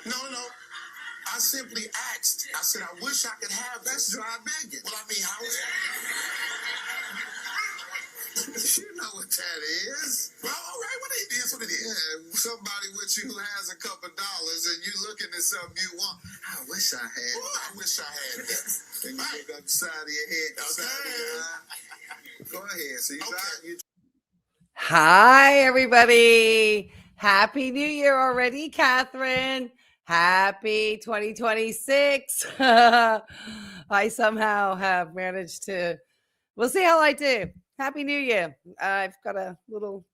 No. I simply asked. I said, I wish I could have this. Dry bacon. Well, I mean, how is You know what that is. Well, all right, what it is, what it is. Yeah, somebody with you who has a couple dollars and you looking at something you want. I wish I had. Well, I wish I had that. And you look up the side of your head, the side of your eye. Go ahead. So you Hi, everybody. Happy New Year already, Catherine. Happy 2026. I somehow have managed to, we'll see how I do. Happy New Year. I've got a little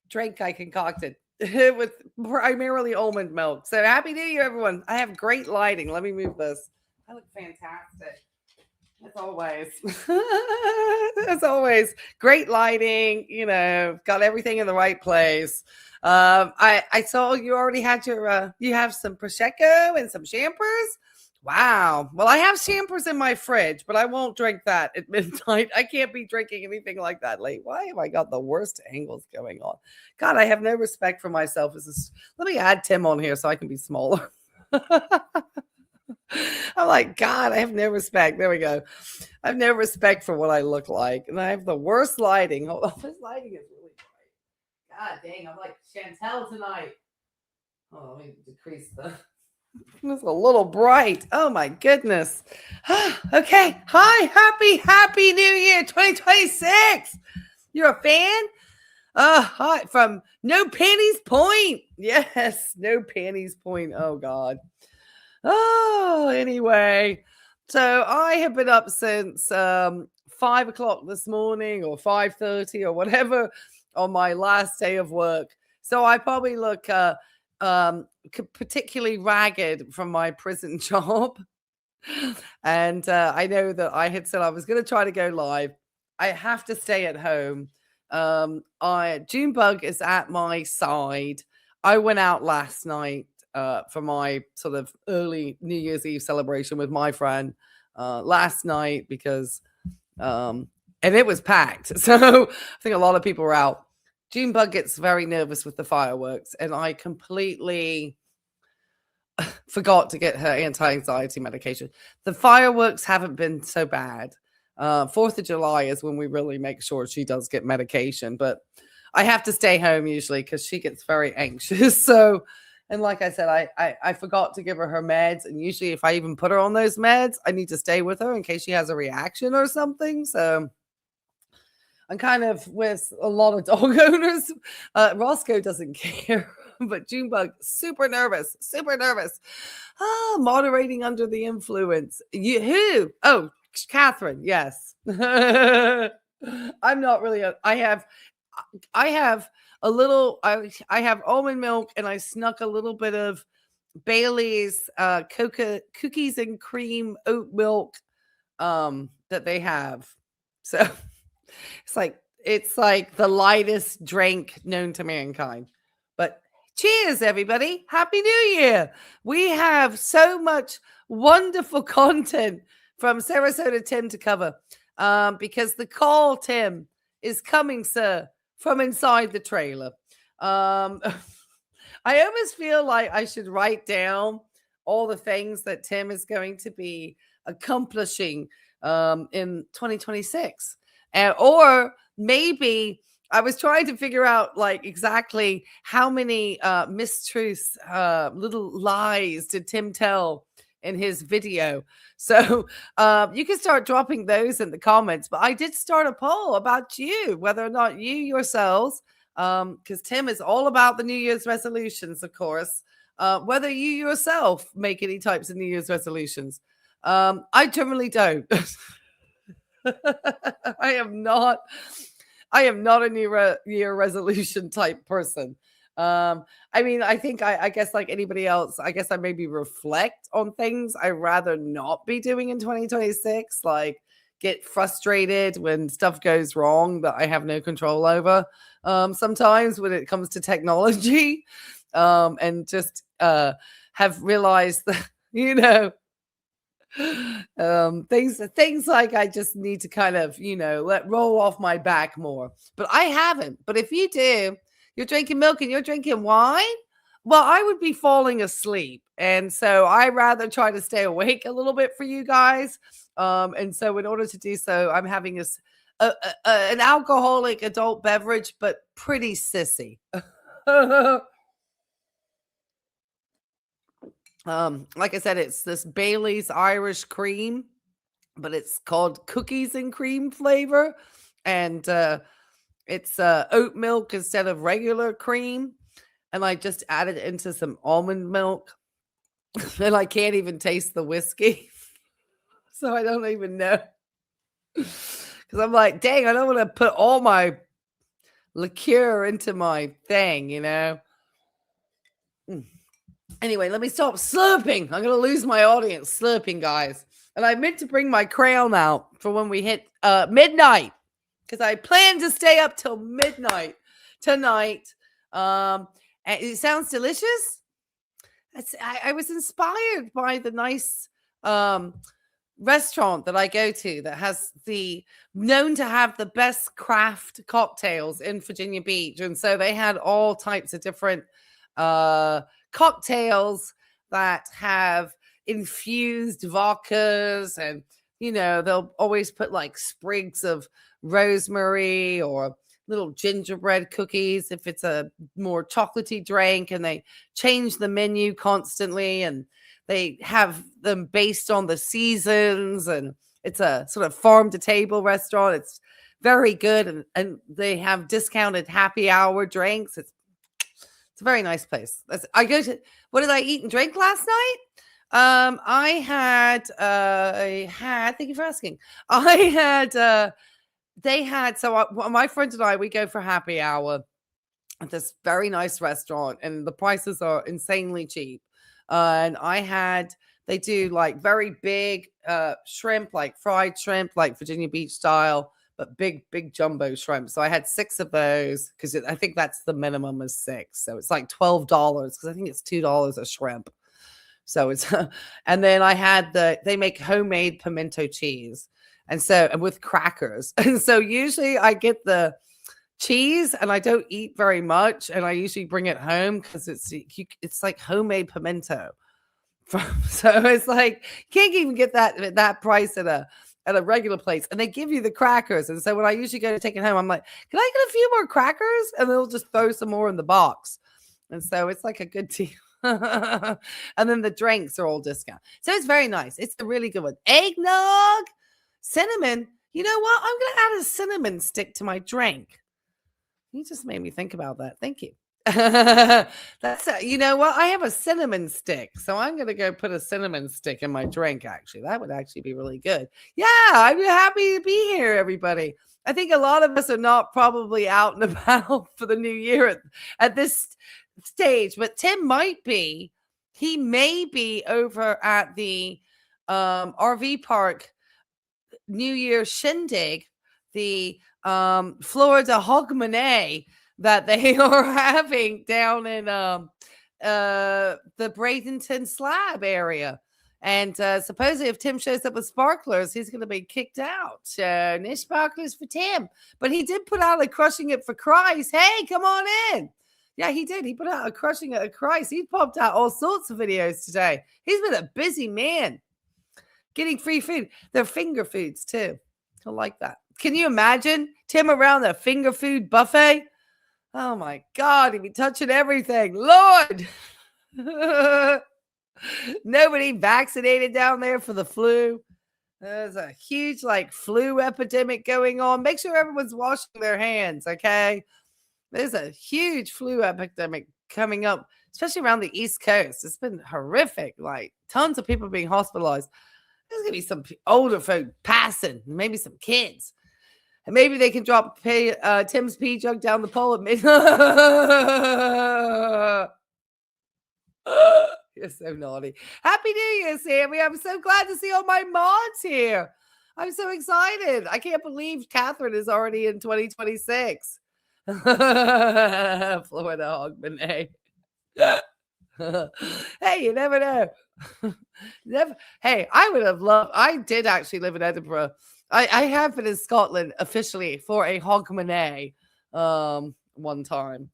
drink I concocted with primarily almond milk. So happy New Year, everyone. I have great lighting. Let me move this. I look fantastic. As always. As always. Great lighting, got everything in the right place. I saw you already had you have some Prosecco and some champers. Wow. Well, I have champers in my fridge, but I won't drink that at midnight. I can't be drinking anything like that late. Why have I got the worst angles going on? God, I have no respect for myself. Let me add Tim on here so I can be smaller. I'm like, God, I have no respect. There we go. I have no respect for what I look like. And I have the worst lighting. Hold on. This lighting is really bright. God dang, I'm like Chantel tonight. Oh, let me decrease it's a little bright. Oh my goodness. Okay. Hi. Happy New Year 2026. You're a fan? Hi from No Panties Point. Yes, No Panties Point. Oh God. Oh, anyway, so I have been up since 5 o'clock this morning or 5:30 or whatever on my last day of work. So I probably look particularly ragged from my prison job. And I know that I had said I was going to try to go live. I have to stay at home. Junebug is at my side. I went out last night for my sort of early New Year's Eve celebration with my friend last night because, and it was packed. So I think a lot of people were out. Junebug gets very nervous with the fireworks, and I completely forgot to get her anti-anxiety medication. The fireworks haven't been so bad. 4th of July is when we really make sure she does get medication, but I have to stay home usually because she gets very anxious. So, and like I said, I forgot to give her meds. And usually if I even put her on those meds, I need to stay with her in case she has a reaction or something. So I'm kind of with a lot of dog owners. Roscoe doesn't care, but Junebug, super nervous. Moderating under the influence. Who? Oh, Catherine. Yes. I'm not really. I have a little, I have almond milk and I snuck a little bit of Bailey's cookies and cream oat milk that they have. So it's like the lightest drink known to mankind. But cheers, everybody. Happy New Year. We have so much wonderful content from Sarasotatim to cover because the call, Tim, is coming, sir, from inside the trailer. I almost feel like I should write down all the things that Tim is going to be accomplishing in 2026. Or maybe I was trying to figure out like exactly how many mistruths, little lies did Tim tell in his video. So you can start dropping those in the comments. But I did start a poll about you, whether or not you yourselves, because Tim is all about the New Year's resolutions, of course, whether you yourself make any types of New Year's resolutions. I generally don't. I am not a New Year resolution type person. I mean, I think I guess like anybody else, I guess I maybe reflect on things I'd rather not be doing in 2026, like get frustrated when stuff goes wrong that I have no control over. Sometimes when it comes to technology, and just have realized that, things like I just need to kind of, let roll off my back more. But I haven't. But if you do, you're drinking milk and you're drinking wine. Well, I would be falling asleep. And so I rather try to stay awake a little bit for you guys. And so in order to do so, I'm having an alcoholic adult beverage, but pretty sissy. Like I said, it's this Bailey's Irish cream, but it's called cookies and cream flavor. And it's oat milk instead of regular cream. And I just added into some almond milk. And I can't even taste the whiskey. So I don't even know. Because I'm like, dang, I don't want to put all my liqueur into my thing, you know? Anyway, let me stop slurping. I'm going to lose my audience slurping, guys. And I meant to bring my crown out for when we hit midnight. Because I plan to stay up till midnight tonight. And it sounds delicious. I was inspired by the nice restaurant that I go to that has known to have the best craft cocktails in Virginia Beach. And so they had all types of different cocktails that have infused vodkas, and they'll always put like sprigs of rosemary or little gingerbread cookies if it's a more chocolatey drink, and they change the menu constantly, and they have them based on the seasons, and it's a sort of farm to table restaurant. It's very good, and they have discounted happy hour drinks. It's a very nice place. What did I eat and drink last night? Thank you for asking. My friend and I, we go for happy hour at this very nice restaurant, and the prices are insanely cheap. And they do like very big shrimp, like fried shrimp, like Virginia Beach style, but big jumbo shrimp. So I had 6 of those because I think that's the minimum is 6. So it's like $12 because I think it's $2 a shrimp. So it's, and then they make homemade pimento cheese. And with crackers. And so usually I get the cheese and I don't eat very much. And I usually bring it home because it's like homemade pimento. So it's like, you can't even get that price at a regular place. And they give you the crackers. And so when I usually go to take it home, I'm like, can I get a few more crackers? And they'll just throw some more in the box. And so it's like a good deal. And then the drinks are all discount. So it's very nice. It's a really good one. Eggnog. Cinnamon, you know what? I'm going to add a cinnamon stick to my drink. You just made me think about that. Thank you. You know what? I have a cinnamon stick, so I'm going to go put a cinnamon stick in my drink, actually. That would actually be really good. Yeah, I'm happy to be here, everybody. I think a lot of us are not probably out and about for the new year at this stage, but Tim might be. He may be over at the RV park New Year shindig, the Florida Hogmanay that they are having down in the Bradenton Slab area. And supposedly if Tim shows up with sparklers, he's going to be kicked out. So no sparklers for Tim. But he did put out a Crushing It for Christ. Hey, come on in. Yeah, he did. He put out a Crushing It for Christ. He popped out all sorts of videos today. He's been a busy man. Getting free food. They're finger foods too. I like that. Can you imagine Tim around the finger food buffet? Oh my God, he'd be touching everything. Lord. Nobody vaccinated down there for the flu. There's a huge flu epidemic going on. Make sure everyone's washing their hands, okay? There's a huge flu epidemic coming up, especially around the East Coast. It's been horrific. Tons of people being hospitalized. There's going to be some older folk passing, maybe some kids. And maybe they can drop Tim's pee jug down the pole at midnight. You're so naughty. Happy New Year, Sammy. I'm so glad to see all my mods here. I'm so excited. I can't believe Catherine is already in 2026. Florida Hogmanay. Hey, you never know. Hey, I did actually live in Edinburgh. I have been in Scotland officially for a Hogmanay one time.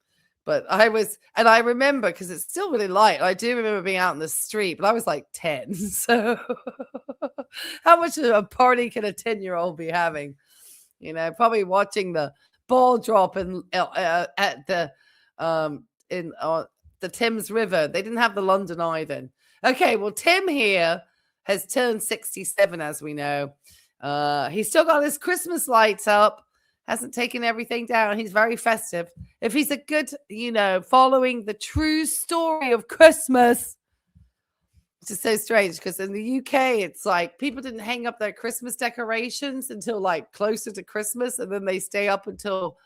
But I remember because it's still really light. I do remember being out in the street, but I was like 10. So how much of a party can a 10-year-old be having? Probably watching the ball drop at the Thames River. They didn't have the London Eye then. Okay, well, Tim here has turned 67, as we know. He's still got his Christmas lights up. Hasn't taken everything down. He's very festive. If he's a good, following the true story of Christmas, which is so strange because in the UK, it's like people didn't hang up their Christmas decorations until like closer to Christmas. And then they stay up until,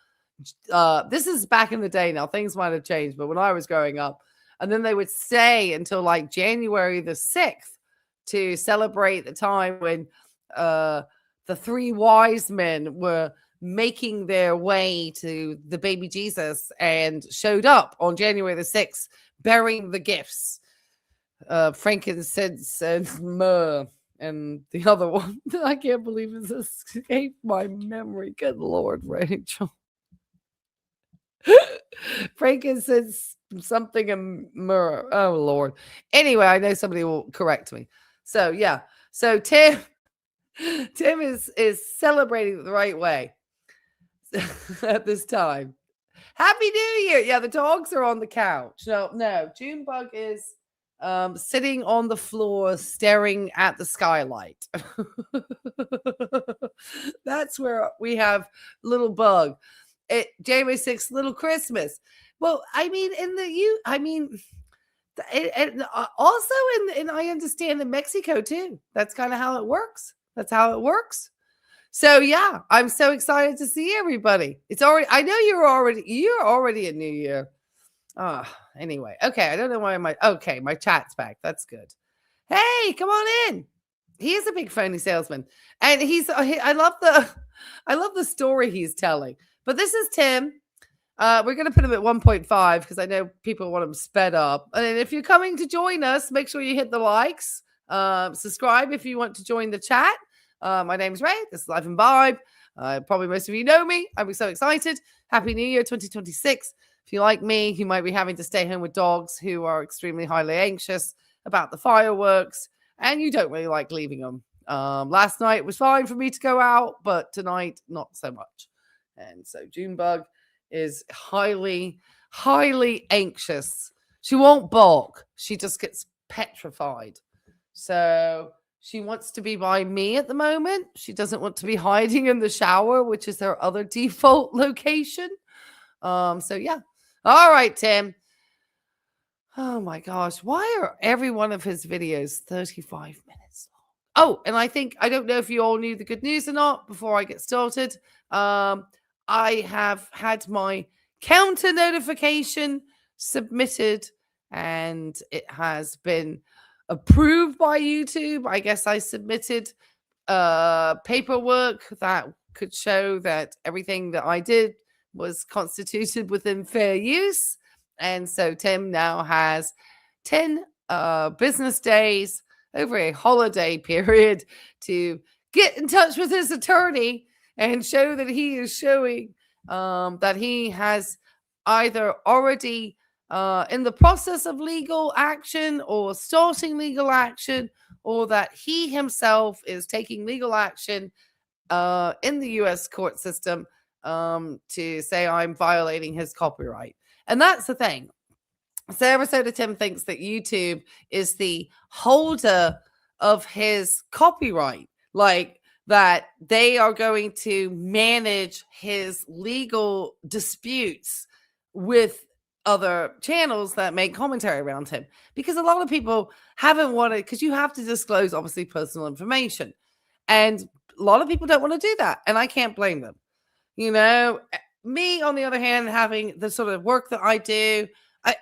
this is back in the day now. Things might have changed, but when I was growing up, and then they would stay until like January the 6th to celebrate the time when the three wise men were making their way to the baby Jesus and showed up on January the 6th, bearing the gifts, frankincense and myrrh, and the other one that I can't believe has escaped my memory. Good Lord, Rachel. Frankincense, something, and myrrh. Oh, Lord. Anyway, I know somebody will correct me. So, yeah. So, Tim is celebrating the right way at this time. Happy New Year. Yeah, the dogs are on the couch. No, Junebug is sitting on the floor staring at the skylight. That's where we have little bug. January 6th, little Christmas. Well, I mean, also in I understand in Mexico too. That's kind of how it works. So yeah, I'm so excited to see everybody. I know you're already in New Year. Anyway, okay. I don't know why my chat's back. That's good. Hey, come on in. He is a big phony salesman, and I love the story he's telling. But this is Tim. We're going to put him at 1.5 because I know people want him sped up. And if you're coming to join us, make sure you hit the likes. Subscribe if you want to join the chat. My name's Ray. This is Life and Vibe. Probably most of you know me. I'm so excited. Happy New Year 2026. If you like me, you might be having to stay home with dogs who are extremely highly anxious about the fireworks, and you don't really like leaving them. Last night was fine for me to go out, but tonight, not so much. And so Junebug is highly, highly anxious. She won't balk. She just gets petrified. So she wants to be by me at the moment. She doesn't want to be hiding in the shower, which is her other default location. So yeah. All right, Tim. Oh my gosh. Why are every one of his videos 35 minutes long? Oh, and I don't know if you all knew the good news or not before I get started. I have had my counter notification submitted and it has been approved by YouTube. I guess I submitted paperwork that could show that everything that I did was constituted within fair use. And so Tim now has 10 business days over a holiday period to get in touch with his attorney and show that he is showing that he has either already in the process of legal action or starting legal action, or that he himself is taking legal action in the U.S. court system to say I'm violating his copyright. And that's the thing. Sarasota Tim thinks that YouTube is the holder of his copyright, like that they are going to manage his legal disputes with other channels that make commentary around him. Because a lot of people haven't wanted, because you have to disclose obviously personal information. And a lot of people don't want to do that. And I can't blame them. Me, on the other hand, having the sort of work that I do, I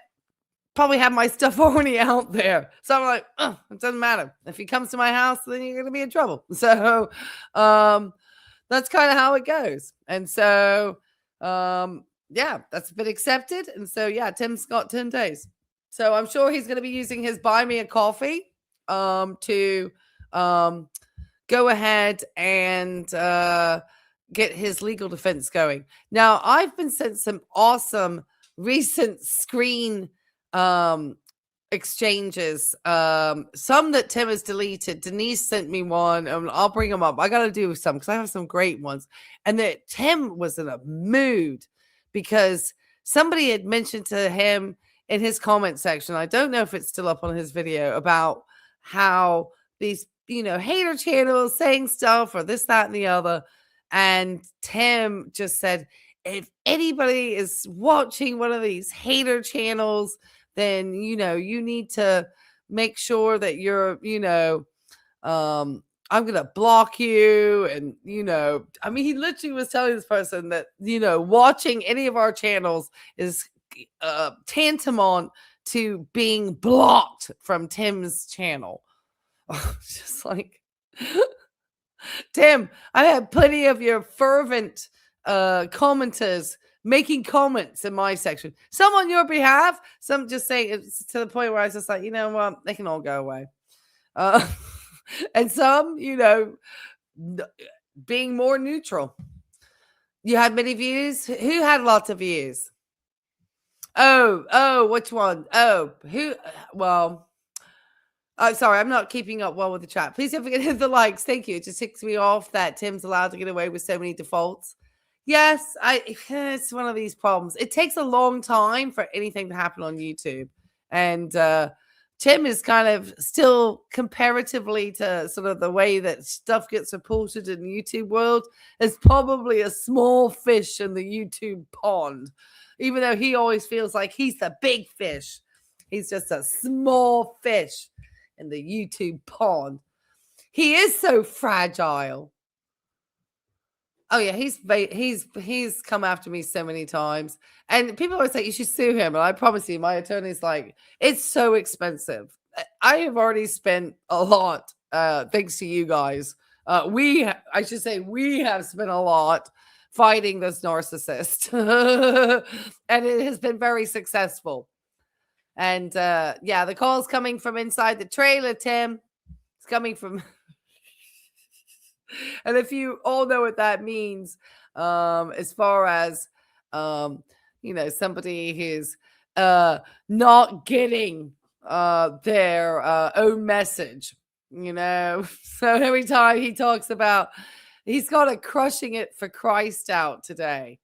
probably have my stuff already out there. So I'm like, it doesn't matter. If he comes to my house, then you're going to be in trouble. So that's kind of how it goes. And so, yeah, that's been accepted. And so, yeah, Tim's got 10 days. So I'm sure he's going to be using his Buy Me a Coffee to go ahead and get his legal defense going. Now, I've been sent some awesome recent screen exchanges, some that Tim has deleted. Denise sent me one, and I'll bring them up. I got to do some because I have some great ones. And that Tim was in a mood because somebody had mentioned to him in his comment section, I don't know if it's still up on his video, about how these, hater channels saying stuff or this, that, and the other. And Tim just said, if anybody is watching one of these hater channels, then, you need to make sure that you're, I'm going to block you. And, he literally was telling this person that, watching any of our channels is tantamount to being blocked from Tim's channel. Just like, Tim, I have plenty of your fervent commenters making comments in my section, some on your behalf, some just saying it's to the point where I was just like, they can all go away. And some, being more neutral. You had many views. Who had lots of views? Oh, which one? Oh, who? Well, sorry, I'm not keeping up well with the chat. Please don't forget to hit the likes. Thank you. It just ticks me off that Tim's allowed to get away with so many defaults. Yes, it's one of these problems. It takes a long time for anything to happen on YouTube. And Tim is kind of still, comparatively to sort of the way that stuff gets reported in the YouTube world, is probably a small fish in the YouTube pond. Even though he always feels like he's the big fish. He's just a small fish in the YouTube pond. He is so fragile. Oh yeah, he's come after me so many times, and people always say you should sue him. And I promise you, my attorney's like, it's so expensive. I have already spent a lot, thanks to you guys. We have spent a lot fighting this narcissist, and it has been very successful. And the call's coming from inside the trailer, Tim. It's coming from. And if you all know what that means, as far as, somebody who's not getting their own message, So every time he talks about, he's got a crushing it for Christ out today.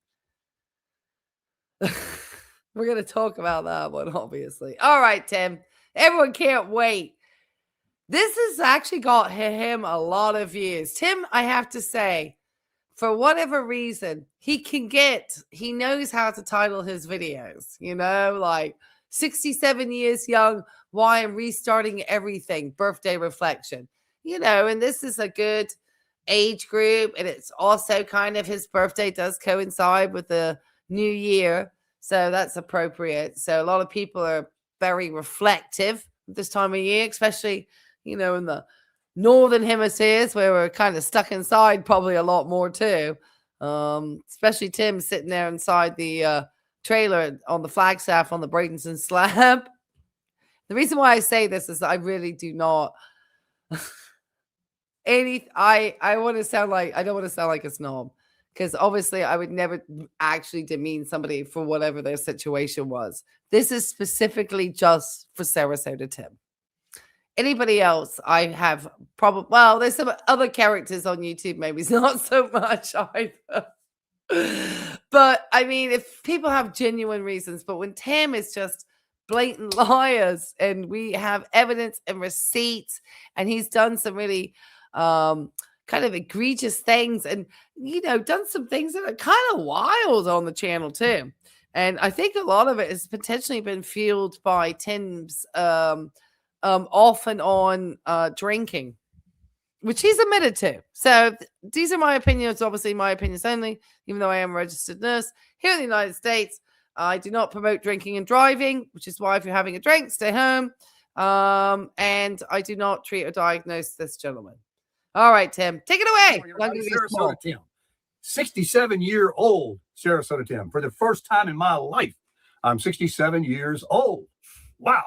We're going to talk about that one, obviously. All right, Tim. Everyone can't wait. This has actually got him a lot of views. Tim, I have to say, for whatever reason, he knows how to title his videos, like 67 years young, why I'm restarting everything, birthday reflection, and this is a good age group. And it's also kind of, his birthday does coincide with the new year. So that's appropriate. So a lot of people are very reflective this time of year, especially in the northern hemispheres where we're kind of stuck inside probably a lot more too. Especially Tim sitting there inside the trailer on the Flagstaff on the Bradenton slab. The reason why I say this is that I really do not I want to sound like, I don't want to sound like a snob, because obviously I would never actually demean somebody for whatever their situation was. This is specifically just for Sarasotatim. Anybody else, I have probably, well, there's some other characters on YouTube, maybe it's not so much either. But I mean, if people have genuine reasons, but when Tim is just blatant liars and we have evidence and receipts, and he's done some really kind of egregious things, and done some things that are kind of wild on the channel too. And I think a lot of it has potentially been fueled by Tim's off and on drinking, which he's admitted to. So these are my opinions, obviously my opinions only, even though I am a registered nurse here in the United States. I do not promote drinking and driving, which is why if you're having a drink, stay home. And I do not treat or diagnose this gentleman. All right, Tim, take it away. Sarasotatim, 67-year-old Sarasotatim. For the first time in my life, I'm 67 years old. Wow.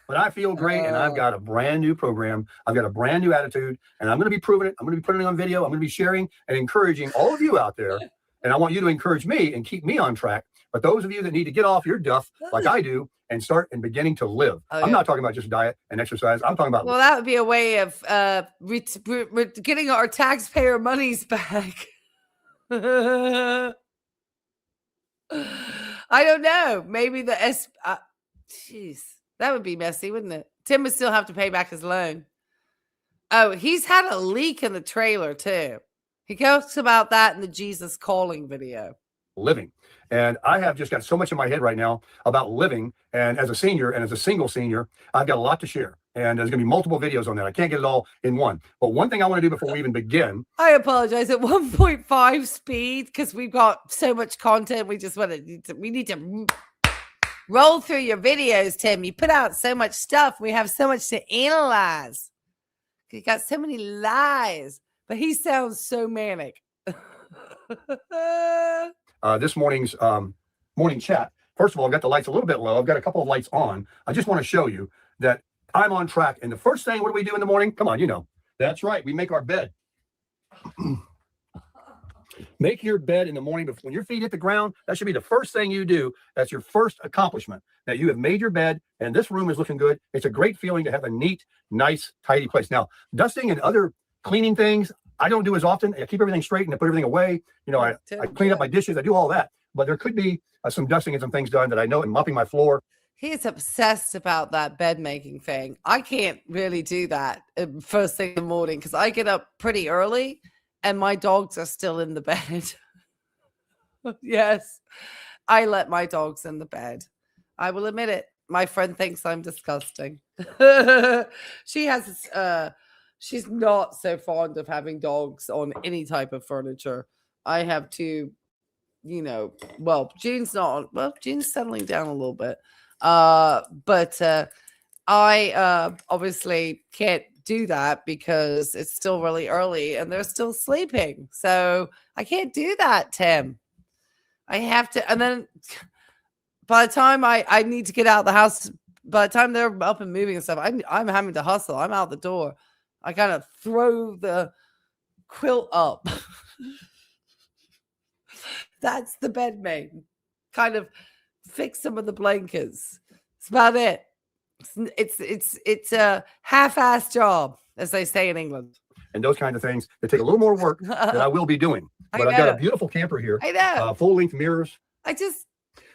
But I feel great, and I've got a brand new program. I've got a brand new attitude, and I'm going to be proving it. I'm going to be putting it on video. I'm going to be sharing and encouraging all of you out there. And I want you to encourage me and keep me on track But those of you that need to get off your duff, like I do, and start and beginning to live. I'm not talking about just diet and exercise. I'm talking about. Well, that would be a way of getting our taxpayer monies back. I don't know. Maybe the jeez, that would be messy, wouldn't it? Tim would still have to pay back his loan. Oh, he's had a leak in the trailer too. He talks about that in the Jesus Calling video. Living. And I have just got so much in my head right now about living. And as a senior and as a single senior, I've got a lot to share. And there's going to be multiple videos on that. I can't get it all in one. But one thing I want to do before we even begin. I apologize, at 1.5 speed because we've got so much content. We just we need to roll through your videos, Tim. You put out so much stuff. We have so much to analyze. You got so many lies. But he sounds so manic. This morning's morning chat. First of all, I've got the lights a little bit low. I've got a couple of lights on. I just want to show you that I'm on track. And the first thing, what do we do in the morning? Come on, you know. That's right. We make our bed. Make your bed in the morning before when your feet hit the ground. That should be the first thing you do. That's your first accomplishment. That you have made your bed and this room is looking good. It's a great feeling to have a neat, nice, tidy place. Now, dusting and other cleaning things, I don't do as often. I keep everything straight and I put everything away. You know, I clean up my dishes. I do all that. But there could be some dusting and some things done that I know, and mopping my floor. He is obsessed about that bed making thing. I can't really do that first thing in the morning because I get up pretty early and my dogs are still in the bed. Yes, I let my dogs in the bed. I will admit it. My friend thinks I'm disgusting. She's not so fond of having dogs on any type of furniture. I have to, you know, well, June's settling down a little bit. But I obviously can't do that because it's still really early and they're still sleeping. So I can't do that, Tim. I have to, and then by the time I need to get out of the house, by the time they're up and moving and stuff, I'm having to hustle. I'm out the door. I kind of throw the quilt up. That's the bed made. Kind of fix some of the blankets. That's about it. It's a half-assed job, as they say in England. And those kind of things that take a little more work that I will be doing. But I've got a beautiful camper here. I know. Full-length mirrors. I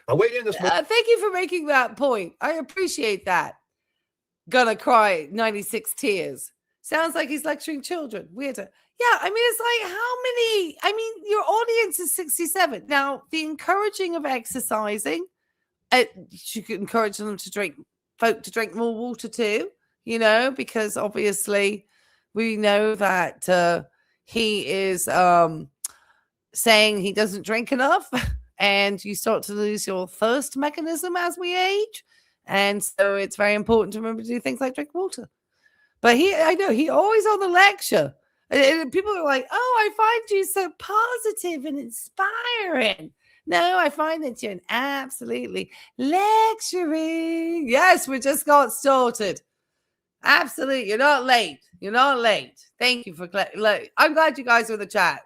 weighed in this morning. Thank you for making that point. I appreciate that. Gonna cry 96 tears. Sounds like he's lecturing children. Weird. Yeah, I mean, it's like how many? I mean, your audience is 67. Now, the encouraging of exercising, you could encourage them to drink more water too, you know, because obviously we know that he is saying he doesn't drink enough and you start to lose your thirst mechanism as we age. And so it's very important to remember to do things like drink water. But I know he always on the lecture. And people are like, oh, I find you so positive and inspiring. No, I find that you're absolutely lecturing. Yes, we just got started. Absolutely. You're not late. You're not late. Thank you for I'm glad you guys are in the chat.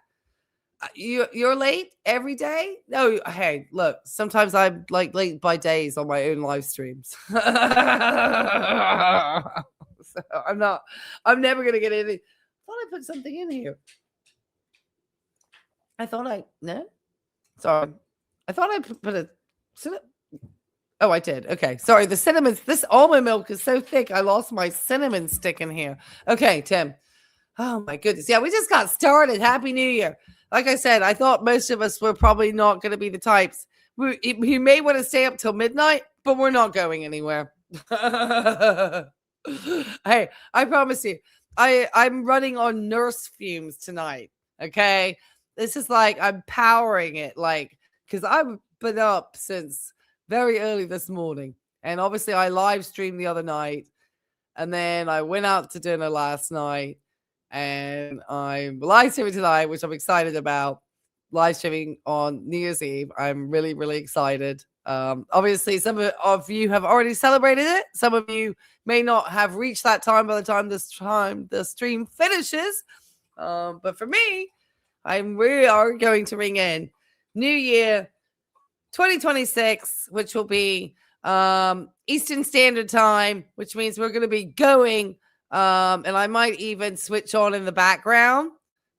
You're late every day? No, hey, look, sometimes I'm like late by days on my own live streams. So I'm never going to get any. I thought I put something in here. No? Sorry. I thought I put a. Oh, I did. Okay. Sorry. The cinnamon, this almond milk is so thick. I lost my cinnamon stick in here. Okay, Tim. Oh my goodness. Yeah, we just got started. Happy New Year. Like I said, I thought most of us were probably not going to be the types. We may want to stay up till midnight, but we're not going anywhere. Hey, I promise you, I'm running on nurse fumes tonight. Okay. This is like, I'm powering it, like, because I've been up since very early this morning. And obviously I live streamed the other night. And then I went out to dinner last night. And I'm live streaming tonight, which I'm excited about. Live streaming on New Year's Eve. I'm really, really excited. Obviously, some of you have already celebrated it. Some of you may not have reached that time by the time the stream finishes. But for me, we are going to ring in New Year 2026, which will be Eastern Standard Time, which means we're going to be going. And I might even switch on in the background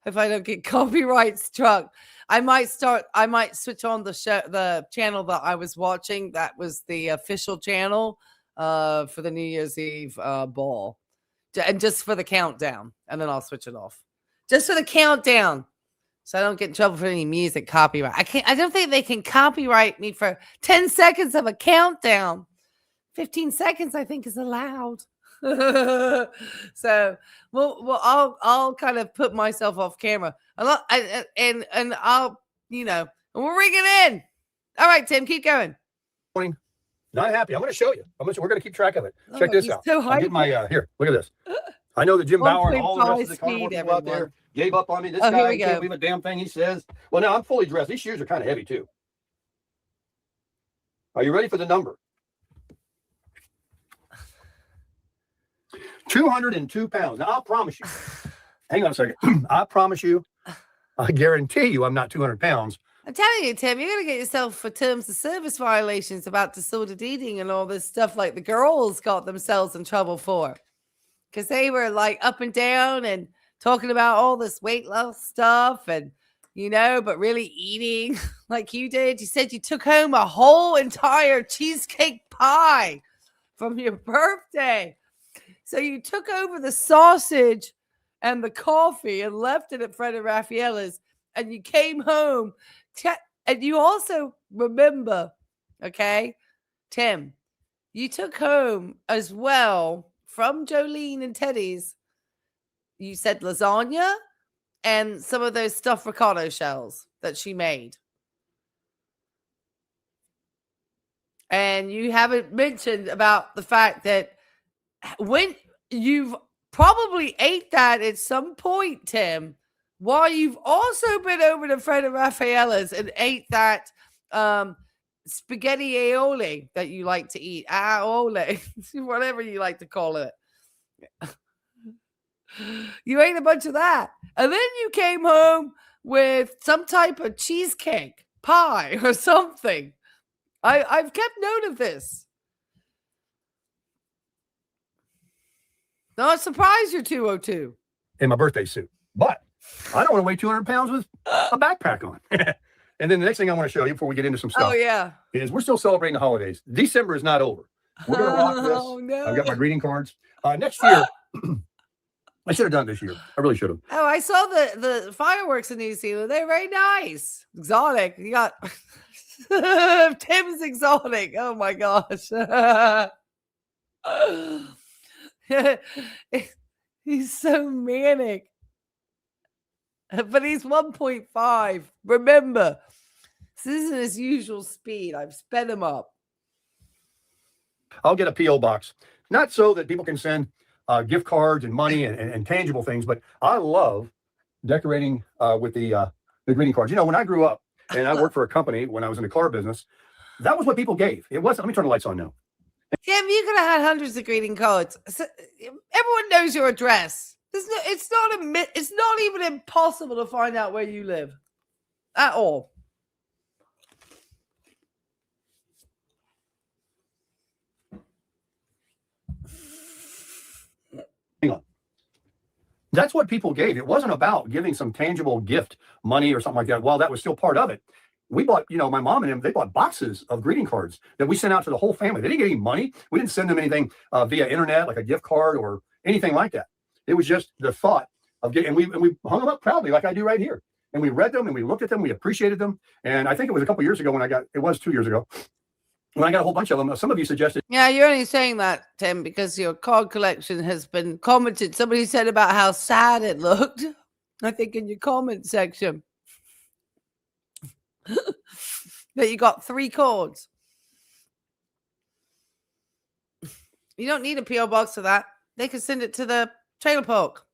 if I don't get copyright struck. I might switch on the channel that I was watching. That was the official channel for the New Year's Eve ball. And just for the countdown. And then I'll switch it off. Just for the countdown. So I don't get in trouble for any music copyright. I don't think they can copyright me for 10 seconds of a countdown. 15 seconds, I think, is allowed. So I'll kind of put myself off camera. And I'll, and we'll ring it in. All right, Tim, keep going. Not happy. I'm going to show you. We're going to keep track of it. Check this out. So I'll get my here. Look at this. I know that Jim Bauer and all the rest of the carnivore people out there gave up on me. This guy can't believe a damn thing he says. Well, now I'm fully dressed. These shoes are kind of heavy too. Are you ready for the number? 202 pounds. Now I'll promise you. Hang on a second. I promise you. I guarantee you, I'm not 200 pounds. I'm telling you, Tim, you're going to get yourself for terms of service violations about disordered eating and all this stuff like the girls got themselves in trouble for. Because they were like up and down and talking about all this weight loss stuff and, but really eating like you did. You said you took home a whole entire cheesecake pie from your birthday. So you took over the sausage and the coffee and left it at Fred and Raffaella's. And you came home. And you also remember, okay, Tim, you took home as well from Jolene and Teddy's, you said lasagna and some of those stuffed ricotta shells that she made. And you haven't mentioned about the fact that when you've probably ate that at some point, Tim, while you've also been over to Fred and Raffaella's and ate that spaghetti aioli that you like to eat, aioli, whatever you like to call it. You ate a bunch of that. And then you came home with some type of cheesecake pie or something. I've kept note of this. Not surprised you're 202. In my birthday suit. But I don't want to weigh 200 pounds with a backpack on. And then the next thing I want to show you before we get into some stuff is we're still celebrating the holidays. December is not over. We're going to rock this. Oh, no. I've got my greeting cards. Next year, I should have done it this year. I really should have. Oh, I saw the fireworks in New Zealand. They're very nice. Exotic. You got Tim's exotic. Oh, my gosh. He's so manic. But he's 1.5. Remember, this isn't his usual speed. I've sped him up. I'll get a P.O. box. Not so that people can send gift cards and money and tangible things, but I love decorating with the greeting cards. When I grew up and I worked for a company when I was in the car business, that was what people gave. It wasn't. Let me turn the lights on now. Tim, you could have had hundreds of greeting cards. Everyone knows your address. It's not even impossible to find out where you live at all. Hang on. That's what people gave. It wasn't about giving some tangible gift, money or something like that. Well, that was still part of it. We bought, my mom and him, they bought boxes of greeting cards that we sent out to the whole family. They didn't get any money. We didn't send them anything via internet, like a gift card or anything like that. It was just the thought of getting, and we hung them up proudly like I do right here. And we read them and we looked at them. We appreciated them. And I think it was a couple years ago it was 2 years ago, when I got a whole bunch of them. Some of you suggested. Yeah, you're only saying that, Tim, because your card collection has been commented. Somebody said about how sad it looked, I think, in your comment section. That you got 3 cards. You don't need a P.O. box for that. They could send it to the trailer park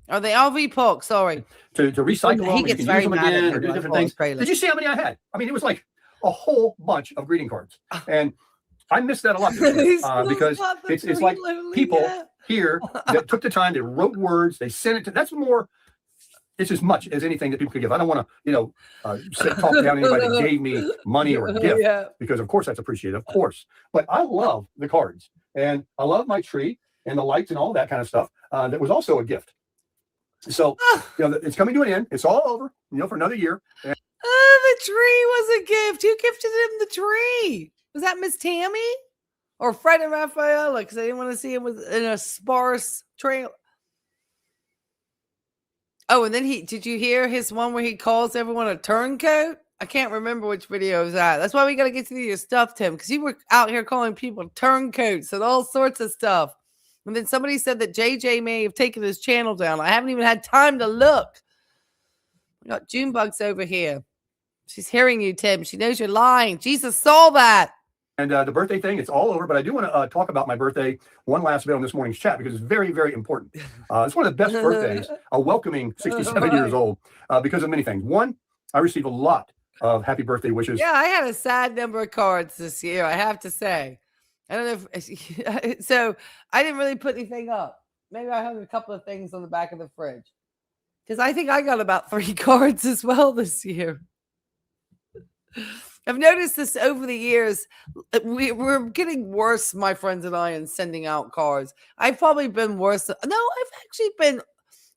or the RV park. Sorry, to recycle them. He gets very mad again, or do different things. Did you see how many I had? I mean, it was like a whole bunch of greeting cards, and I missed that a lot because it's like people here that took the time, they wrote words, they sent it to. That's more it's as much as anything that people could give. I don't want to, talk down anybody that gave me money or a gift, because of course that's appreciated, of course. But I love the cards, and I love my tree and the lights and all that kind of stuff. That was also a gift. So, it's coming to an end. It's all over, for another year. And the tree was a gift. Who gifted him the tree? Was that Miss Tammy or Fred and Rafaela? Because I didn't want to see him in a sparse trailer. Oh, and then did you hear his one where he calls everyone a turncoat? I can't remember which video it was at. That's why we got to get to your stuff, Tim, because you were out here calling people turncoats and all sorts of stuff. And then somebody said that JJ may have taken his channel down. I haven't even had time to look. We got Junebugs over here. She's hearing you, Tim. She knows you're lying. Jesus saw that. And the birthday thing, it's all over. But I do want to talk about my birthday one last bit on this morning's chat, because it's very, very important. It's one of the best birthdays, a welcoming 67 years old, because of many things. One, I received a lot of happy birthday wishes. Yeah, I had a sad number of cards this year, I have to say. I don't know if so I didn't really put anything up. Maybe I hung a couple of things on the back of the fridge, because I think I got about 3 cards as well this year. I've noticed this over the years. We're getting worse, my friends and I, in sending out cards. I've probably been worse. No, I've actually been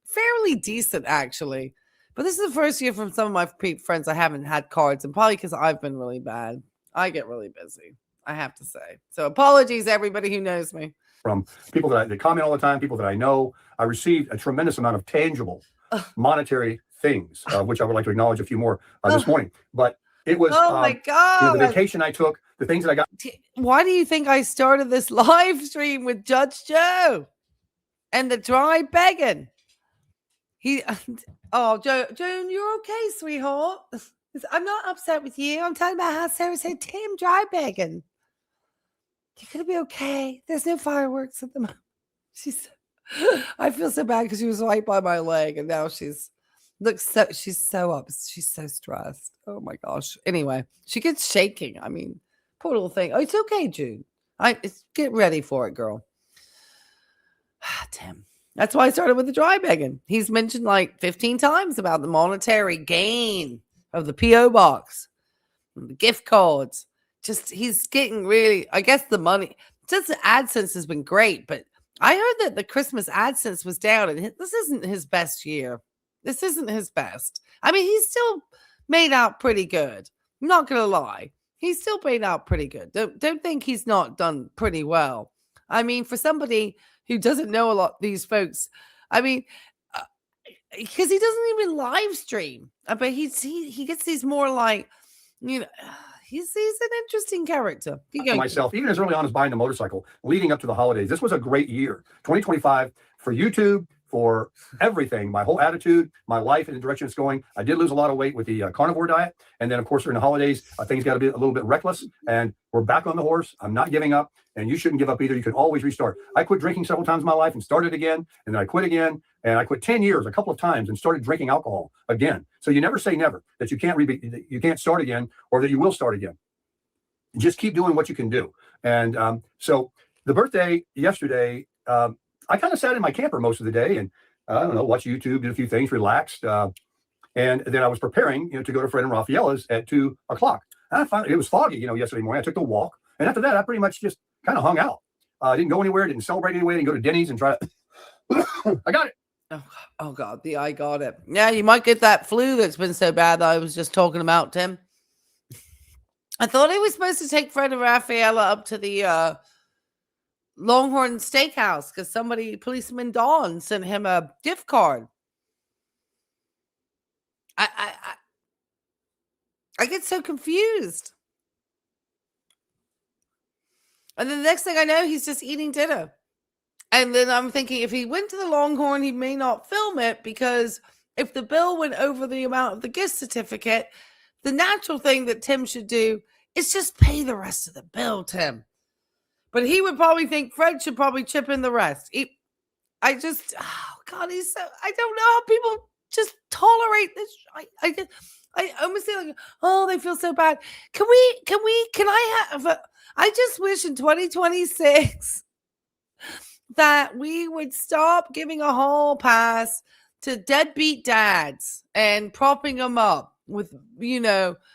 fairly decent, actually. But this is the first year from some of my friends I haven't had cards, and probably because I've been really bad. I get really busy, I have to say. So apologies, everybody who knows me. From people that comment all the time, people that I know, I received a tremendous amount of tangible monetary things, which I would like to acknowledge a few more this morning. But it was my God. The vacation I took, the things that I got. Why do you think I started this live stream with Judge Joe and the dry begging? Joan, you're okay, sweetheart. I'm not upset with you. I'm talking about how Sarah said, Tim, dry begging. You're going to be okay. There's no fireworks at the moment. I feel so bad because she was right by my leg, and now she's so up. She's so stressed. Oh my gosh. Anyway, she gets shaking. I mean, poor little thing. Oh, it's okay, June. Get ready for it, girl. Tim. That's why I started with the dry begging. He's mentioned like 15 times about the monetary gain of the P.O. box, the gift cards. Just, he's getting really, I guess the money, just the AdSense has been great, but I heard that the Christmas AdSense was down, and this isn't his best year. This isn't his best. I mean, he's still made out pretty good. I'm not going to lie. He's still made out pretty good. Don't think he's not done pretty well. I mean, for somebody who doesn't know a lot of these folks, I mean, because he doesn't even live stream, but he gets these more like, he's an interesting character. Myself, even as early on as buying a motorcycle, leading up to the holidays, this was a great year. 2025 for YouTube, for everything, my whole attitude, my life, and the direction it's going. I did lose a lot of weight with the carnivore diet. And then, of course, during the holidays, things got to be a little bit reckless. And we're back on the horse. I'm not giving up. And you shouldn't give up either. You can always restart. I quit drinking several times in my life and started again. And then I quit again. And I quit 10 years, a couple of times, and started drinking alcohol again. So you never say never, that you can't start again, or that you will start again. Just keep doing what you can do. And so the birthday yesterday, I kind of sat in my camper most of the day and, I don't know, watched YouTube, did a few things, relaxed. And then I was preparing, to go to Fred and Rafaela's at 2 o'clock. And I found it was foggy, yesterday morning. I took the walk. And after that, I pretty much just kind of hung out. I didn't go anywhere, didn't celebrate anyway, didn't go to Denny's and try to. I got it. Oh, God, I got it. Yeah, you might get that flu that's been so bad that I was just talking about, Tim. I thought he was supposed to take Fred and Rafaela up to the Longhorn Steakhouse because policeman Dawn sent him a gift card. I get so confused. And then the next thing I know, he's just eating dinner. And then I'm thinking, if he went to the Longhorn, he may not film it, because if the bill went over the amount of the gift certificate, the natural thing that Tim should do is just pay the rest of the bill, Tim. But he would probably think Fred should probably chip in the rest. I don't know how people just tolerate this. I almost feel like, oh, they feel so bad. Can I just wish in 2026 that we would stop giving a hall pass to deadbeat dads and propping them up with,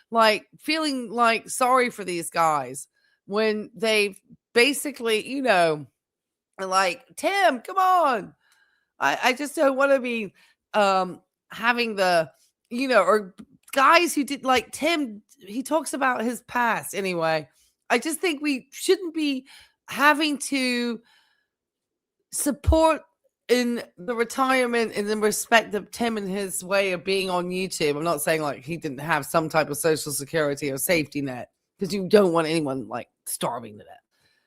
like feeling like sorry for these guys when they've basically, like, Tim, come on. I just don't want to be having the, or guys who did, like Tim, he talks about his past anyway. I just think we shouldn't be having to support in the retirement in the respect of Tim and his way of being on YouTube. I'm not saying like he didn't have some type of social security or safety net, because you don't want anyone like starving to death.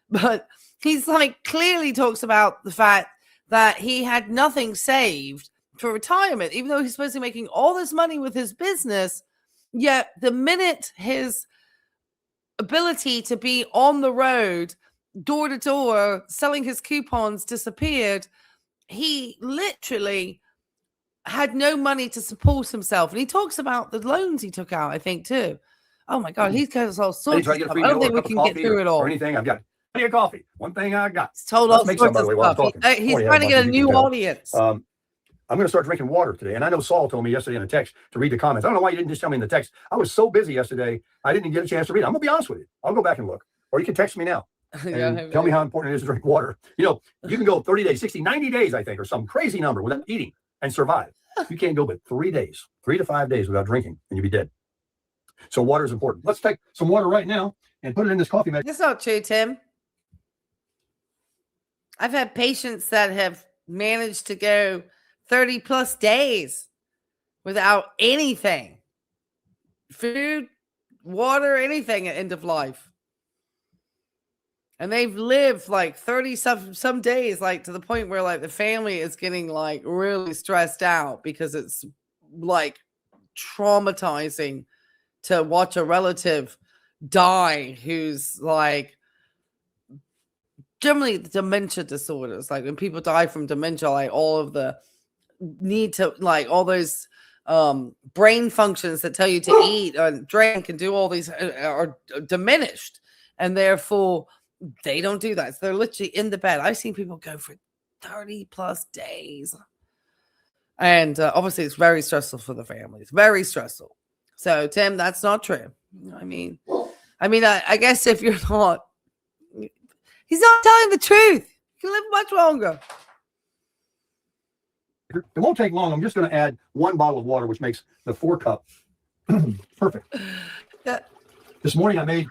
But he's like clearly talks about the fact that he had nothing saved for retirement, even though he's supposed to be making all this money with his business. Yet the minute his ability to be on the road, door to door, selling his coupons disappeared, he literally had no money to support himself. And he talks about the loans he took out, I think, too. Oh my God, he's got all sorts of stuff. I don't think we can get through it all. Or anything. I've got plenty of coffee. One thing I got. He's told all sorts of stuff. He's trying to get a new audience. I'm going to start drinking water today. And I know Saul told me yesterday in a text to read the comments. I don't know why you didn't just tell me in the text. I was so busy yesterday, I didn't get a chance to read it. I'm going to be honest with you. I'll go back and look. Or you can text me now. And tell me how important it is to drink water. You can go 30 days, 60, 90 days, I think, or some crazy number without eating and survive. You can't go but 3 days, 3 to 5 days without drinking, and you'll be dead. So water is important. Let's take some water right now and put it in this coffee mug. That's not true, Tim. I've had patients that have managed to go 30 plus days without anything. Food, water, anything at end of life. And they've lived like 30 some days, like to the point where like the family is getting like really stressed out because it's like traumatizing to watch a relative die who's like generally dementia disorders. Like when people die from dementia, like all of the need to like all those brain functions that tell you to eat and drink and do all these are diminished, and therefore they don't do that. So they're literally in the bed. I've seen people go for 30 plus days. And obviously it's very stressful for the families. Very stressful. So, Tim, that's not true. I mean, I guess if you're not, he's not telling the truth. You can live much longer. It won't take long. I'm just going to add 1 bottle of water, which makes the 4 cup perfect. Yeah. This morning I made...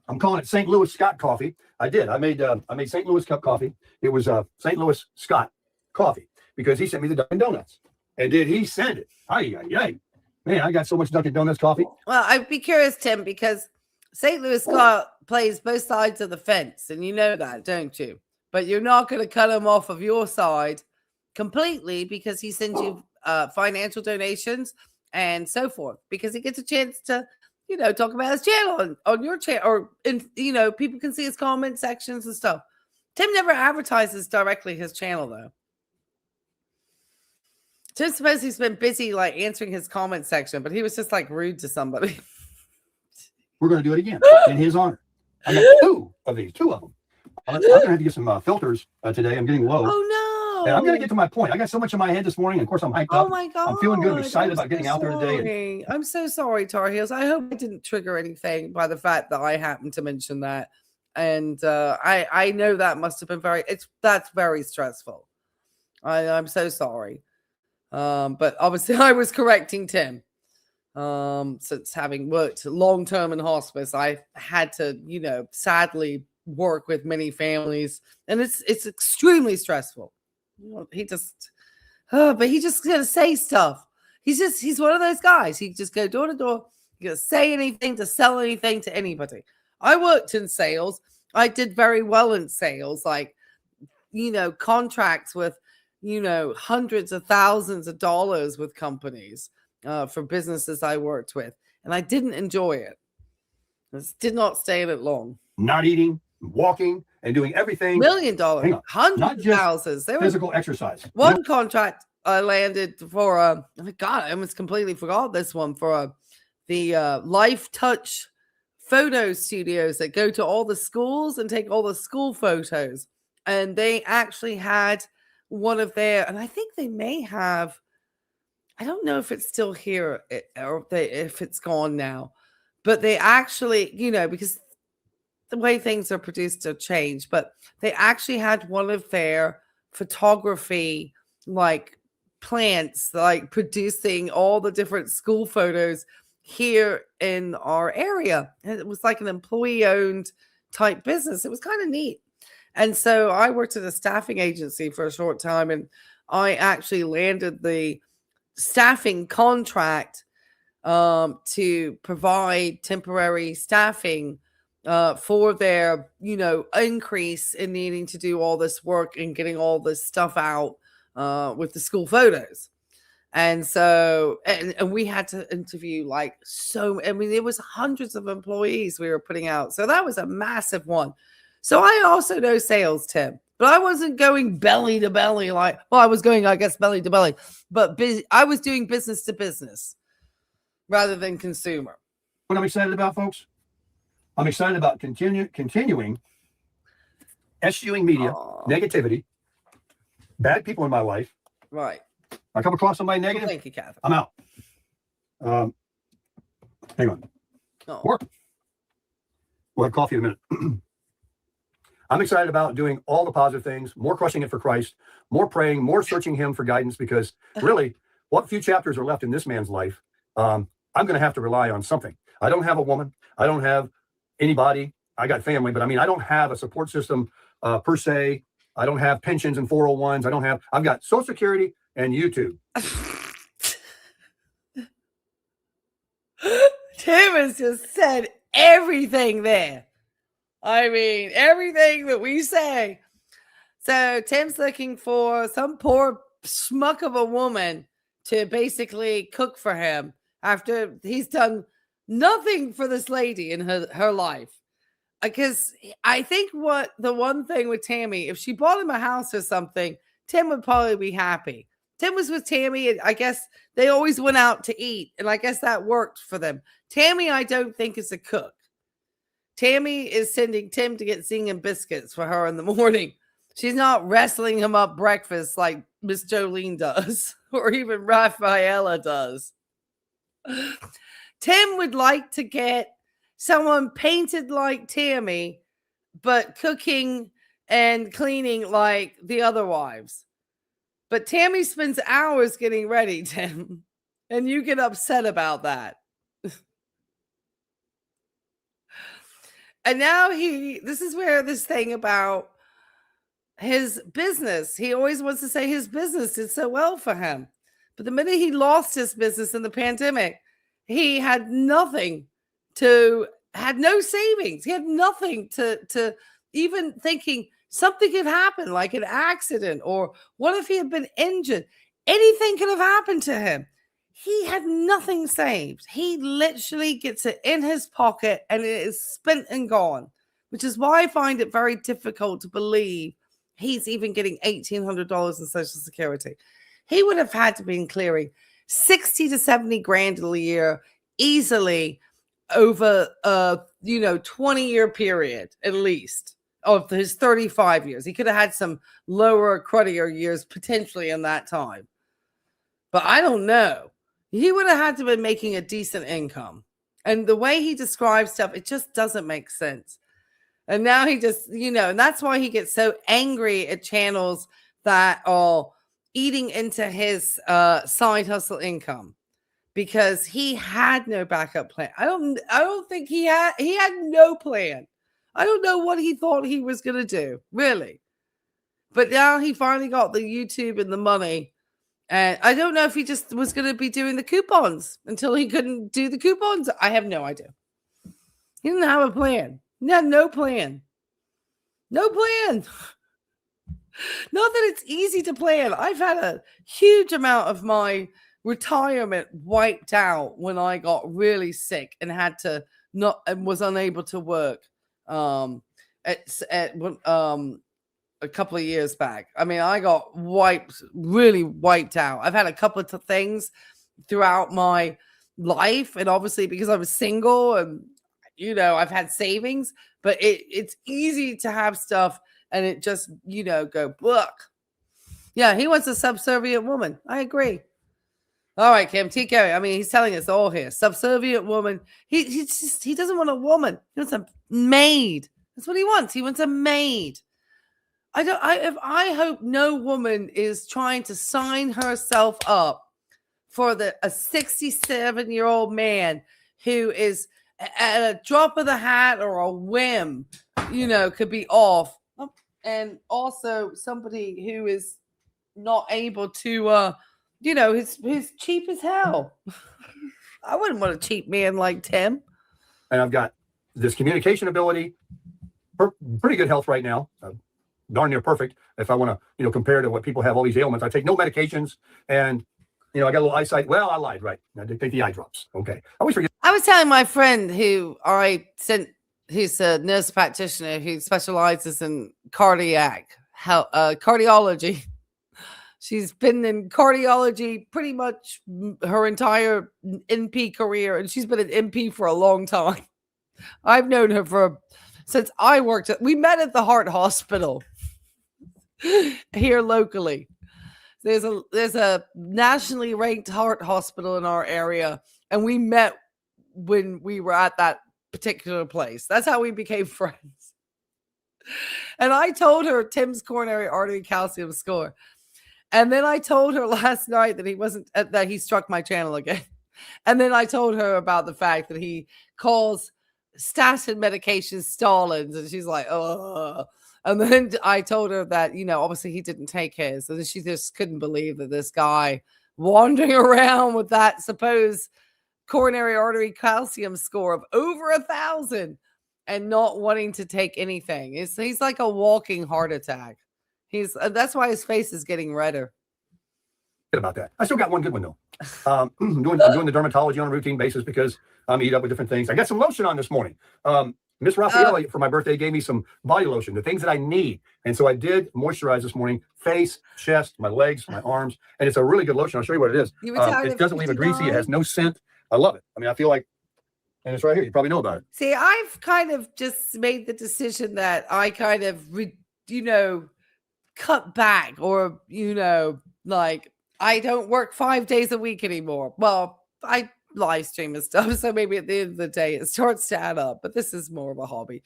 I'm calling it St. Louis Scott coffee. I did. I made St. Louis cup coffee. It was St. Louis Scott coffee because he sent me the Dunkin' Donuts. And did he send it? Ay. Man, I got so much Dunkin' Donuts coffee. Well, I'd be curious, Tim, because St. Louis Scott plays both sides of the fence, and you know that, don't you? But you're not going to cut him off of your side completely because he sends you financial donations and so forth, because he gets a chance to talk about his channel on your channel, or people can see his comment sections and stuff. Tim never advertises directly his channel though. So I suppose he's been busy like answering his comment section, but he was just like rude to somebody. We're going to do it again in his honor. I got 2 of these, 2 of them. I'm going to have to get some filters today. I'm getting low. Oh no. And I'm going to get to my point. I got so much in my head this morning. And of course, I'm hyped up. Oh my God. I'm feeling good. I'm excited about getting out there today. I'm so sorry, Tar Heels. I hope I didn't trigger anything by the fact that I happened to mention that. And I know that must have been that's very stressful. I'm so sorry. But obviously I was correcting Tim. Since having worked long-term in hospice, I had to, sadly work with many families, and it's extremely stressful. He just, but he just gonna say stuff. He's one of those guys. He just go door to door. He gonna say anything to sell anything to anybody. I worked in sales. I did very well in sales, like, contracts with, hundreds of thousands of dollars with companies for businesses I worked with. And I didn't enjoy it. I did not stay in it long. Not eating, walking, and doing everything. $1 million, hundreds of thousands. There physical exercise. One contract I landed for, oh my God, I almost completely forgot this one, for the Life Touch photo studios that go to all the schools and take all the school photos. And they actually had one of their, and I think they may have, I don't know if it's still here or if it's gone now, but they actually, because the way things are produced have changed, but they actually had one of their photography, like plants, like producing all the different school photos here in our area. And it was like an employee owned type business. It was kind of neat. And so I worked at a staffing agency for a short time, and I actually landed the staffing contract to provide temporary staffing for their, increase in needing to do all this work and getting all this stuff out with the school photos. And so, and we had to interview it was hundreds of employees we were putting out. So that was a massive one. So I also know sales, Tim, but I wasn't going belly to belly I was going, I guess, belly to belly, but I was doing business to business rather than consumer. What I'm excited about, folks? I'm excited about continuing eschewing media, negativity, bad people in my life. Right. I come across somebody negative. Thank you, Catherine. I'm out. Hang on. Work. We'll have coffee in a minute. I'm excited about doing all the positive things, more crushing it for Christ, more praying, more searching him for guidance, because really, what few chapters are left in this man's life, I'm going to have to rely on something. I don't have a woman. I don't have anybody. I got family, but I don't have a support system per se. I don't have pensions and 401s. I've got Social Security and YouTube. Tim has just said everything there. Everything that we say. So Tim's looking for some poor schmuck of a woman to basically cook for him after he's done nothing for this lady in her life. Because I think the one thing with Tammy, if she bought him a house or something, Tim would probably be happy. Tim was with Tammy, and I guess they always went out to eat, and I guess that worked for them. Tammy, I don't think, is a cook. Tammy is sending Tim to get Zing biscuits for her in the morning. She's not wrestling him up breakfast like Miss Jolene does, or even Rafaela does. Tim would like to get someone painted like Tammy, but cooking and cleaning like the other wives. But Tammy spends hours getting ready, Tim, and you get upset about that. And now this is where this thing about his business, he always wants to say his business did so well for him. But the minute he lost his business in the pandemic, he had no savings. He had nothing to even thinking something could happen, like an accident, or what if he had been injured? Anything could have happened to him. He had nothing saved. He literally gets it in his pocket and it is spent and gone, which is why I find it very difficult to believe he's even getting $1,800 in Social Security. He would have had to be clearing 60 to 70 grand a year easily over a 20-year period at least of his 35 years. He could have had some lower, cruddier years potentially in that time. But I don't know. He would have had to be making a decent income. And the way he describes stuff, it just doesn't make sense. And now he just, and that's why he gets so angry at channels that are eating into his side hustle income, because he had no backup plan. I don't think he had no plan. I don't know what he thought he was going to do, really. But now he finally got the YouTube and the money. And I don't know if he just was going to be doing the coupons until he couldn't do the coupons. I have no idea. He didn't have a plan. He had no plan. No plan. Not that it's easy to plan. I've had a huge amount of my retirement wiped out when I got really sick and was unable to work a couple of years back. I got really wiped out. I've had a couple of things throughout my life, and obviously because I was single and I've had savings, but it's easy to have stuff and it just go book. Yeah, he wants a subservient woman. I agree. All right, Kim, TK. I mean, he's telling us all here. Subservient woman. He doesn't want a woman. He wants a maid. That's what he wants. He wants a maid. I hope no woman is trying to sign herself up for a 67-year-old man who is at a drop of the hat or a whim, could be off. And also somebody who is not able to, he's cheap as hell. I wouldn't want a cheap man like Tim. And I've got this communication ability, pretty good health right now. Darn near perfect. If I want to, compare to what people have, all these ailments, I take no medications, and I got a little eyesight. Well, I lied, right? I did take the eye drops. Okay. I always forget. I was telling my friend who's a nurse practitioner who specializes in cardiology. She's been in cardiology pretty much her entire NP career, and she's been an NP for a long time. I've known her since I worked we met at the heart hospital here locally. There's a nationally ranked heart hospital in our area, and we met when we were at that particular place. That's how we became friends. And I told her Tim's coronary artery calcium score. And then I told her last night that he struck my channel again. And then I told her about the fact that he calls statin medications Stalin's, and she's like, oh. And then I told her that, obviously he didn't take his. And she just couldn't believe that this guy wandering around with that supposed coronary artery calcium score of over 1,000 and not wanting to take anything. He's like a walking heart attack. That's why his face is getting redder. About that. I still got one good one though. I'm doing the dermatology on a routine basis because I'm eat up with different things. I got some lotion on this morning. Miss Raffaella for my birthday gave me some body lotion, the things that I need. And so I did moisturize this morning, face, chest, my legs, my arms. And it's a really good lotion. I'll show you what it is. It doesn't leave a greasy. It has no scent. I love it. I mean, I feel like, and it's right here. You probably know about it. See, I've kind of just made the decision that I kind of, cut back or, like I don't work 5 days a week anymore. Well, I live stream and stuff. So maybe at the end of the day, it starts to add up, but this is more of a hobby.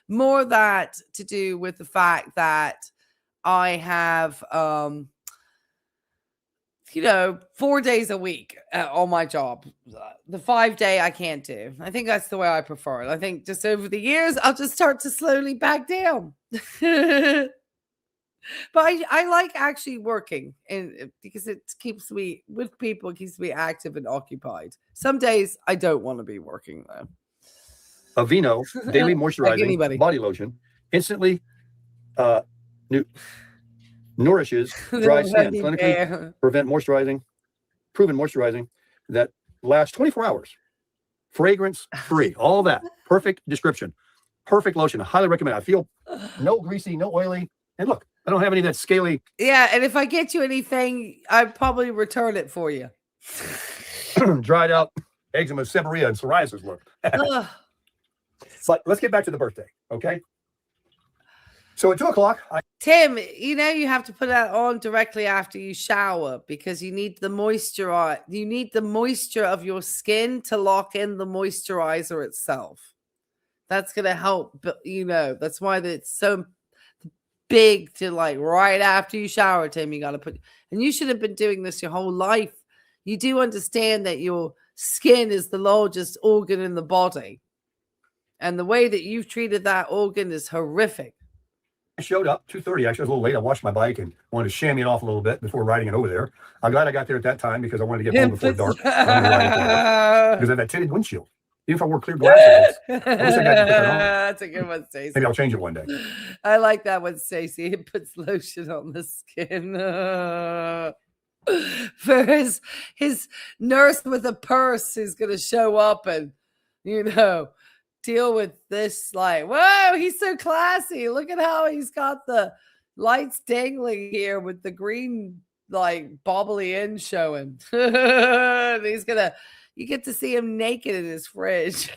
More that to do with the fact that I have, 4 days a week on my job. The 5 day I can't do. I think that's the way I prefer it. I think just over the years, I'll just start to slowly back down. But I like actually working, and because it keeps me with people, it keeps me active and occupied. Some days I don't want to be working though. Aveeno daily moisturizing body lotion instantly nourishes dry skin, clinically proven moisturizing that lasts 24 hours, fragrance free, all that. Perfect description, perfect lotion. I highly recommend it. I feel no greasy, no oily, and look, I don't have any of that scaly. Yeah, and if I get you anything, I'd probably return it for you. Dried out eczema, seborrhea, and psoriasis look. But let's get back to the birthday, okay? So at 2:00, Tim, you have to put that on directly after you shower because you need the moisture. You need the moisture of your skin to lock in the moisturizer itself. That's gonna help. That's why it's so big to like right after you shower, Tim. You got to and you should have been doing this your whole life. You do understand that your skin is the largest organ in the body, and the way that you've treated that organ is horrific. I showed up 2:30. Actually, I was a little late. I washed my bike and wanted to chamois it off a little bit before riding it over there. I'm glad I got there at that time because I wanted to get home before dark. Because I have that tinted windshield. Even if I wore clear glasses, I wish I got to put that on. That's a good one, Stacey. Maybe I'll change it one day. I like that one, Stacey. It puts lotion on the skin. For his nurse with a purse who's going to show up and, deal with this. Like, whoa, he's so classy. Look at how he's got the lights dangling here with the green, like, bobbly end showing. And you get to see him naked in his fridge.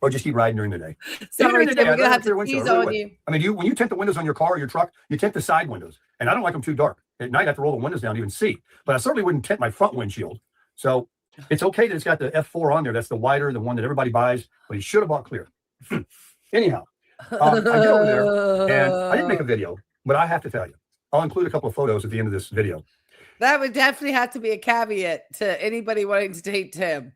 or just keep riding during the day. Sorry, during the Tim, day, we're I'd gonna rather have clear to windshield, tease I really on would. you. I mean, when you tint the windows on your car or your truck, you tint the side windows. And I don't like them too dark. At night, I have to roll the windows down to even see. But I certainly wouldn't tint my front windshield. So it's okay that it's got the F4 on there. That's the wider, the one that everybody buys. But you should have bought clear. Anyhow, I get over there, and I didn't make a video, but I have to tell you, I'll include a couple of photos at the end of this video. That would definitely have to be a caveat to anybody wanting to date Tim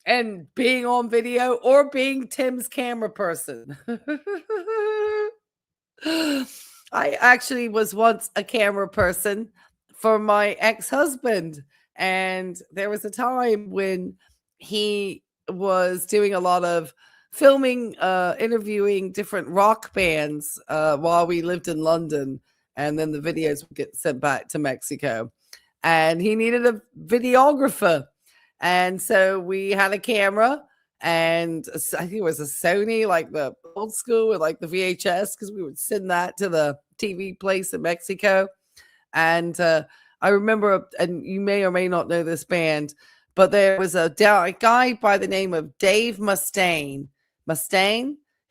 and being on video or being Tim's camera person. I actually was once a camera person for my ex-husband. And there was a time when he was doing a lot of filming, interviewing different rock bands while we lived in London. And then the videos would get sent back to Mexico. And he needed a videographer. And so we had a camera. And I think it was a Sony, like the old school with like the VHS, because we would send that to the TV place in Mexico. And I remember, and you may or may not know this band, but there was a guy by the name of Dave Mustaine,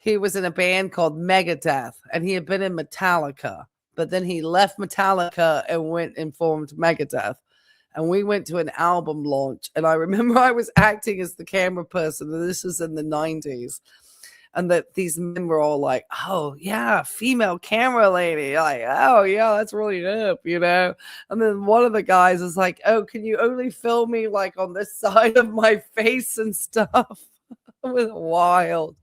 who was in a band called Megadeth, and he had been in Metallica, but then he left Metallica and went and formed Megadeth. And we went to an album launch, and I remember I was acting as the camera person, and this was in the 90s. And that these men were all like, oh, yeah, female camera lady. Like, oh, yeah, that's really hip, you know? And then one of the guys was like, oh, can you only film me like on this side of my face and stuff? It was wild.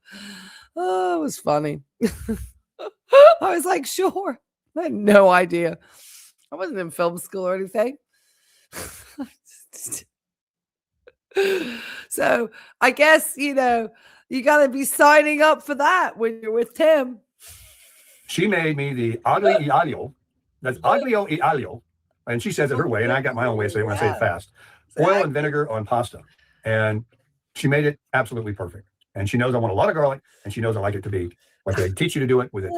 Oh, it was funny. I was like, sure. I had no idea. I wasn't in film school or anything. So I guess, you know, you got to be signing up for that when you're with Tim. She made me the aglio e olio. That's aglio e olio. And she says it her way, and I got my own way to say it when I say it fast. Oil and vinegar on pasta. And she made it absolutely perfect. And she knows I want a lot of garlic, and she knows I like it to be like they teach you to do it with it.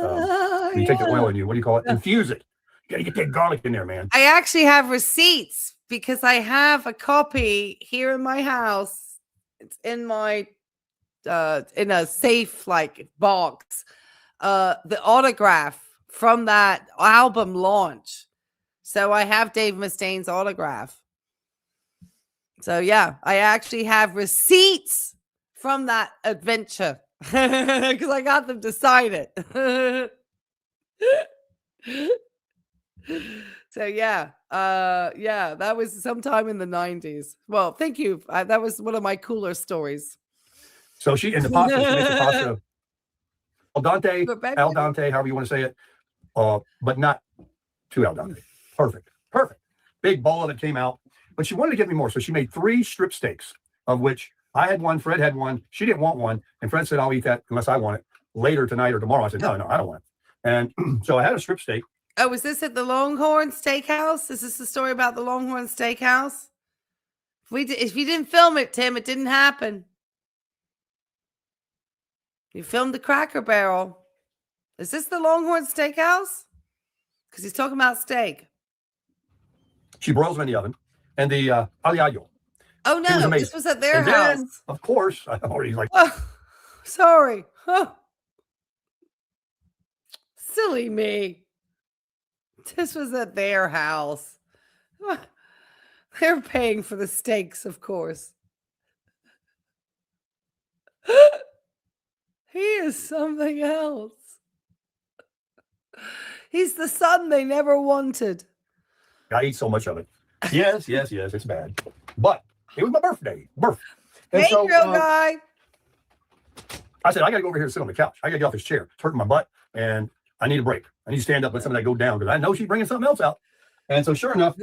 You take the oil and you, what do you call it? Infuse it. You got to get that garlic in there, man. I actually have receipts because I have a copy here in my house. It's in my in a safe like box, the autograph from that album launch. So I have Dave Mustaine's autograph. So yeah, I actually have receipts from that adventure because I got them to sign it. So yeah, that was sometime in the 90s. Well, thank you. That was one of my cooler stories. So she in the pasta, she makes the pasta al dente, however you want to say it, but not too al dente. Perfect. Big bowl of it came out, but she wanted to get me more, so she made 3 strip steaks, of which I had one, Fred had one, she didn't want one, and Fred said, "I'll eat that unless I want it later tonight or tomorrow." I said, "No, I don't want it." And so I had a strip steak. Oh, was this at the Longhorn Steakhouse? Is this the story about the Longhorn Steakhouse? If you didn't film it, Tim, it didn't happen. You filmed the Cracker Barrel. Is this the Longhorn Steakhouse? Because he's talking about steak. She broils them in the oven. And the aliaglio. Oh, no, this was at their house. Then, of course, I already like. Oh, sorry. Oh. Silly me. This was at their house. They're paying for the steaks, of course. He is something else. He's the son they never wanted. I eat so much of it. Yes, it's bad. But it was my birthday. Hey, so, real guy. I said, I got to go over here and sit on the couch. I got to get off this chair. It's hurting my butt, and I need a break. I need to stand up, let some of that go down, because I know she's bringing something else out. And so sure enough,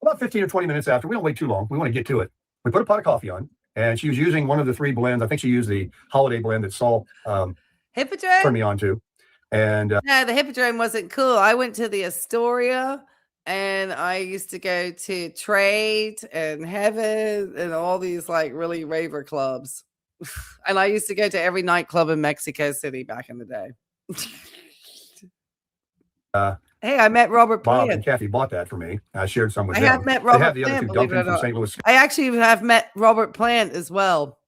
about 15 or 20 minutes after, we don't wait too long. We want to get to it. We put a pot of coffee on, and she was using one of the 3 blends. I think she used the holiday blend that Saul Hippodrome turned me on to. And no, the Hippodrome wasn't cool. I went to the Astoria, and I used to go to Trade and Heaven and all these like really raver clubs. And I used to go to every nightclub in Mexico City back in the day. Hey, I met Robert Plant. Bob and Kathy bought that for me. I shared some with them. I have met Robert They have the Plant, other 2 Duncan from St. Louis. I actually have met Robert Plant as well.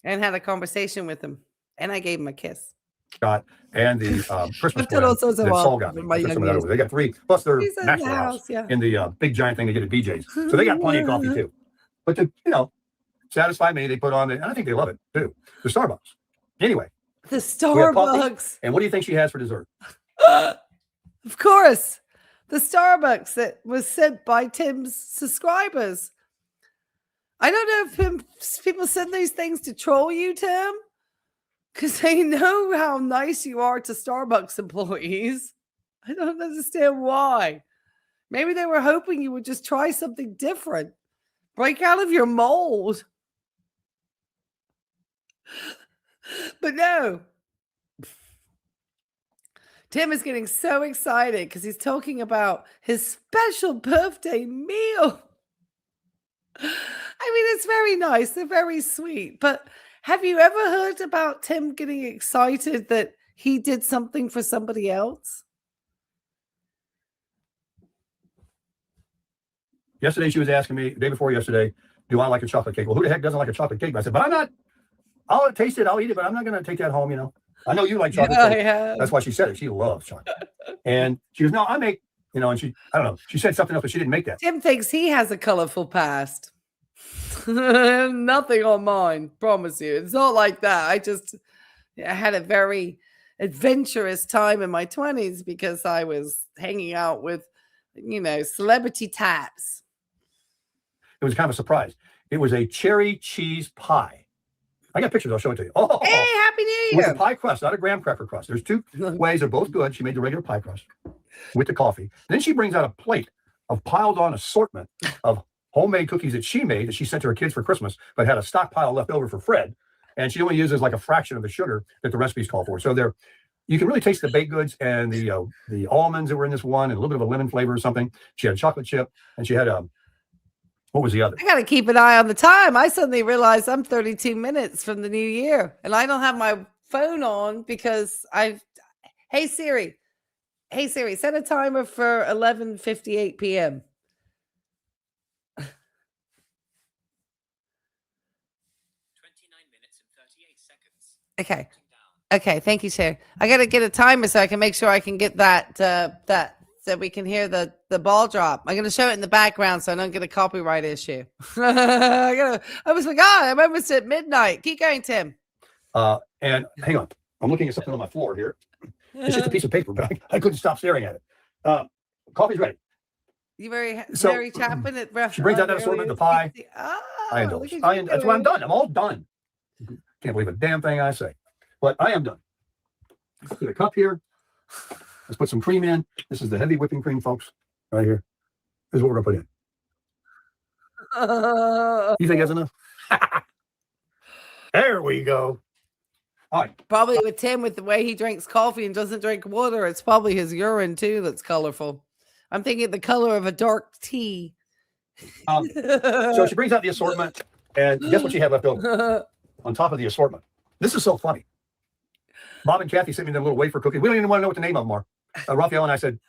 and had a conversation with him, and I gave him a kiss. Got and the Christmas I've done all sorts of that Saul awful got me. in my I took some young of that years. over. They got 3 plus their He's in the national house house, yeah. in the big giant thing they get at BJ's. So they got plenty of coffee too. But to satisfy me, they put on and I think they love it too. The Starbucks. Anyway, The we have coffee, Starbucks. and what do you think she has for dessert? Of course, the Starbucks that was sent by Tim's subscribers. I don't know if people send these things to troll you, Tim, because they know how nice you are to Starbucks employees. I don't understand why. Maybe they were hoping you would just try something different. Break out of your mold. But no. Tim is getting so excited because he's talking about his special birthday meal. I mean, it's very nice. They're very sweet. But have you ever heard about Tim getting excited that he did something for somebody else? Yesterday, she was asking me, the day before yesterday, do I like a chocolate cake? Well, who the heck doesn't like a chocolate cake? I said, but I'm not, I'll taste it, I'll eat it, but I'm not going to take that home, I know you like chocolate cake. That's why she said it. She loves chocolate. And she goes, no, I make, and she, I don't know. She said something else, but she didn't make that. Tim thinks he has a colorful past. Nothing on mine, promise you. It's not like that. I had a very adventurous time in my 20s because I was hanging out with, celebrity types. It was kind of a surprise. It was a cherry cheese pie. I got pictures. I'll show it to you. Oh, hey, Happy New Year! With a pie crust, not a graham cracker crust. There's 2 ways. They're both good. She made the regular pie crust with the coffee. Then she brings out a plate of piled on assortment of homemade cookies that she made that she sent to her kids for Christmas, but had a stockpile left over for Fred. And she only uses like a fraction of the sugar that the recipes call for. So you can really taste the baked goods and the almonds that were in this one and a little bit of a lemon flavor or something. She had a chocolate chip and she had what was the other? I got to keep an eye on the time. I suddenly realized I'm 32 minutes from the new year and I don't have my phone on because hey Siri, set a timer for 11:58 p.m. 29 minutes and 38 seconds. Okay. Thank you, Sherry. I got to get a timer so I can make sure I can get that so we can hear the ball drop. I'm going to show it in the background so I don't get a copyright issue. I almost forgot. I'm almost at midnight. Keep going, Tim. And hang on. I'm looking at something on my floor here. It's just a piece of paper, but I couldn't stop staring at it. Coffee's ready. You very Chapman at restaurant. She brings out that assortment, the pie. I indulge. That's why I'm done. I'm all done. Can't believe a damn thing I say. But I am done. Let's get a cup here. Let's put some cream in. This is the heavy whipping cream, folks. Right here. This is what we're going to put in. You think that's enough? There we go. All right. Probably with Tim, with the way he drinks coffee and doesn't drink water, it's probably his urine too that's colorful. I'm thinking the color of a dark tea. So she brings out the assortment, and guess what she had left over on top of the assortment? This is so funny. Bob and Kathy sent me them little wafer cookies. We don't even want to know what the name of them are. Raphael and I said,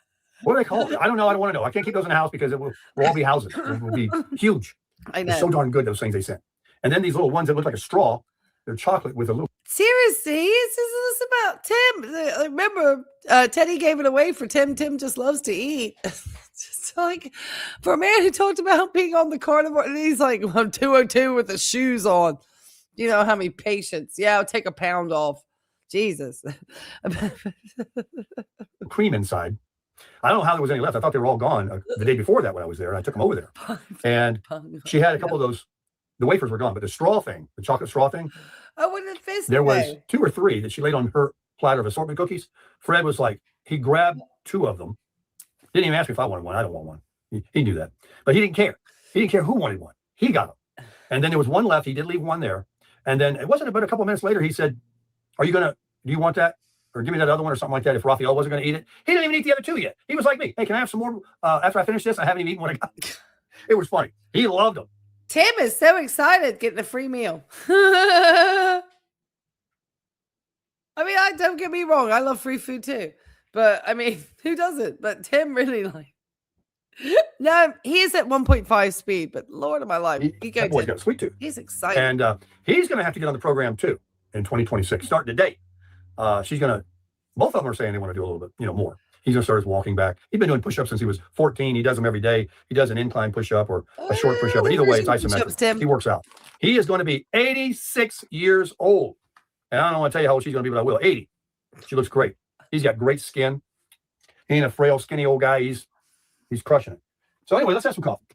what do they call it? I don't know. I don't want to know. I can't keep those in the house because we'll all be houses. It will be huge. I know. They're so darn good, those things they sent. And then these little ones that look like a straw, they're chocolate with a little. Seriously, this is about Tim. Remember, Teddy gave it away for Tim. Tim just loves to eat. Just like for a man who talked about being on the carnivore, and he's like, I'm 202 with the shoes on. You know how many patients? Yeah, I'll take a pound off. Jesus. Cream inside. I don't know how there was any left. I thought they were all gone the day before that when I was there. And I took them over there. And she had a couple of those. The wafers were gone, but the straw thing, the chocolate straw thing. Oh, what did this There was 2 or 3 that she laid on her platter of assortment cookies. Fred was like, he grabbed 2 of them. Didn't even ask me if I wanted one. I don't want one. He knew that. But he didn't care. He didn't care who wanted one. He got them. And then there was one left. He did leave one there. And then it wasn't but a couple of minutes later, he said, do you want that? Or give me that other one or something like that if Raphael wasn't going to eat it. He didn't even eat the other 2 yet. He was like me. Hey, can I have some more after I finish this? I haven't even eaten what I got. It was funny. He loved them. Tim is so excited getting a free meal. I mean, don't get me wrong. I love free food too. But I mean, who doesn't? But Tim really No, he's at 1.5 speed, but Lord of my life, That boy's got a sweet tooth. he's excited. And he's going to have to get on the program too in 2026, starting today. She's going to, both of them are saying they want to do a little bit, more. He's going to start his walking back. He's been doing push-ups since he was 14. He does them every day. He does an incline push-up or a short push-up. But either way, it's isometric. He works out. He is going to be 86 yeyears old. And I don't want to tell you how old she's going to be, but I will. 80. She looks great. He's got great skin. He ain't a frail, skinny old guy. He's crushing it. So anyway, let's have some coffee.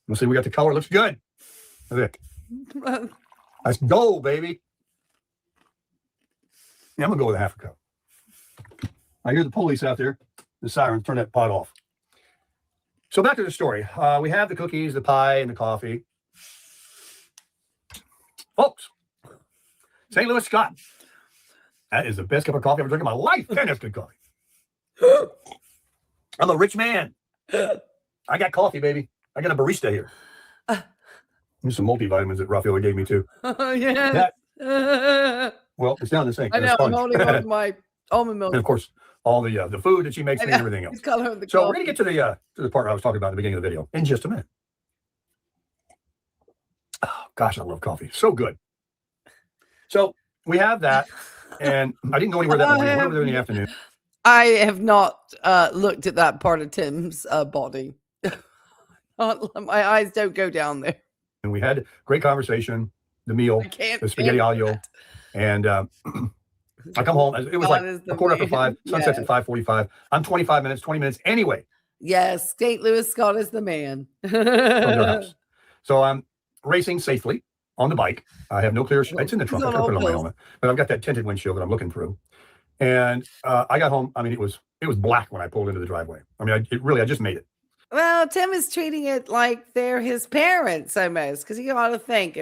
We'll see. We got the color. Looks good. Look at it. Let's go, baby. Yeah, I'm going to go with a half a cup. I hear the police out there. The sirens. Turn that pot off. So back to the story. We have the cookies, the pie, and the coffee. Folks, St. Louis Scott. That is the best cup of coffee I've ever drank in my life. Man, that's good coffee. I'm a rich man. I got coffee, baby. I got a barista here. There's some multivitamins that Rafaela gave me too. Yeah. Well, it's down the sink. I know. I'm holding on to my almond milk. And of course, all the food that she makes me and everything else. So we're gonna get to the part I was talking about at the beginning of the video in just a minute. Oh gosh, I love coffee. So good. So we have that, and I didn't go anywhere that morning. Whatever in the afternoon. I have not looked at that part of Tim's body. My eyes don't go down there. And we had great conversation, the meal, the spaghetti aglio, and I come home. It was like a quarter after 5. Sunset's at 5:45. I'm 25 minutes, 20 minutes anyway. Yes, St. Louis Scott is the man. From their house. So I'm racing safely on the bike. I have no clear. It's in the trunk. I can't put it on my helmet, but I've got that tinted windshield that I'm looking through. And I got home. I mean, it was black when I pulled into the driveway. I mean, I just made it. Well, Tim is treating it like they're his parents almost, because you got to think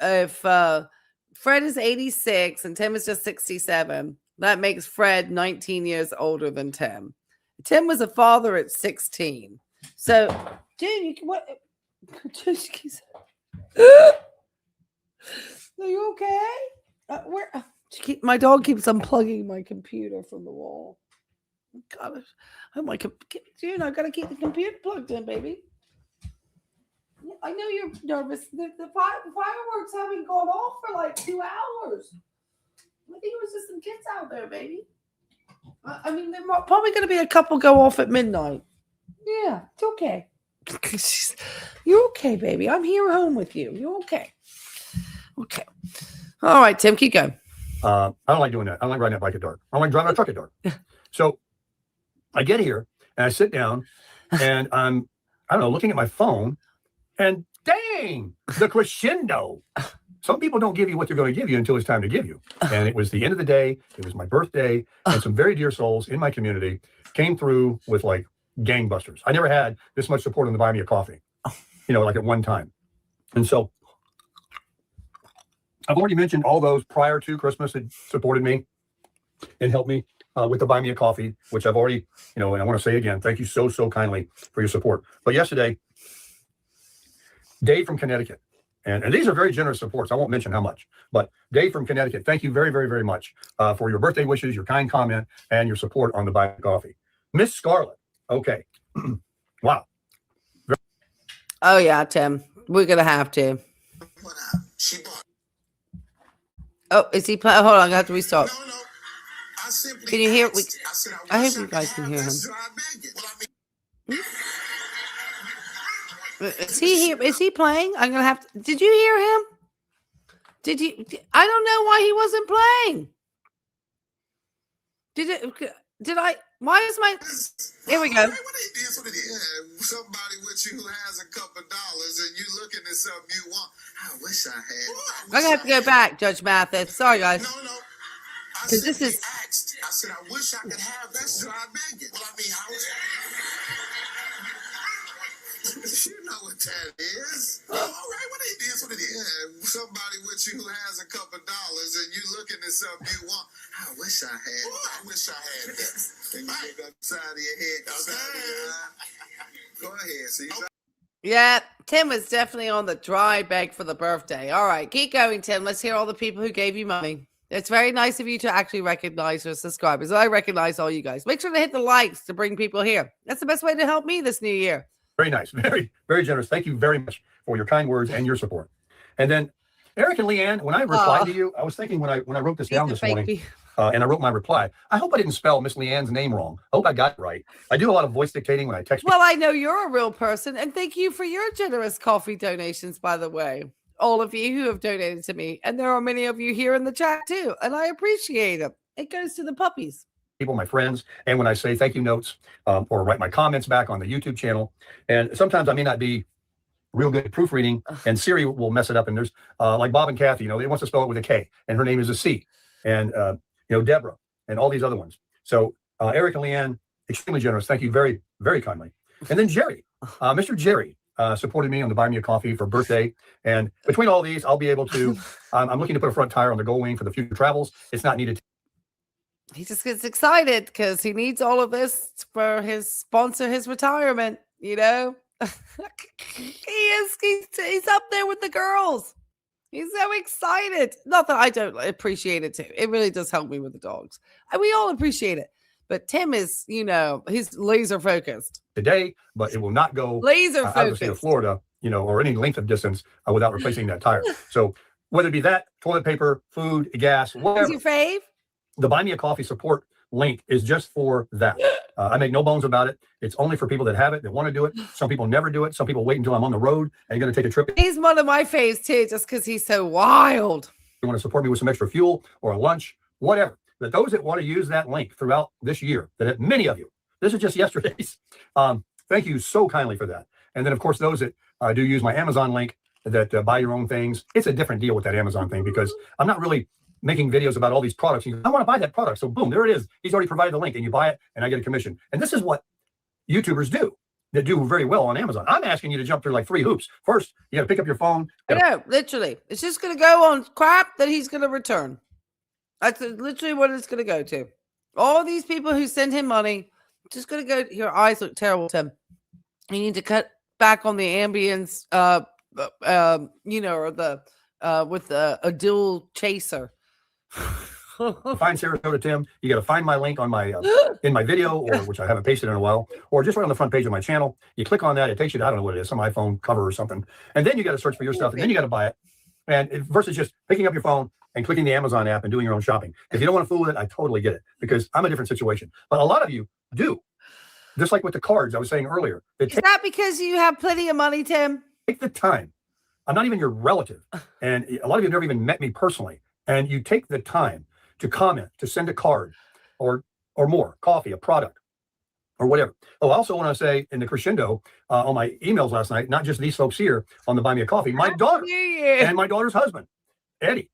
if Fred is 86 and Tim is just 67, that makes Fred 19 years older than Tim. Tim was a father at 16. So, dude, you can what? Are you okay? My dog keeps unplugging my computer from the wall. God, oh my, dude, I've got to keep the computer plugged in, baby. I know you're nervous. The fireworks haven't gone off for like 2 hours. I think it was just some kids out there, baby. I mean, there are probably going to be a couple go off at midnight. Yeah, it's okay. You're okay, baby. I'm here home with you. You're okay. Okay. All right, Tim, keep going. I don't like doing that. I don't like riding that bike at dark. I don't like driving a truck at dark. So I get here and I sit down and I'm, I don't know, looking at my phone and dang, the crescendo. Some people don't give you what they're going to give you until it's time to give you. And it was the end of the day. It was my birthday. And some very dear souls in my community came through with like gangbusters. I never had this much support on the Buy Me a Coffee, like at one time. And so I've already mentioned all those prior to Christmas that supported me and helped me with the Buy Me a Coffee, which I've already, and I want to say again, thank you so kindly for your support. But yesterday, Dave from Connecticut, and these are very generous supports. I won't mention how much, but Dave from Connecticut, thank you very, very, very much for your birthday wishes, your kind comment, and your support on the Buy Me a Coffee. Miss Scarlett, okay. Wow. Oh, yeah, Tim. We're going to have to. Oh, is he playing? Hold on, I have to restart. No. Can you hear? I hope you guys can hear him. Is he here? Is he playing? I'm gonna have to. Did you hear him? Did you? I don't know why he wasn't playing. Did I? Why is my? Here we go. Somebody with you who has a couple dollars and you looking at something you want. I wish I had. I'm gonna have to go back, Judge Mathis. Sorry, guys. No. Because this is. I said I wish I could have that, so I beg it. Well, I mean, how is you know what that is. All right, what it is, what it is. Yeah, somebody with you who has a couple dollars and you looking at something you want. I wish I had. I wish I had that. And you look upside of your head. Go ahead. See. Yeah, Tim was definitely on the dry bag for the birthday. All right, keep going, Tim. Let's hear all the people who gave you money. It's very nice of you to actually recognize your subscribers. I recognize all you guys. Make sure to hit the likes to bring people here. That's the best way to help me this new year. Very nice. Very, very generous. Thank you very much for your kind words and your support. And then Eric and Leanne, when I replied to you, I was thinking when I wrote this down this morning, and I wrote my reply, I hope I didn't spell Miss Leanne's name wrong. I hope I got it right. I do a lot of voice dictating when I text. Well, I know you're a real person, and thank you for your generous coffee donations, by the way. All of you who have donated to me. And there are many of you here in the chat too. And I appreciate it. It goes to the puppies. People, my friends, and when I say thank you notes or write my comments back on the YouTube channel. And sometimes I may not be real good at proofreading, and Siri will mess it up. And there's like Bob and Kathy, they wants to spell it with a K, and her name is a C. And, Deborah, and all these other ones. So Eric and Leanne, extremely generous. Thank you very, very kindly. And then Jerry, Mr. Jerry, supported me on the Buy Me a Coffee for birthday. And between all these, I'll be able to, I'm looking to put a front tire on the Gullwing for the future travels. It's not needed. He just gets excited because he needs all of this for his retirement, he's up there with the girls. He's so excited. Not that I don't appreciate it too. It really does help me with the dogs. And we all appreciate it. But Tim is, he's laser focused Today, but it will not go laser out of the focused. state of Florida, or any length of distance without replacing that tire. So whether it be that, toilet paper, food, gas, whatever. What's your fave? The Buy Me a Coffee support link is just for that. I make no bones about it. It's only for people that have it, that want to do it. Some people never do it. Some people wait until I'm on the road and going to take a trip. He's one of my faves too, just because he's so wild. You want to support me with some extra fuel or a lunch, whatever. But those that want to use that link throughout this year, that many of you, this is just yesterday's. Thank you so kindly for that. And then, of course, those that do use my Amazon link that buy your own things. It's a different deal with that Amazon thing because I'm not really making videos about all these products. I want to buy that product. So boom, there it is. He's already provided the link and you buy it and I get a commission. And this is what YouTubers do that do very well on Amazon. I'm asking you to jump through like 3 hoops. First, you got to pick up your phone. I know, literally. It's just going to go on crap that he's going to return. That's literally what it's going to go to. All these people who send him money, just going to go. Your eyes look terrible, Tim. You need to cut back on the ambience, or with a dual chaser. Find sarasotatim. You got to find my link on my in my video, or which I haven't pasted in a while, or just right on the front page of my channel. You click on that, it takes you to, I don't know what it is, some iPhone cover or something, and then you got to search for your stuff, and then you got to buy it. And versus just picking up your phone and clicking the Amazon app and doing your own shopping. If you don't want to fool with it, I totally get it because I'm a different situation. But a lot of you do, just like with the cards I was saying earlier. Is that because you have plenty of money, Tim? Take the time. I'm not even your relative, and a lot of you have never even met me personally. And you take the time to comment, to send a card or more, coffee, a product, or whatever. Oh, I also want to say in the crescendo on my emails last night, not just these folks here on the Buy Me a Coffee, my daughter and my daughter's husband, Eddie,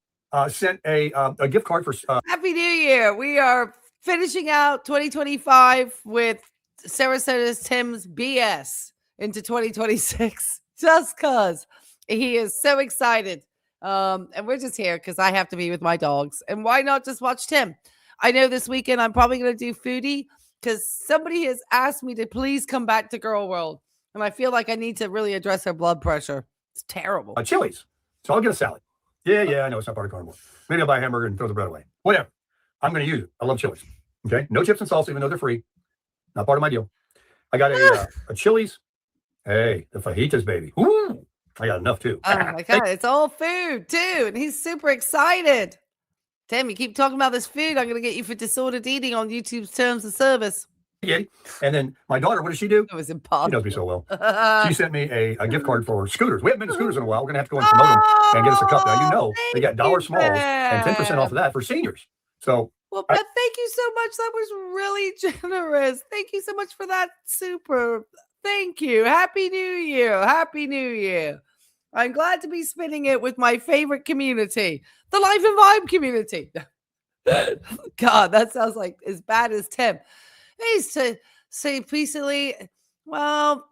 sent a gift card for... Happy New Year. We are finishing out 2025 with Sarasotatim's BS into 2026, just because he is so excited. And we're just here because I have to be with my dogs. And why not just watch Tim? I know this weekend I'm probably going to do foodie because somebody has asked me to please come back to Girl World. And I feel like I need to really address her blood pressure. It's terrible. Chili's. So I'll get a salad. Yeah, I know it's not part of carnivore. Maybe I'll buy a hamburger and throw the bread away. Whatever. I'm going to use it. I love Chili's. Okay. No chips and salsa, even though they're free. Not part of my deal. I got a Chili's. Hey, the fajitas, baby. Ooh. I got enough too. Oh my God, it's all food too. And he's super excited. Tim, you keep talking about this food. I'm going to get you for disordered eating on YouTube's terms of service. Yeah. And then my daughter, what does she do? It was impossible. She knows me so well. She sent me a gift card for scooters. We haven't been to scooters in a while. We're going to have to go and promote them and get us a cup. Now, they got dollar smalls and 10% off of that for seniors. So, well, but thank you so much. That was really generous. Thank you so much for that. Super. Thank you. Happy New Year. Happy New Year. I'm glad to be spending it with my favorite community, the Life and Vibe community. God, that sounds like as bad as Tim. He's to say peacefully, well,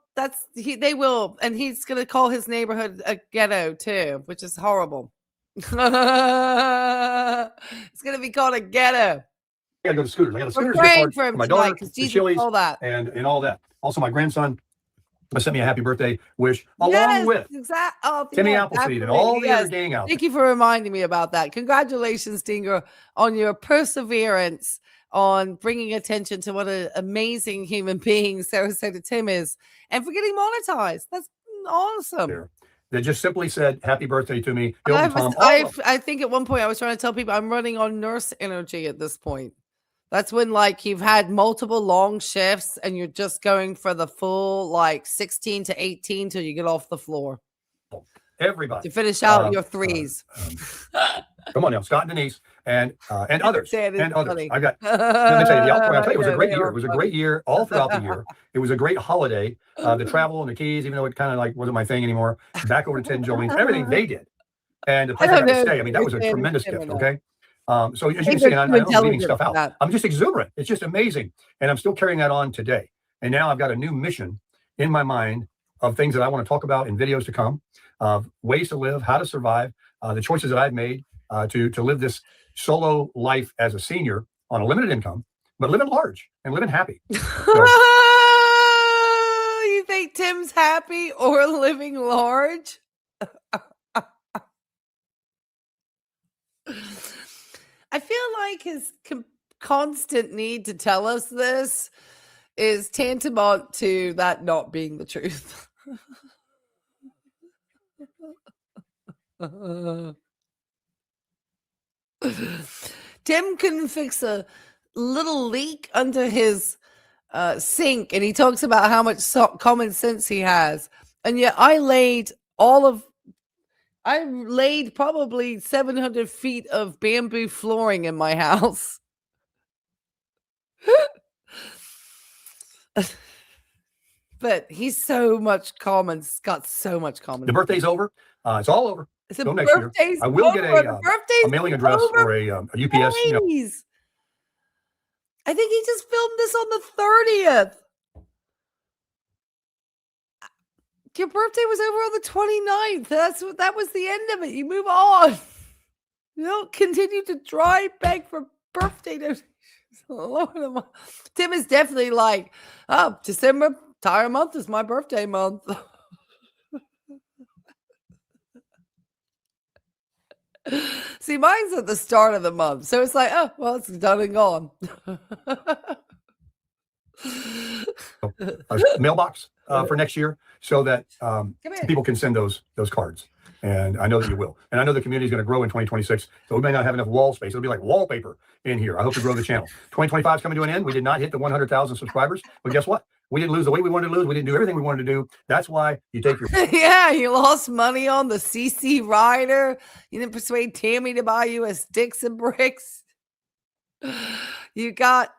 they will. And he's going to call his neighborhood a ghetto too, which is horrible. It's going to be called a ghetto. I got to go to scooters. I got a scooters We're praying gift card for him for my daughter, because the Chili's, all that. and all that. Also, my grandson sent me a happy birthday wish along Yes, with exactly. Oh, Timmy yes, Appleseed and all the absolutely, other yes. gang out there. Thank you for reminding me about that. Congratulations, Dinger, on your perseverance on bringing attention to what an amazing human being Sarasotatim is and for getting monetized. That's awesome. There. They just simply said happy birthday to me. And Hilton, Tom, all of them. I think at one point I was trying to tell people I'm running on nurse energy at this point. That's when like you've had multiple long shifts and you're just going for the full like 16 to 18 till you get off the floor. Everybody. To finish out your threes. Come on now, Scott and Denise and others. And others. Funny. I got, let me tell you, I'll tell you, it was a great year. It was a great year all throughout the year. It was a great holiday. The travel and the Keys, even though it kind of like wasn't my thing anymore, back over to Ted and Jolene's, everything they did. And the place I got to stay, I mean, that was a tremendous gift, okay? So as you can see, and I know I'm leaving stuff out. I'm just exuberant. It's just amazing. And I'm still carrying that on today. And now I've got a new mission in my mind of things that I want to talk about in videos to come, of ways to live, how to survive, the choices that I've made to live this solo life as a senior on a limited income, but living large and living happy. So, you think Tim's happy or living large? I feel like his constant need to tell us this is tantamount to that not being the truth. Tim couldn't fix a little leak under his sink, and he talks about how much common sense he has. And yet I laid probably 700 feet of bamboo flooring in my house. But he's got so much common the birthday's over. It's all over. It's a Go next year. birthday's I will get over. a mailing address or a UPS. You know. I think he just filmed this on the 30th. Your birthday was over on the 29th. That was the end of it. You move on. You don't continue to try beg for birthday donations. Tim is definitely like, oh, December entire month is my birthday month. See, mine's at the start of the month, so it's like, oh, well, it's done and gone. Mailbox for next year, so that people can send those cards. And I know that you will. And I know the community is going to grow in 2026. So we may not have enough wall space. It'll be like wallpaper in here. I hope to grow the channel. 2025 is coming to an end. We did not hit the 100,000 subscribers. But guess what? We didn't lose the weight we wanted to lose. We didn't do everything we wanted to do. That's why you take your... Yeah, you lost money on the CC rider. You didn't persuade Tammy to buy you a sticks and bricks. You got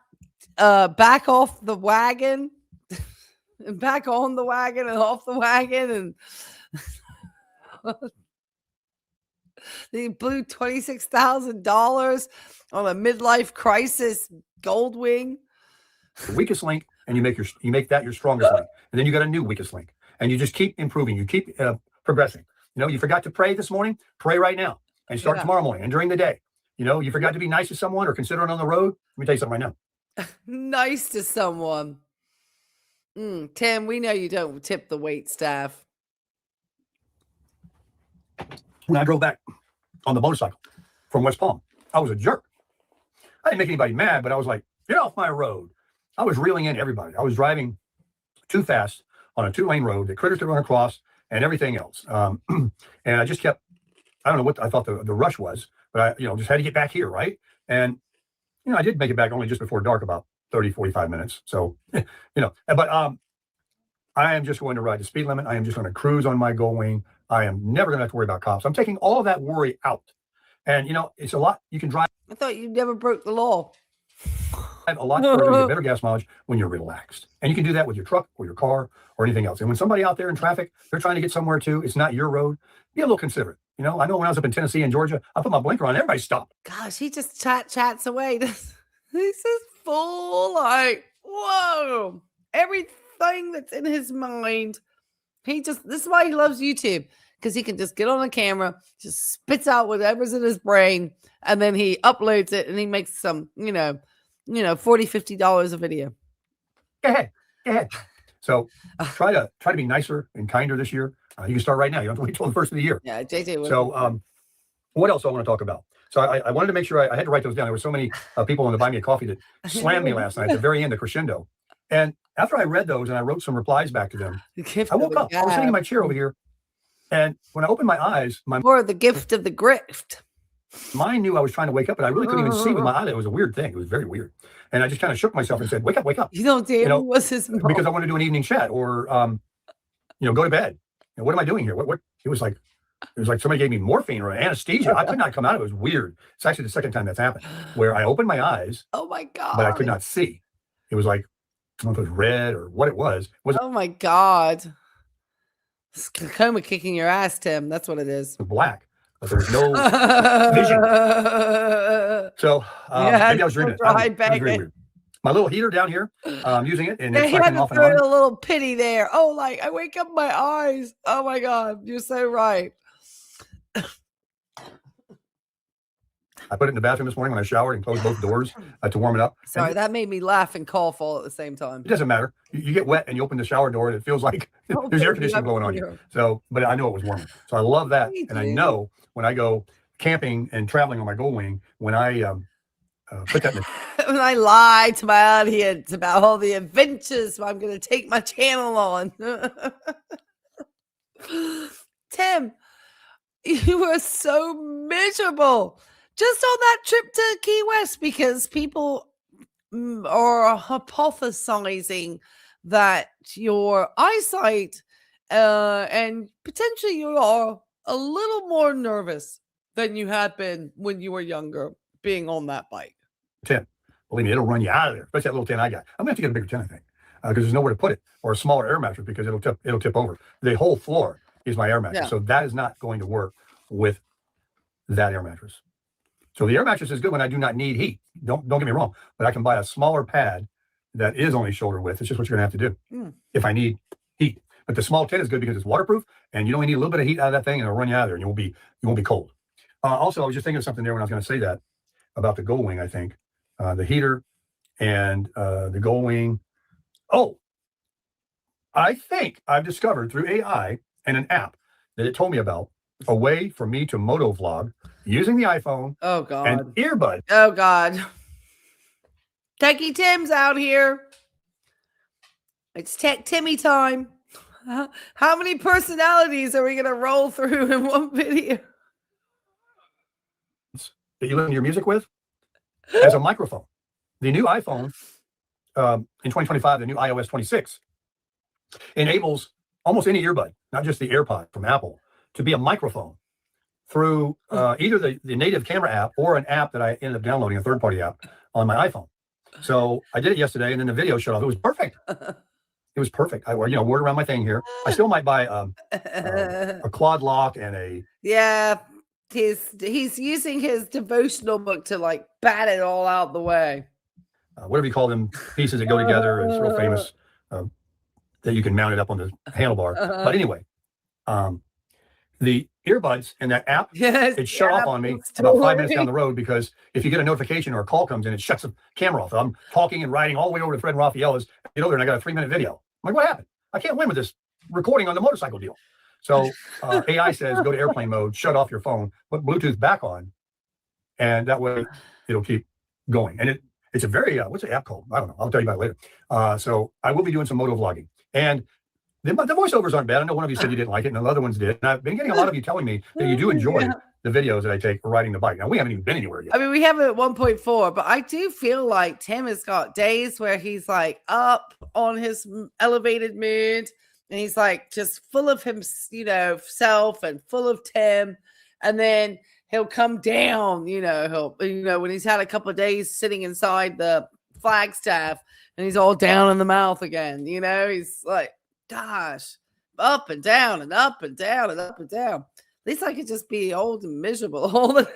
back off the wagon. And back on the wagon and off the wagon. And... They blew $26,000 on a midlife crisis gold wing. The weakest link, and you make that your strongest link, and then you got a new weakest link, and you just keep improving. You keep progressing. You know, you forgot to pray this morning. Pray right now, and start tomorrow morning and during the day. You know, you forgot to be nice to someone or consider it on the road. Let me tell you something right now. Nice to someone. Tim, we know you don't tip the wait staff. When I drove back on the motorcycle from West Palm, I was a jerk. I didn't make anybody mad, but I was like, get off my road. I was reeling in everybody. I was driving too fast on a 2-lane road that critters could run across and everything else. And I just kept, I don't know what I thought the rush was, but I, just had to get back here, right? And, I did make it back only just before dark, about 30, 45 minutes. So, but I am just going to ride the speed limit. I am just going to cruise on my gold wing. I am never going to have to worry about cops. I'm taking all of that worry out. And, it's a lot. You can drive. I thought you never broke the law. A lot further, get better gas mileage when you're relaxed. And you can do that with your truck or your car or anything else. And when somebody out there in traffic, they're trying to get somewhere too, it's not your road, be a little considerate. I know when I was up in Tennessee and Georgia, I put my blinker on, everybody stopped. Gosh, he just chats away. He's just full, like, whoa. Everything that's in his mind. This is why he loves YouTube. Because he can just get on the camera, just spits out whatever's in his brain, and then he uploads it and he makes some, $40, $50 a video. Go ahead. So try to be nicer and kinder this year. You can start right now. You don't have to wait till the first of the year. Yeah, JJ was. So what else do I want to talk about? So I wanted to make sure I had to write those down. There were so many people on the Buy Me a Coffee that slammed me last night at the very end, the crescendo. And after I read those and I wrote some replies back to them, I woke up. I was sitting in my chair over here. And when I opened my eyes, or the gift of the grift. Mine knew I was trying to wake up, but I really couldn't even see with my eyelid. It was a weird thing. It was very weird. And I just kind of shook myself and said, wake up, wake up. Was his mom. Because I wanted to do an evening chat or, go to bed. What am I doing here? What? It was like somebody gave me morphine or anesthesia. I could not come out. It was weird. It's actually the second time that's happened where I opened my eyes. Oh my God. But I could not see. It was like, I don't know if it was red or what it was. Oh my God. It's coma kicking your ass, Tim. That's what it is. Black. But there was no vision. So maybe I was dreaming. It. My little heater down here, I'm using it. And it's had to off and throw on. a little pity there. Oh, like I wake up my eyes. Oh my God. You're so right. I put it in the bathroom this morning when I showered and closed both doors to warm it up. Sorry, that made me laugh and cough all at the same time. It doesn't matter. You get wet and you open the shower door and it feels like there's air conditioning blowing on you. So, but I know it was warm. So I love that. And I know when I go camping and traveling on my Gold Wing, when I put that in when I lie to my audience about all the adventures I'm going to take my channel on. Tim, you were so miserable. Just on that trip to Key West, because people are hypothesizing that your eyesight and potentially you are a little more nervous than you had been when you were younger being on that bike. Tim, believe me, it'll run you out of there, especially that little tin I got. I'm going to have to get a bigger tin, I think, because there's nowhere to put it, or a smaller air mattress because it'll tip over. The whole floor is my air mattress, so that is not going to work with that air mattress. So the air mattress is good when I do not need heat. Don't get me wrong, but I can buy a smaller pad that is only shoulder width. It's just what you're gonna have to do if I need heat. But the small tin is good because it's waterproof, and you only need a little bit of heat out of that thing, and it'll run you out of there, and you won't be cold. Also, I was just thinking of something there when I was going to say that about the Gold Wing. I think the heater and the Gold Wing. Oh, I think I've discovered through AI and an app that it told me about a way for me to moto vlog using the iPhone. Oh God. And earbuds. Oh God. Techie Tim's out here. It's Tech Timmy time. How many personalities are we going to roll through in one video? That you listen to your music with as a microphone. The new iPhone in 2025, the new iOS 26 enables almost any earbud, not just the AirPod from Apple, to be a microphone through either the native camera app or an app that I ended up downloading, a third-party app on my iPhone. So I did it yesterday, and then the video shut off. It was perfect. It was perfect. I wore around my thing here. I still might buy a quad lock and a he's using his devotional book to like bat it all out the way. Whatever you call them pieces that go together. It's real famous that you can mount it up on the handlebar. But anyway, the earbuds and that app, it shut off on me about 5 minutes down the road, because if you get a notification or a call comes in, it shuts the camera off. I'm talking and riding all the way over to Fred and Raphaela's, get over there, and I got a 3-minute video. I'm like, what happened? I can't win with this recording on the motorcycle deal. So AI says, go to airplane mode, shut off your phone, put Bluetooth back on, and that way it'll keep going. And it's a very, what's the app called? I don't know. I'll tell you about it later. So I will be doing some moto vlogging. And the voiceovers aren't bad. I know one of you said you didn't like it, and the other ones did. And I've been getting a lot of you telling me that you do enjoy the videos that I take for riding the bike. Now, we haven't even been anywhere yet. I mean, we have it at 1.4, but I do feel like Tim has got days where he's like up on his elevated mood, and he's like just full of him, self and full of Tim. And then he'll come down, when he's had a couple of days sitting inside the Flagstaff and he's all down in the mouth again, he's like, gosh, up and down and up and down and up and down. At least I could just be old and miserable all the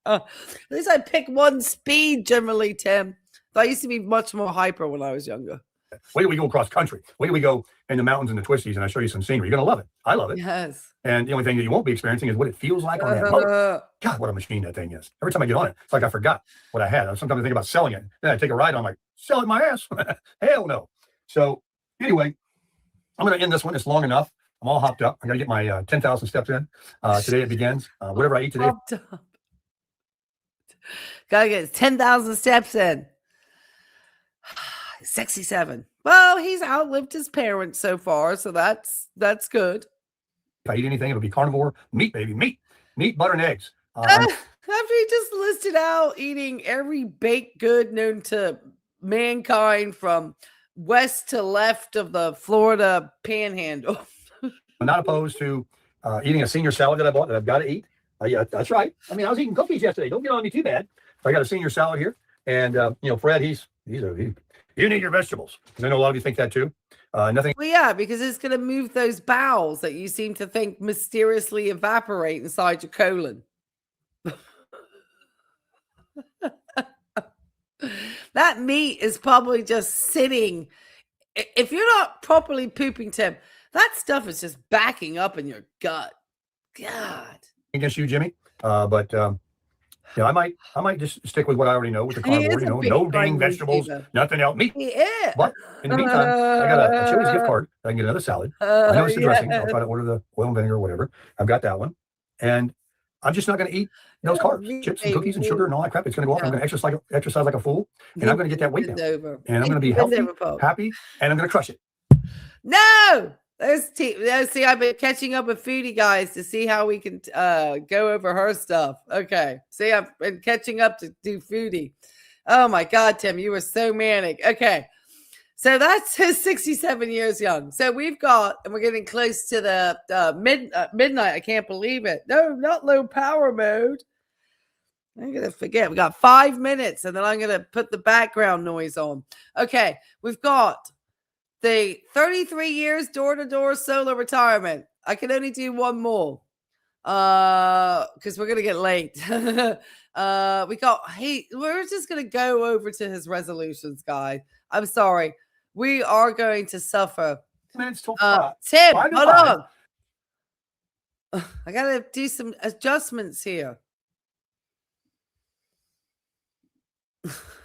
At least I pick one speed generally, Tim. I used to be much more hyper when I was younger. Wait till we go across country. Wait till we go in the mountains and the twisties and I show you some scenery. You're going to love it. I love it. Yes. And the only thing that you won't be experiencing is what it feels like on that motor. God, what a machine that thing is. Every time I get on it, it's like I forgot what I had. Sometimes I think about selling it. Then I take a ride on, I'm like, sell it my ass. Hell no. So anyway, I'm going to end this one. It's long enough. I'm all hopped up. I got to get my 10,000 steps in. Today it begins. Whatever I eat today. Hopped up. Gotta get 10,000 steps in. 67. Well, he's outlived his parents so far, so that's good. If I eat anything, it'll be carnivore. Meat, baby. Meat, butter, and eggs. After he just listed out eating every baked good known to mankind from west to left of the Florida panhandle. I'm not opposed to eating a senior salad that I bought that I've got to eat. Yeah, that's right. I mean, I was eating cookies yesterday. Don't get on me too bad. I got a senior salad here. And, Fred, you need your vegetables. And I know a lot of you think that too. Nothing. Well, yeah, because it's going to move those bowels that you seem to think mysteriously evaporate inside your colon. That meat is probably just sitting. If you're not properly pooping, Tim, that stuff is just backing up in your gut. God. Against you, Jimmy. But I might just stick with what I already know with the carnivore. No dang vegetables, nothing else. Meat. Yeah. But in the meantime, I got a Chili's gift card. I can get another salad. I know it's the dressing. I'll try to order the oil and vinegar or whatever. I've got that one. And I'm just not going to eat those carbs, chips and cookies and sugar and all that crap. It's going to go off. I'm going to exercise like a fool. And I'm going to get that weight down. And I'm going to be healthy, happy, and I'm going to crush it. No! See, I've been catching up with Foodie guys to see how we can go over her stuff. Okay. See, I've been catching up to do Foodie. Oh my God, Tim, you were so manic. Okay. So that's his 67 years young. So we've got, and we're getting close to the midnight. I can't believe it. No, not low power mode. I'm going to forget. We got 5 minutes and then I'm going to put the background noise on. Okay. We've got the 33 years door-to-door solo retirement. I can only do one more because we're going to get late. We're just going to go over to his resolutions, guys. I'm sorry. We are going to suffer. Tim, hold on. I got to do some adjustments here.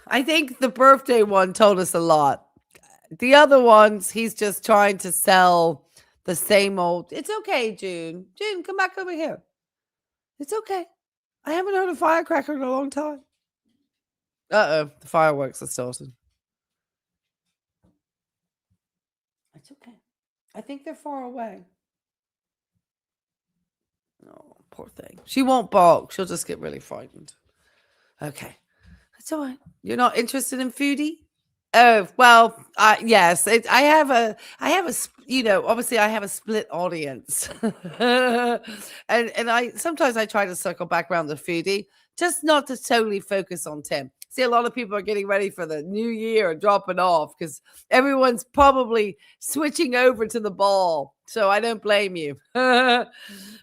I think the birthday one told us a lot. The other ones, he's just trying to sell the same old. It's okay, June. June, come back over here. It's okay. I haven't heard a firecracker in a long time. Uh-oh, the fireworks are starting. It's okay. I think they're far away. Oh, poor thing. She won't bark. She'll just get really frightened. Okay. That's all right. You're not interested in Foodie? Oh, well, yes, I have a, obviously I have a split audience. and sometimes I try to circle back around to Foodie, just not to totally focus on Tim. See, a lot of people are getting ready for the new year and dropping off because everyone's probably switching over to the ball. So I don't blame you. But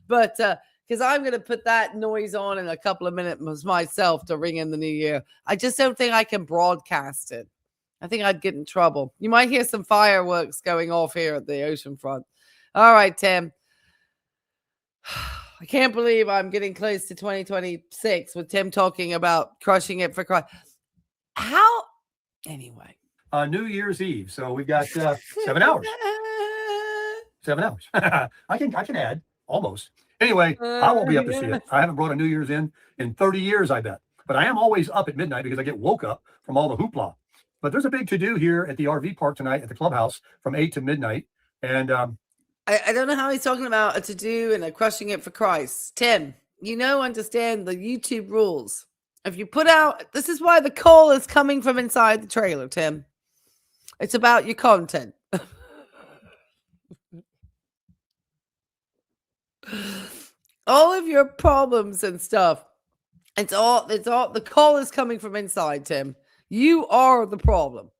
because I'm going to put that noise on in a couple of minutes myself to ring in the new year. I just don't think I can broadcast it. I think I'd get in trouble. You might hear some fireworks going off here at the ocean front. All right, Tim. I can't believe I'm getting close to 2026 with Tim talking about crushing it for Christ. How? Anyway. New Year's Eve. So we've got 7 hours. 7 hours. I can add almost. Anyway, I won't be up to see it. I haven't brought a New Year's in 30 years, I bet. But I am always up at midnight because I get woke up from all the hoopla. But there's a big to-do here at the RV park tonight at the clubhouse from 8 to midnight. And I don't know how he's talking about a to-do and a crushing it for Christ. Tim, understand the YouTube rules. If you put out, this is why the coal is coming from inside the trailer, Tim. It's about your content. All of your problems and stuff. It's all the coal is coming from inside, Tim. You are the problem.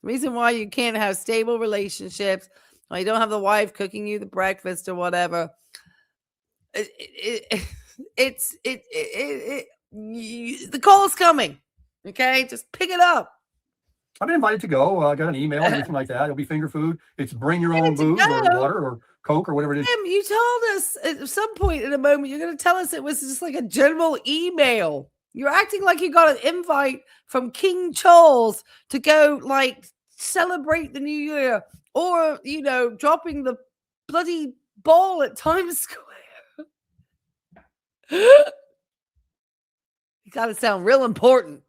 The reason why you can't have stable relationships, why you don't have the wife cooking you the breakfast or whatever. The call is coming. Okay, just pick it up. I've been invited to go. I got an email or anything like that. It'll be finger food. It's bring your own booze or water or Coke or whatever it is. Tim, you told us at some point in a moment you're going to tell us it was just like a general email. You're acting like you got an invite from King Charles to go like celebrate the new year, or, you know, dropping the bloody ball at Times Square. You got to sound real important.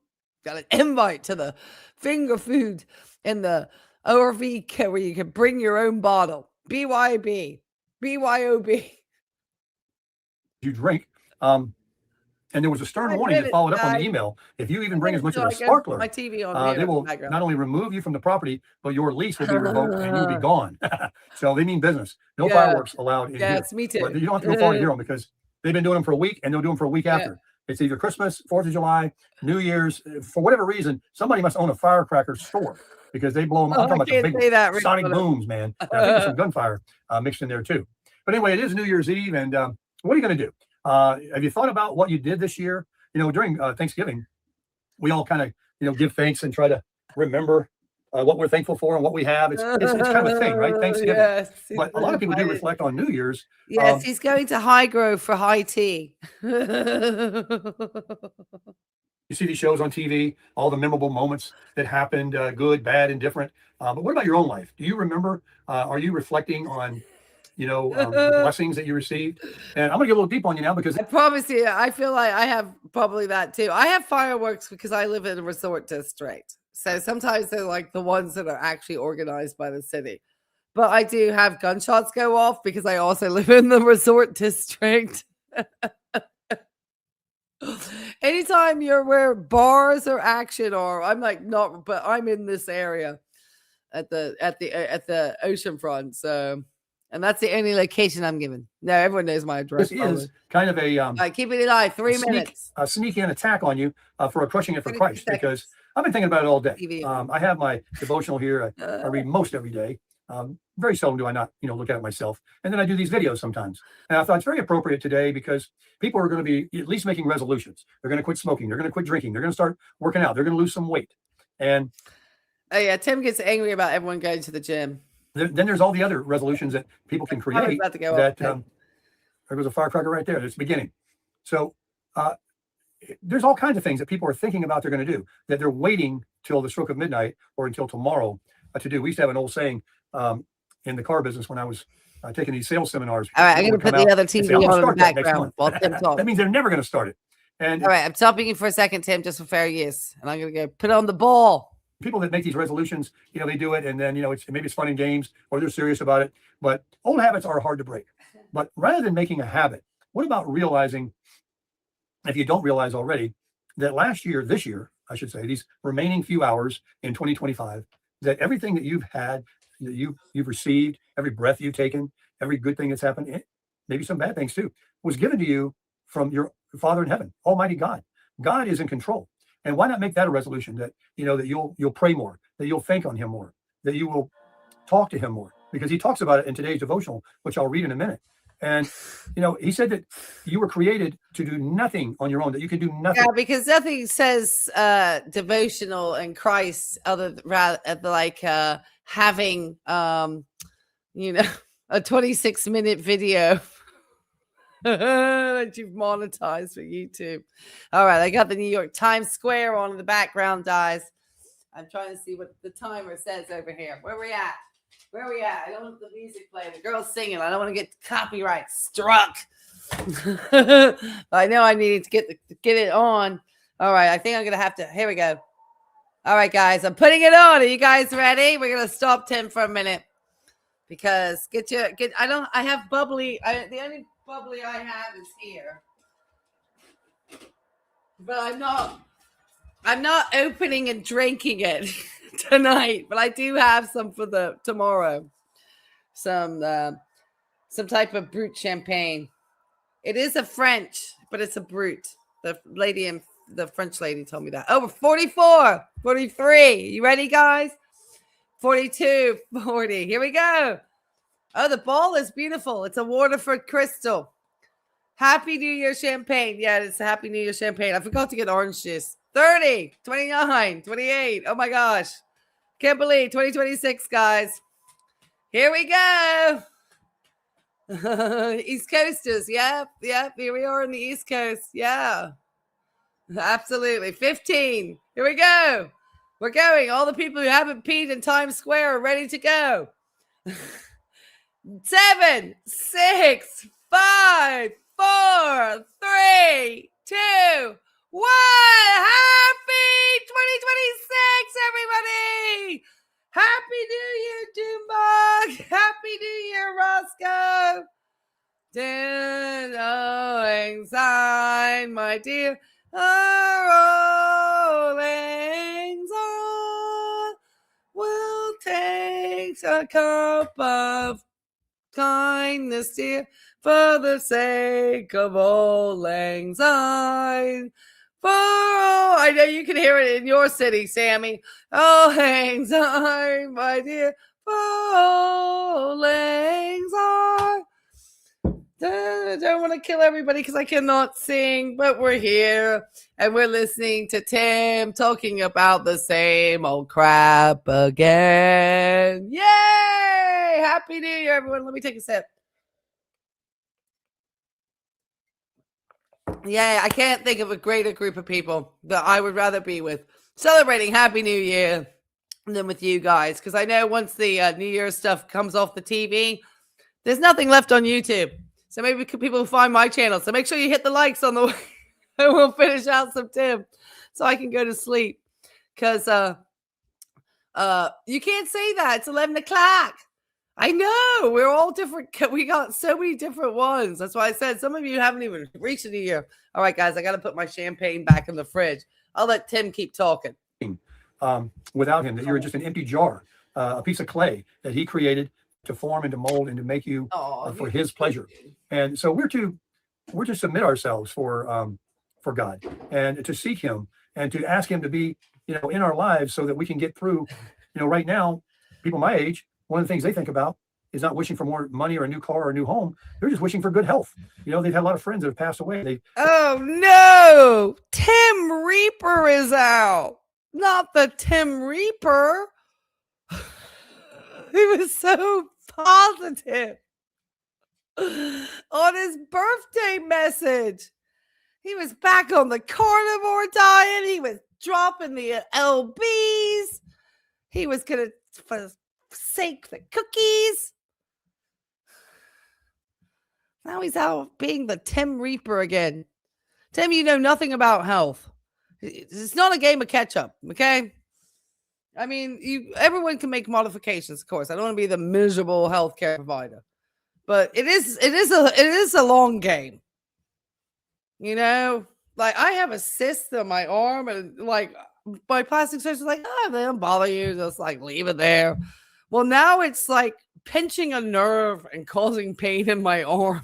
Got an invite to the finger food and the ORV where you can bring your own bottle. BYOB. You drink. And there was a stern warning that followed up on the email. If you even bring as much as a sparkler, my TV on they will not only remove you from the property, but your lease will be revoked and you'll be gone. So they mean business. No fireworks allowed in here. Yes, me too. But you don't have to go far to hear them because they've been doing them for a week and they'll do them for a week after. It's either Christmas, 4th of July, New Year's. For whatever reason, somebody must own a firecracker store because they blow them up. I'm talking about the big sonic booms, man. I think there's some gunfire mixed in there too. But anyway, it is New Year's Eve. And what are you going to do? Have you thought about what you did this year? You know, during Thanksgiving, we all kind of, you know, give thanks and try to remember what we're thankful for and what we have. It's kind of a thing, right? Thanksgiving. Yes, but a lot of people do reflect on New Year's. Yes, he's going to High Grove for high tea. You see these shows on TV, all the memorable moments that happened, good, bad, and different. But what about your own life? Do you remember? Are you reflecting on, you know, the blessings that you received? And I'm gonna get a little deep on you now because I promise you, I feel like I have probably that too. I have fireworks because I live in a resort district. So sometimes they're like the ones that are actually organized by the city. But I do have gunshots go off because I also live in the resort district. Anytime you're where bars or action or I'm like not, but I'm in this area at the ocean front. So, and that's the only location I'm given. No, everyone knows my address. This is kind of a keep it alive. 3 minutes. A sneak in attack on you for a crushing it for Christ because I've been thinking about it all day. I have my devotional here. I read most every day. Very seldom do I not, you know, look at it myself. And then I do these videos sometimes. And I thought it's very appropriate today because people are going to be at least making resolutions. They're going to quit smoking. They're going to quit drinking. They're going to start working out. They're going to lose some weight. And oh yeah, Tim gets angry about everyone going to the gym. Then there's all the other resolutions that people can create. There goes a firecracker right there. It's the beginning. So there's all kinds of things that people are thinking about they're going to do that they're waiting till the stroke of midnight or until tomorrow to do. We used to have an old saying in the car business when I was taking these sales seminars. All right, I'm going to put the other TV on in the background while Tim talks. That means they're never going to start it. And all right, I'm stopping you for a second, Tim, just for fair use. And I'm going to go put on the ball. People that make these resolutions, you know, they do it and then, you know, maybe it's fun and games or they're serious about it. But old habits are hard to break. But rather than making a habit, what about realizing, if you don't realize already, that this year, I should say, these remaining few hours in 2025, that everything that you've had, that you've received, every breath you've taken, every good thing that's happened, maybe some bad things too, was given to you from your Father in heaven, Almighty God. God is in control. And why not make that a resolution that, you know, that you'll pray more, that you'll think on him more, that you will talk to him more, because he talks about it in today's devotional, which I'll read in a minute. And, you know, he said that you were created to do nothing on your own, that you can do nothing. Yeah, because nothing says devotional in Christ other than like having, you know, a 26-minute video that you've monetized for YouTube. All right, I got the New York Times Square on in the background, guys. I'm trying to see what the timer says over here. Where we at? I don't want the music playing. The girl's singing. I don't want to get copyright struck. I know I need to get it on. All right, I think I'm gonna have to. Here we go. All right, guys, I'm putting it on. Are you guys ready? We're gonna stop Tim for a minute because I have bubbly. The only bubbly I have is here, but I'm not opening and drinking it tonight, but I do have some for the tomorrow. Some type of brut champagne. It is a French, but it's a brut. The French lady told me that. Oh, 44, 43. You ready, guys? 42, 40. Here we go. Oh, the ball is beautiful. It's a Waterford crystal. Happy New Year champagne. Yeah, it's a Happy New Year champagne. I forgot to get orange juice. 30, 29, 28. Oh my gosh. Can't believe 2026, guys. Here we go. East Coasters. Yep. Here we are on the East Coast. Yeah. Absolutely. 15. Here we go. We're going. All the people who haven't peed in Times Square are ready to go. 7, 6, 5, 4, 3, 2, 1. Happy 2026, everybody. Happy New Year, Doombug. Happy New Year, Roscoe. Rolling sign, my dear. A rolling sign will take a cup of kindness, dear, for the sake of old lang syne. For all, I know you can hear it in your city, Sammy. Oh, lang syne, my dear, for old lang syne. I don't want to kill everybody because I cannot sing, but we're here and we're listening to Tim talking about the same old crap again. Yay! Happy New Year, everyone. Let me take a sip. Yeah, I can't think of a greater group of people that I would rather be with celebrating Happy New Year than with you guys, because I know once the New Year stuff comes off the TV, there's nothing left on YouTube. So maybe people will find my channel. So make sure you hit the likes on the way. And we'll finish out some Tim so I can go to sleep. Because you can't say that. It's 11 o'clock. I know. We're all different. We got so many different ones. That's why I said some of you haven't even reached the New Year. All right, guys, I got to put my champagne back in the fridge. I'll let Tim keep talking. Without him, that you're just an empty jar, a piece of clay that he created to form and to mold and to make you for his pleasure. And so we're to submit ourselves for God and to seek him and to ask him to be, in our lives so that we can get through. Right now, people my age, one of the things they think about is not wishing for more money or a new car or a new home. They're just wishing for good health. They've had a lot of friends that have passed away. Oh no, Tim Reaper is out. Not the Tim Reaper. He was so positive on his birthday message. He was back on the carnivore diet. He was dropping the LBs. He was going to forsake the cookies. Now he's out being the Tim Reaper again. Tim, you know nothing about health. It's not a game of catch up, okay? I mean, everyone can make modifications, of course. I don't want to be the miserable healthcare provider, but it is a long game. Like I have a cyst on my arm, and like my plastic surgeon's like, they don't bother you, just like leave it there. Well, now it's like pinching a nerve and causing pain in my arm.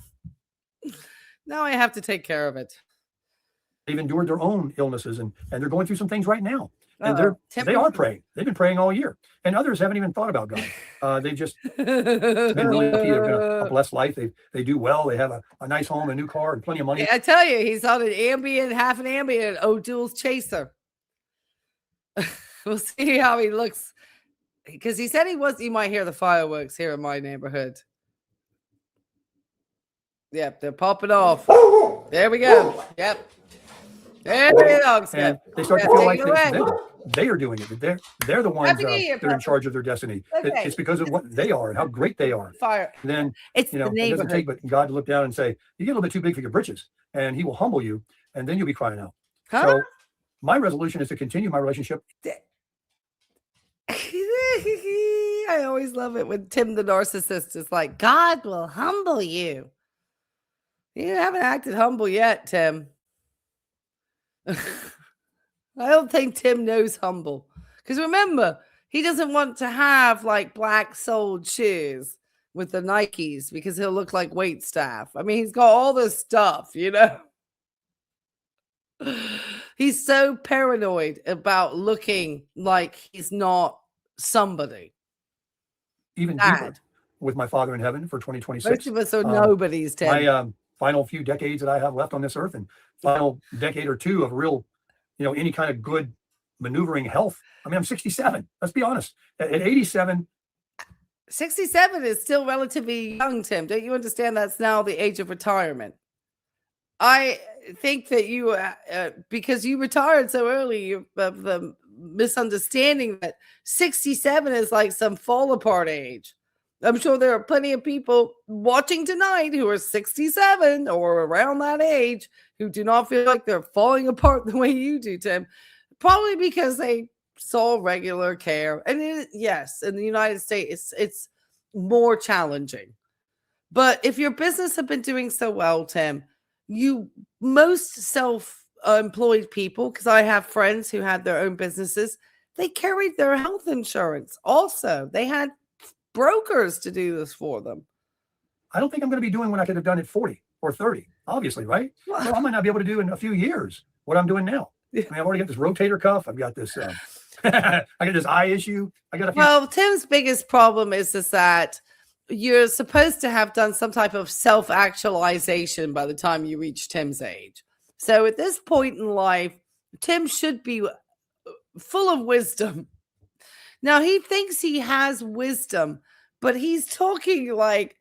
Now I have to take care of it. They've endured their own illnesses and they're going through some things right now. And they are praying. They've been praying all year. And others haven't even thought about God. They've just been really lucky. They've got a blessed life. They do well. They have a nice home, a new car, and plenty of money. I tell you, he's on an Ambien, half an Ambien, O'Doul's Chaser. We'll see how he looks. Because he said you might hear the fireworks here in my neighborhood. Yep, they're popping off. There we go. Yep. There we go. And they start to feel like they are doing it. They're the ones that are in charge of their destiny. Okay. It's because of what they are and how great they are. Fire. And then it's the neighborhood. It doesn't take but God to look down and say, you get a little bit too big for your britches, and he will humble you, and then you'll be crying out. Huh? So my resolution is to continue my relationship. I always love it when Tim the narcissist is like, God will humble you. You haven't acted humble yet, Tim. I don't think Tim knows humble. Because remember, he doesn't want to have like black soled shoes with the Nikes because he'll look like wait staff. I mean, he's got all this stuff, He's so paranoid about looking like he's not somebody. Even deeper with my Father in heaven for 2026. Most of us are nobodies, Tim. My final few decades that I have left on this earth and final decade or two of real, any kind of good maneuvering health. I mean, I'm 67. Let's be honest. At 87. 67 is still relatively young, Tim. Don't you understand that's now the age of retirement? I think that you, because you retired so early, the misunderstanding that 67 is like some fall apart age. I'm sure there are plenty of people watching tonight who are 67 or around that age who do not feel like they're falling apart the way you do, Tim. Probably because they saw regular care. And yes, in the United States, it's more challenging. But if your business have been doing so well, Tim, most self-employed people, because I have friends who had their own businesses, they carried their health insurance. Also, they had brokers to do this for them. I don't think I'm going to be doing what I could have done at 40 or 30, obviously, right? Well, I might not be able to do in a few years what I'm doing now. I mean, I've already got this rotator cuff. I've got this, I got this eye issue. I got a few. Well, Tim's biggest problem is that you're supposed to have done some type of self-actualization by the time you reach Tim's age. So at this point in life, Tim should be full of wisdom. Now, he thinks he has wisdom, but he's talking like,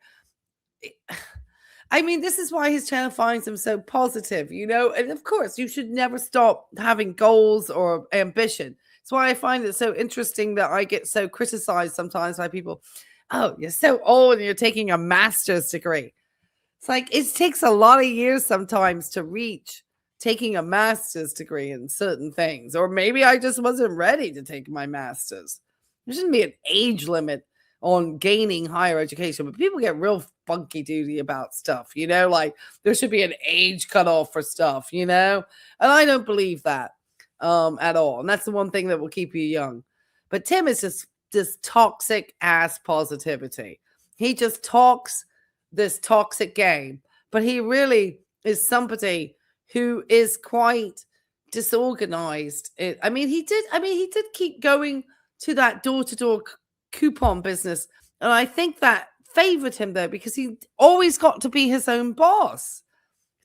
I mean, this is why his channel finds him so positive, you know? And of course, you should never stop having goals or ambition. That's why I find it so interesting that I get so criticized sometimes by people. Oh, you're so old and you're taking a master's degree. It's like, it takes a lot of years sometimes to reach taking a master's degree in certain things. Or maybe I just wasn't ready to take my master's. There shouldn't be an age limit on gaining higher education, but people get real funky duty about stuff, you know, like there should be an age cutoff for stuff, you know, and I don't believe that at all. And that's the one thing that will keep you young. But Tim is just this toxic ass positivity. He just talks this toxic game, but he really is somebody who is quite disorganized. I mean, he did keep going to that door-to-door coupon business. And I think that favored him, though, because he always got to be his own boss.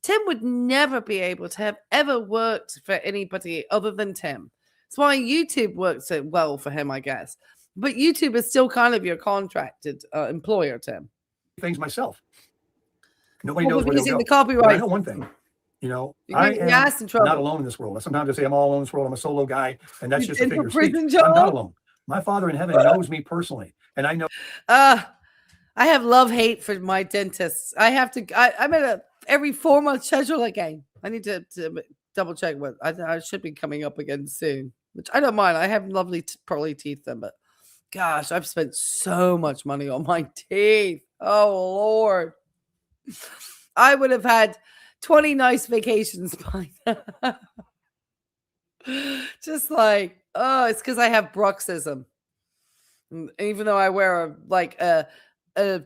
Tim would never be able to have ever worked for anybody other than Tim. That's why YouTube works so well for him, I guess. But YouTube is still kind of your contracted employer, Tim. Things myself. Nobody knows where they'll go. The copyright. But I know one thing. You know, I am not alone in this world. Sometimes I say I'm all alone in this world. I'm a solo guy, and that's just a figure of speech. I'm not alone. My Father in heaven knows me personally, and I know. I have love-hate for my dentists. I have to. I'm at every 4-month schedule again. I need to double check what I should be coming up again soon, which I don't mind. I have lovely pearly teeth, then, but gosh, I've spent so much money on my teeth. Oh Lord, I would have had 20 nice vacations by now. Just like, oh, it's because I have bruxism. Even though I wear a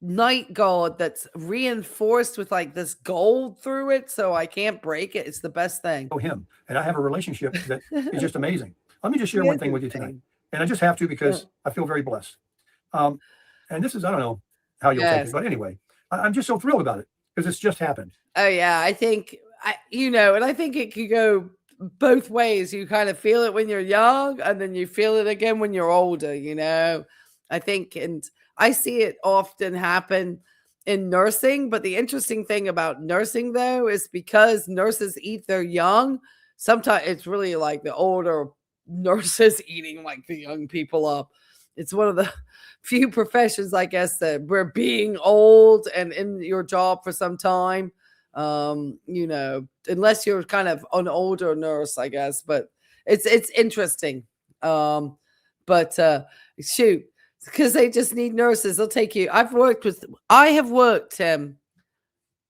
night guard that's reinforced with like this gold through it, so I can't break it. It's the best thing. Oh, him. And I have a relationship that is just amazing. Let me just share one thing with you tonight. And I just have to because I feel very blessed. And this is, I don't know how you'll take it, but anyway, I'm just so thrilled about it because it's just happened. Oh, yeah. I think, and I think it could go both ways. You kind of feel it when you're young and then you feel it again when you're older, you know. I think, and I see it often happen in nursing, but the interesting thing about nursing though is because nurses eat their young, sometimes it's really like the older nurses eating like the young people up. It's one of the few professions, I guess, that we're being old and in your job for some time. Unless you're kind of an older nurse, I guess, but it's interesting. Shoot, because they just need nurses. They'll take you. I have worked, Tim,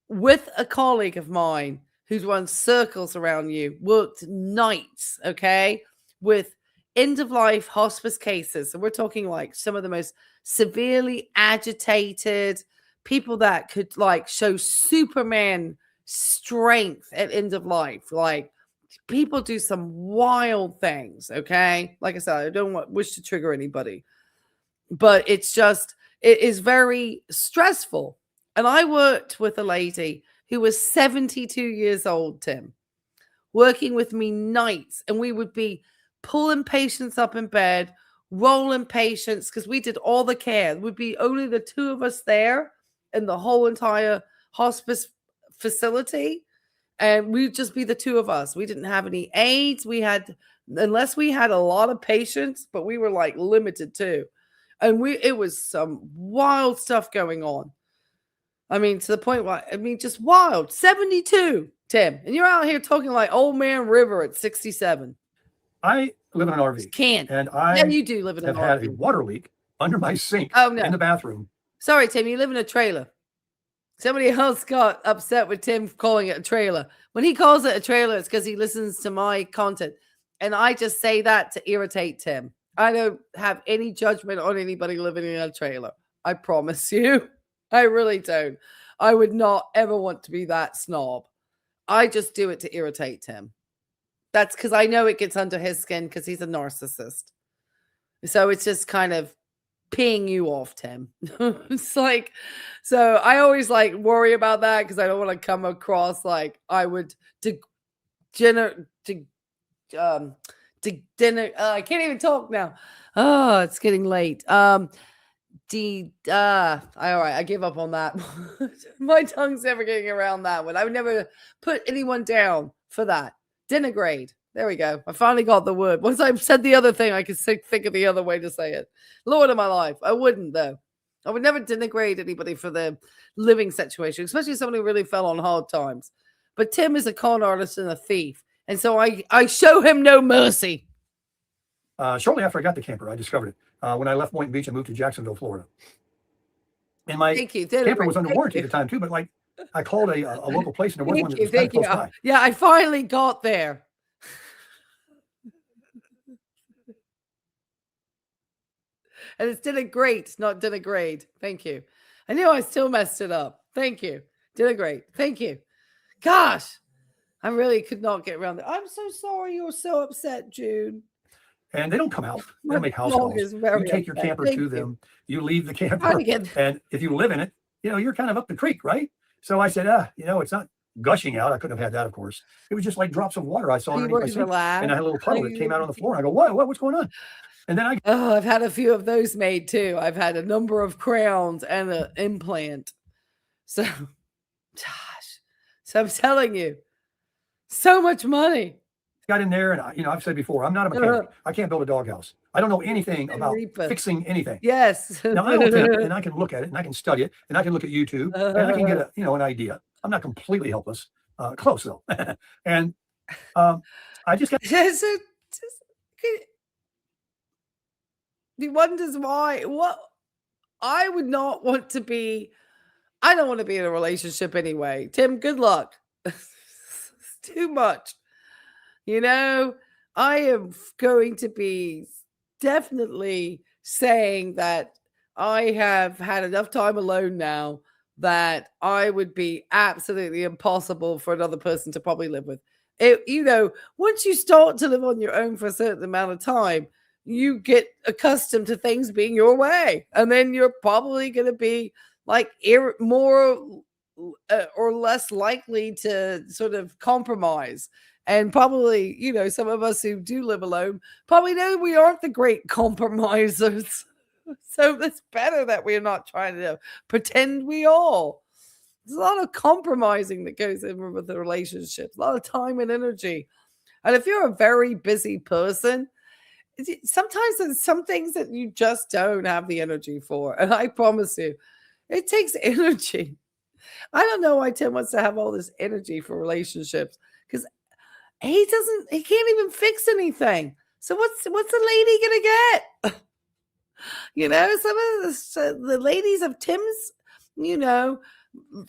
with a colleague of mine who's run circles around you, worked nights, okay, with end-of-life hospice cases. So we're talking like some of the most severely agitated people that could like show Superman strength at end of life. Like people do some wild things. Okay. Like I said, I don't wish to trigger anybody, but it is very stressful. And I worked with a lady who was 72 years old, Tim, working with me nights. And we would be pulling patients up in bed, rolling patients, because we did all the care. It would be only the two of us there in the whole entire hospice facility. and we'd just be the two of us. We didn't have any aides. Unless we had a lot of patients, but we were like limited too. And it was some wild stuff going on. I mean, to the point where, just wild. 72, Tim. And you're out here talking like old man River at 67. I live in an RV. Can't. And I yeah, you do live in an have RV. had a water leak under my sink in the bathroom. Sorry, Tim, you live in a trailer. Somebody else got upset with Tim calling it a trailer. When he calls it a trailer, it's because he listens to my content. And I just say that to irritate Tim. I don't have any judgment on anybody living in a trailer. I promise you. I really don't. I would not ever want to be that snob. I just do it to irritate Tim. That's because I know it gets under his skin because he's a narcissist. So it's just kind of peeing you off, Tim. It's like, so I always like worry about that because I don't want to come across like I would I can't even talk now. Oh, it's getting late. All right, I give up on that. My tongue's never getting around that one. I would never put anyone down for that. Denigrate. There we go. I finally got the word. Once I've said the other thing, I can think of the other way to say it. Lord of my life. I wouldn't, though. I would never denigrate anybody for their living situation, especially somebody who really fell on hard times. But Tim is a con artist and a thief. And so I show him no mercy. Shortly after I got the camper, I discovered it. When I left Boynton Beach and moved to Jacksonville, Florida. And my camper was under warranty at the time, too. But like, I called a local place and there was one that was kind of close by. Yeah, I finally got there. And it's denigrate, not denigrate. Thank you. I knew I still messed it up. Thank you. Denigrate. Thank you. Gosh, I really could not get around that. I'm so sorry you were so upset, June. And they don't come out. They don't make house calls. You take your camper to them. You leave the camper. And if you live in it, you're kind of up the creek, right? So I said, it's not gushing out. I couldn't have had that, of course. It was just like drops of water I saw underneath my sink. And I had a little puddle that came out on the floor. And I go, what's going on? And then I've had a few of those made too. I've had a number of crowns and an implant. So, gosh. So I'm telling you, so much money. Got in there, and I've said before, I'm not a mechanic. I can't build a doghouse. I don't know anything about fixing anything. Yes. Now I don't think, and I can look at it, and I can study it, and I can look at YouTube, and I can get an idea. I'm not completely helpless. Close though. And I just got. He wonders why. What I would not want to be. I don't want to be in a relationship anyway. Tim, good luck. It's too much. I am going to be definitely saying that I have had enough time alone now that I would be absolutely impossible for another person to probably live with. Once you start to live on your own for a certain amount of time, you get accustomed to things being your way. And then you're probably going to be like more or less likely to sort of compromise. And probably, some of us who do live alone probably know we aren't the great compromisers. So it's better that we're not trying to pretend we are. There's a lot of compromising that goes in with the relationships, a lot of time and energy. And if you're a very busy person, sometimes there's some things that you just don't have the energy for. And I promise you, it takes energy. I don't know why Tim wants to have all this energy for relationships, because he can't even fix anything. So what's the lady gonna get? Some of the ladies of Tim's,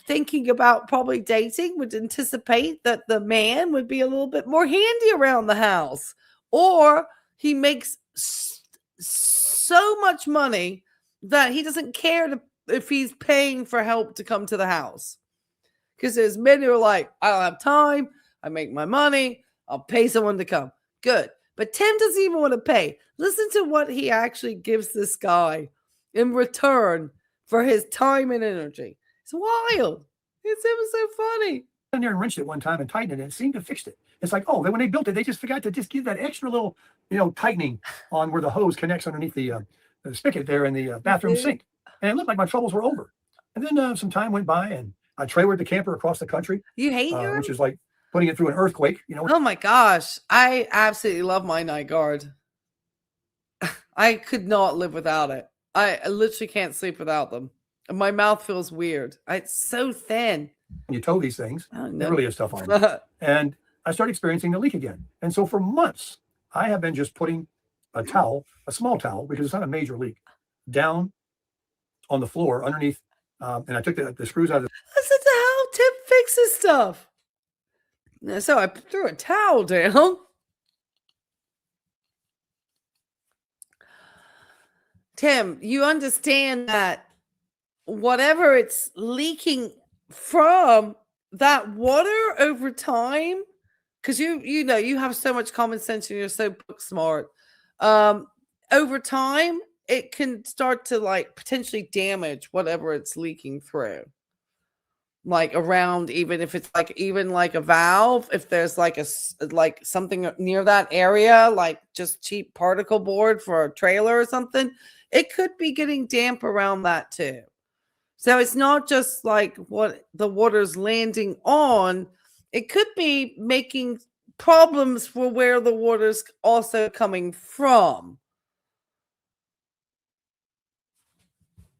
thinking about probably dating would anticipate that the man would be a little bit more handy around the house, or he makes so much money that he doesn't care if he's paying for help to come to the house. Because there's men who are like, I don't have time. I make my money. I'll pay someone to come. Good. But Tim doesn't even want to pay. Listen to what he actually gives this guy in return for his time and energy. It's wild. It was so funny. In there and wrenched it one time and tightened it, and it seemed to fix it. It's like, when they built it, they just forgot to just give that extra little, tightening on where the hose connects underneath the spigot there in the bathroom sink. And it looked like my troubles were over. And then some time went by, and I trailered the camper across the country. You hate her? Which is like putting it through an earthquake. Oh my gosh. I absolutely love my night guard. I could not live without it. I literally can't sleep without them. My mouth feels weird. It's so thin. When you tow these things, Oh, it no. really is tough on you. And I started experiencing the leak again. And so for months, I have been just putting a towel, a small towel, because it's not a major leak, down on the floor underneath. And I took the screws out of the. That's how Tim fixes stuff. So I threw a towel down. Tim, you understand that whatever it's leaking from, that water over time, because you know you have so much common sense and you're so book smart. Over time, it can start to like potentially damage whatever it's leaking through. Like around, even if it's like a valve, if there's like something near that area, like just cheap particle board for a trailer or something, it could be getting damp around that too. So it's not just like what the water's landing on, it could be making problems for where the water's also coming from.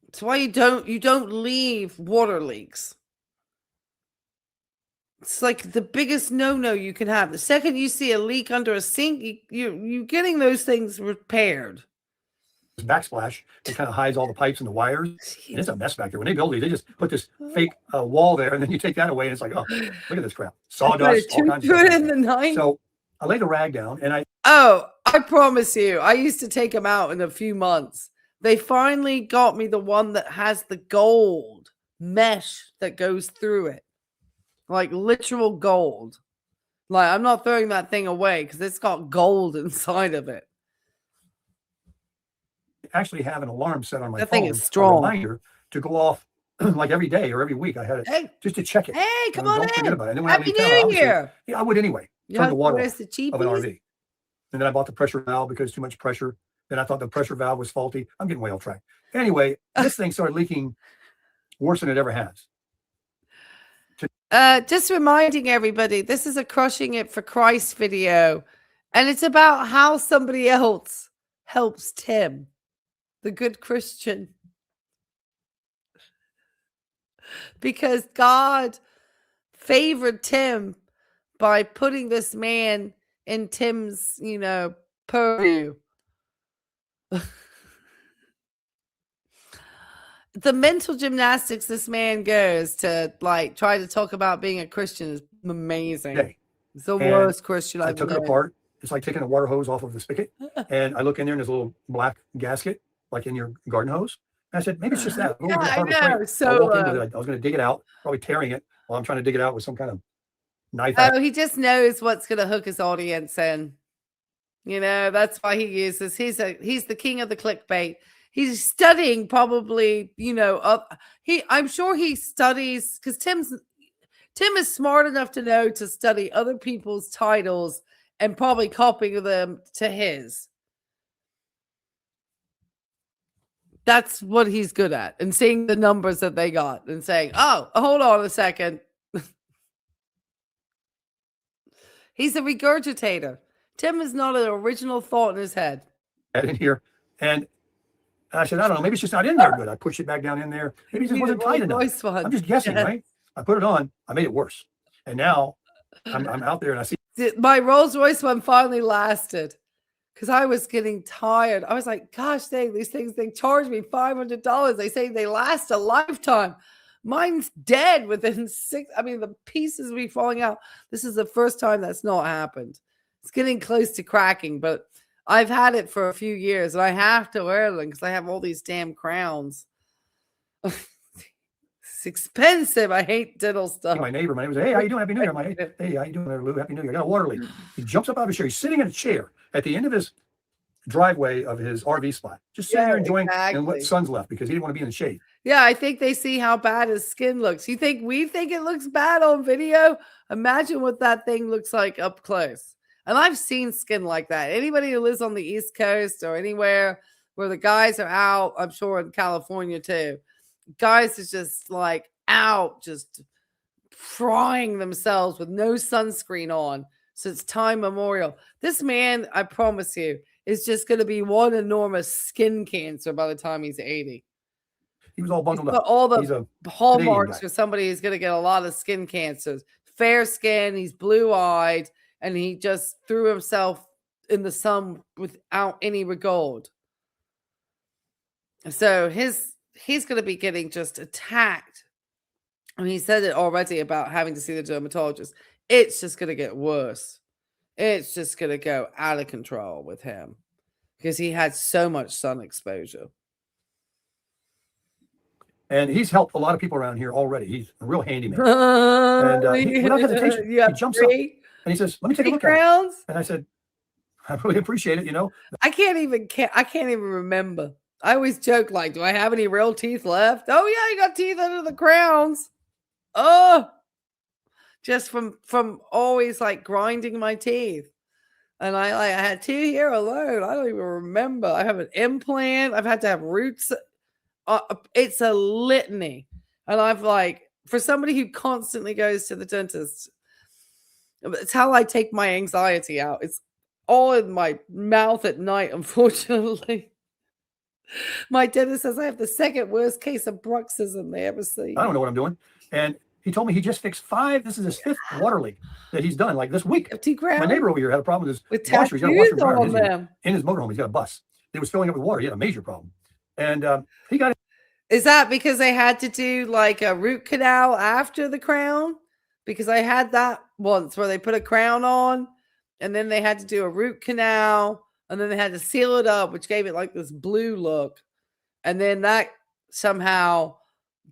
That's why you don't leave water leaks. It's like the biggest no-no you can have. The second you see a leak under a sink, you're getting those things repaired. Backsplash, it kind of hides all the pipes and the wires. And it's a mess back there. When they build these, they just put this fake wall there, and then you take that away, and it's like, oh, look at this crap. Sawdust, all kinds of stuff. In the night. So I lay the rag down, and I promise you, I used to take them out in a few months. They finally got me the one that has the gold mesh that goes through it. Like literal gold. Like I'm not throwing that thing away because it's got gold inside of it. actually have an alarm set on my phone. That thing is strong. A reminder to go off like every day or every week. I had it just to check it. Hey, come on don't in. forget about it. And then when Happy I leave town, New Year. Yeah, I would anyway. Turn the water off the of an RV. And then I bought the pressure valve because too much pressure. Then I thought the pressure valve was faulty. I'm getting way off track. Anyway, this thing started leaking worse than it ever has. Just reminding everybody, this is a Crushing It for Christ video. And it's about how somebody else helps Tim, the good Christian. Because God favored Tim by putting this man in Tim's, purview. The mental gymnastics this man goes to try to talk about being a Christian is amazing. Okay. It's the worst Christian I I've took it known. apart. It's like taking a water hose off of the spigot. And I look in there and there's a little black gasket, like in your garden hose. And I said, maybe it's just that. Yeah, I know. So I walked in with it. I was going to dig it out, probably tearing it while I'm trying to dig it out with some kind of knife. Oh, he just knows what's going to hook his audience in. That's why he uses. He's the king of the clickbait. He's studying probably, I'm sure he studies because Tim is smart enough to know to study other people's titles and probably copying them to his. That's what he's good at, and seeing the numbers that they got and saying, oh, hold on a second. He's a regurgitator. Tim is not an original thought in his head. In here. And I said, I don't know, maybe it's just not in there good. I pushed it back down in there. Maybe it just wasn't tight enough. I'm just guessing, right? I put it on. I made it worse. And now I'm out there and I see. My Rolls Royce one finally lasted because I was getting tired. I was like, gosh, these things, they charge me $500. They say they last a lifetime. Mine's dead within the pieces will be falling out. This is the first time that's not happened. It's getting close to cracking, but I've had it for a few years and I have to wear them because I have all these damn crowns. It's expensive. I hate diddle stuff. My neighbor was, hey, how you doing? Happy New Year. I'm like, hey, how you doing there, Lou? Happy New Year. I got a water leak. He jumps up out of his chair. He's sitting in a chair at the end of his driveway of his RV spot, just sitting there enjoying and what sun's left because he didn't want to be in the shade. Yeah, I think they see how bad his skin looks. You think we think it looks bad on video? Imagine what that thing looks like up close. And I've seen skin like that. Anybody who lives on the East Coast or anywhere where the guys are out, I'm sure in California too, guys is just like out, just frying themselves with no sunscreen on since time memorial. This man, I promise you, is just going to be one enormous skin cancer by the time he's 80. He was all bundled He's up. got all He's the a hallmarks guy. for somebody who's going to get a lot of skin cancers. Fair skin, he's blue-eyed, and he just threw himself in the sun without any regard. So he's going to be getting just attacked. And he said it already about having to see the dermatologist. It's just going to get worse. It's just going to go out of control with him because he had so much sun exposure. And he's helped a lot of people around here already. He's a real handyman. And without hesitation, he jumps up and he says, "Let me take a look at it." And I said, "I really appreciate it. You know, I can't even remember. I always joke like, do I have any real teeth left? Oh yeah, you got teeth under the crowns. Oh, just from always like grinding my teeth. And I had 2 here alone. I don't even remember. I have an implant. I've had to have roots. It's a litany. And I've like, for somebody who constantly goes to the dentist, it's how I take my anxiety out. It's all in my mouth at night, unfortunately. My dentist says I have the second worst case of bruxism they ever see. I don't know what I'm doing." And he told me he just fixed 5. This is his 5th water leak that he's done like this week. My neighbor over here had a problem with his washer. He's got a washer and dryer in his motorhome. He's got a bus. It was filling up with water. He had a major problem. And he got it. Is that because they had to do like a root canal after the crown? Because I had that once where they put a crown on and then they had to do a root canal and then they had to seal it up, which gave it like this blue look. And then that somehow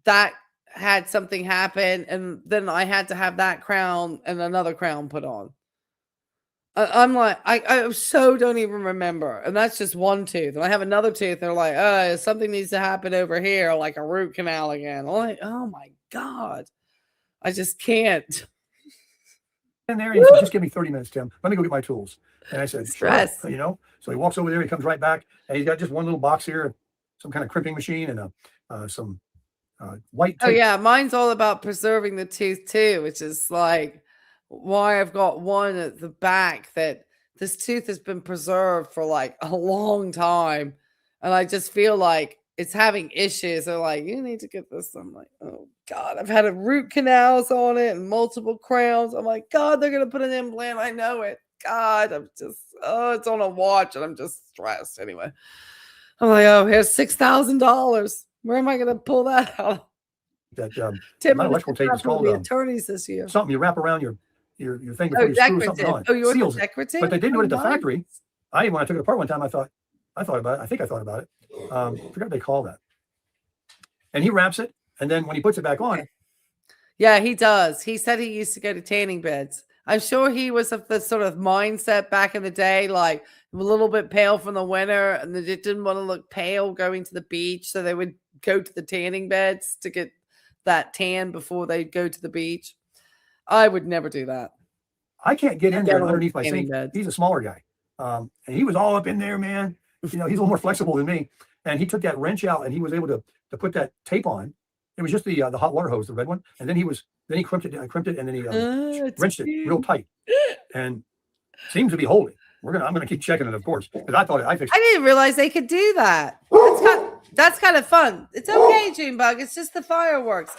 that had something happen. And then I had to have that crown and another crown put on. I'm like, I so don't even remember. And that's just one tooth. And I have another tooth. They're like, something needs to happen over here, like a root canal again. I'm like, oh my God. I just can't. In there, and he said, "Just give me 30 minutes, Tim. Let me go get my tools." And I said, Stress. "Sure." You know, so he walks over there. He comes right back, and he's got just one little box here, some kind of crimping machine, and some white tape. Oh yeah, mine's all about preserving the tooth too, which is like why I've got one at the back that this tooth has been preserved for like a long time, and I just feel like it's having issues. They're like, "You need to get this." I'm like, oh God, I've had a root canals on it and multiple crowns. I'm like, God, they're gonna put an implant. I know it. God, I'm just, it's on a watch and I'm just stressed. Anyway, I'm like, oh, here's $6,000. Where am I gonna pull that out? That Tim, not electrical tape. It's called the attorneys this year. Something you wrap around your thing before you screw something on. Oh, you're seals decorative? It. But they didn't do it at the factory. When I took it apart one time, I thought about it. I think I thought about it. I forgot what they call that. And he wraps it, and then when he puts it back on. Yeah, he does. He said he used to go to tanning beds. I'm sure he was of the sort of mindset back in the day, like a little bit pale from the winter, and they didn't want to look pale going to the beach, so they would go to the tanning beds to get that tan before they go to the beach. I would never do that. I can't get in there underneath my sink. Beds. He's a smaller guy, and he was all up in there, man. You know, he's a little more flexible than me. And he took that wrench out, and he was able to put that tape on. It was just the hot water hose, the red one, and then he crimped it, and then he wrenched it real tight, and seems to be holding. I'm gonna keep checking it, of course, because I fixed it. I didn't realize they could do that. That's kind of fun. It's okay, Junebug. It's just the fireworks.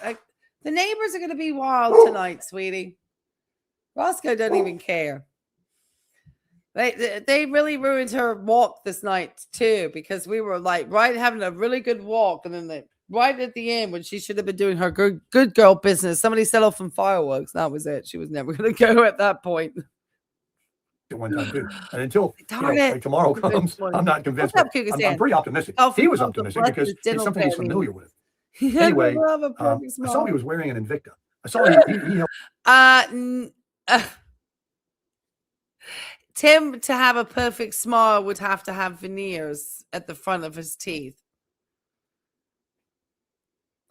The neighbors are gonna be wild tonight, sweetie. Roscoe doesn't even care. They really ruined her walk this night too, because we were like having a really good walk, and then right at the end when she should have been doing her good girl business, somebody set off some fireworks. That was it. She was never going to go at that point. At one time too, and until like tomorrow comes, I'm not convinced. I'm pretty optimistic. He was optimistic because it's something he's familiar with. Anyway, I saw he was wearing an Invicta. I saw he Tim, to have a perfect smile, would have to have veneers at the front of his teeth.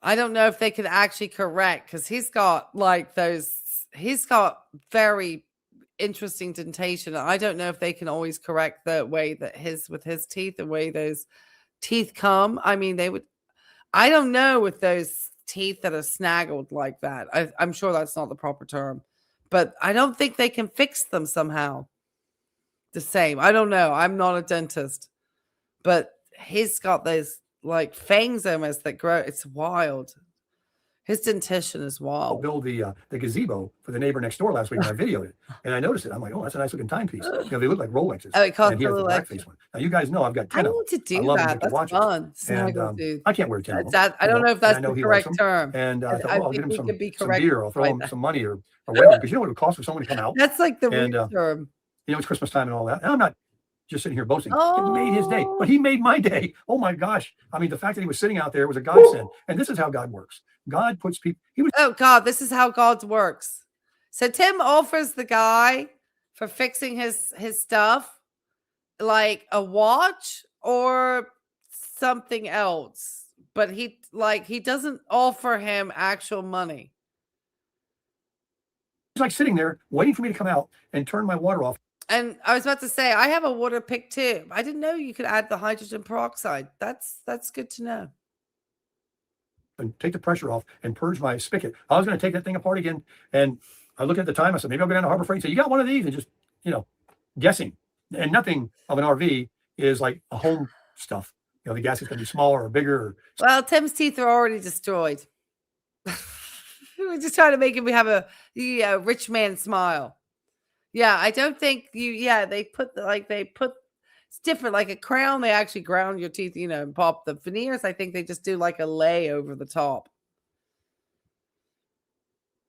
I don't know if they could actually correct, because he's got very interesting dentation. I don't know if they can always correct the way that with his teeth, the way those teeth come. I mean, I don't know with those teeth that are snaggled like that. I'm sure that's not the proper term, but I don't think they can fix them somehow the same. I don't know. I'm not a dentist, but he's got those like fangs almost that grow. It's wild. His dentition is wild. Build the gazebo for the neighbor next door last week, and I videoed it, and I noticed it. I'm like, oh, that's a nice looking timepiece. You know, they look like Rolexes. Oh, it costs and he has the blackface one. Now, you guys know I've got 10 I of them. need to do I love them. that. You get to That's watch it. fun. And Snaggle, dude. I can't wear 10 of them. I don't know if that's and I know the he likes correct them. term. And I thought, I oh, I'll think give him we some could be beer. corrected I'll throw by him that. some money or whatever, because you know what it would cost for someone to come out. That's like the And, real term. You know, it's Christmas time and all that. And I'm not just sitting here boasting. It made his day, but he made my day. Oh my gosh. I mean, the fact that he was sitting out there was a godsend. And this is how God works. God puts people, Oh God, this is how God works. So Tim offers the guy for fixing his stuff like a watch or something else, but he doesn't offer him actual money. He's like sitting there waiting for me to come out and turn my water off. And I was about to say, I have a water pick too. I didn't know you could add the hydrogen peroxide. That's good to know. And take the pressure off and purge my spigot. I was going to take that thing apart again. And I looked at the time. I said, maybe I'll go down to Harbor Freight and say, you got one of these? And just, you know, guessing. And nothing of an RV is like a home stuff. You know, the gasket's going to be smaller or bigger. Well, Tim's teeth are already destroyed. We're just trying to make him have a rich man smile. Yeah, I don't think they put it's different, like a crown. They actually ground your teeth, you know, and pop the veneers. I think they just do like a lay over the top.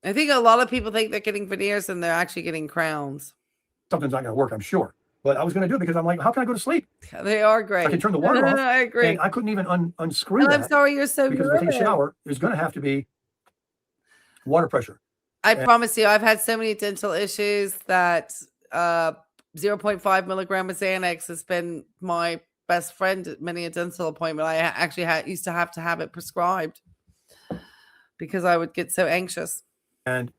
I think a lot of people think they're getting veneers and they're actually getting crowns. Something's not going to work, I'm sure. But I was going to do it because I'm like, how can I go to sleep? They are great. I can turn the water off. I agree. And I couldn't even unscrew And that. I'm sorry you're so because nervous. to take a shower, there's going to have to be water pressure. I promise you, I've had so many dental issues that 0.5 milligram of Xanax has been my best friend at many a dental appointment. I actually used to have it prescribed because I would get so anxious. And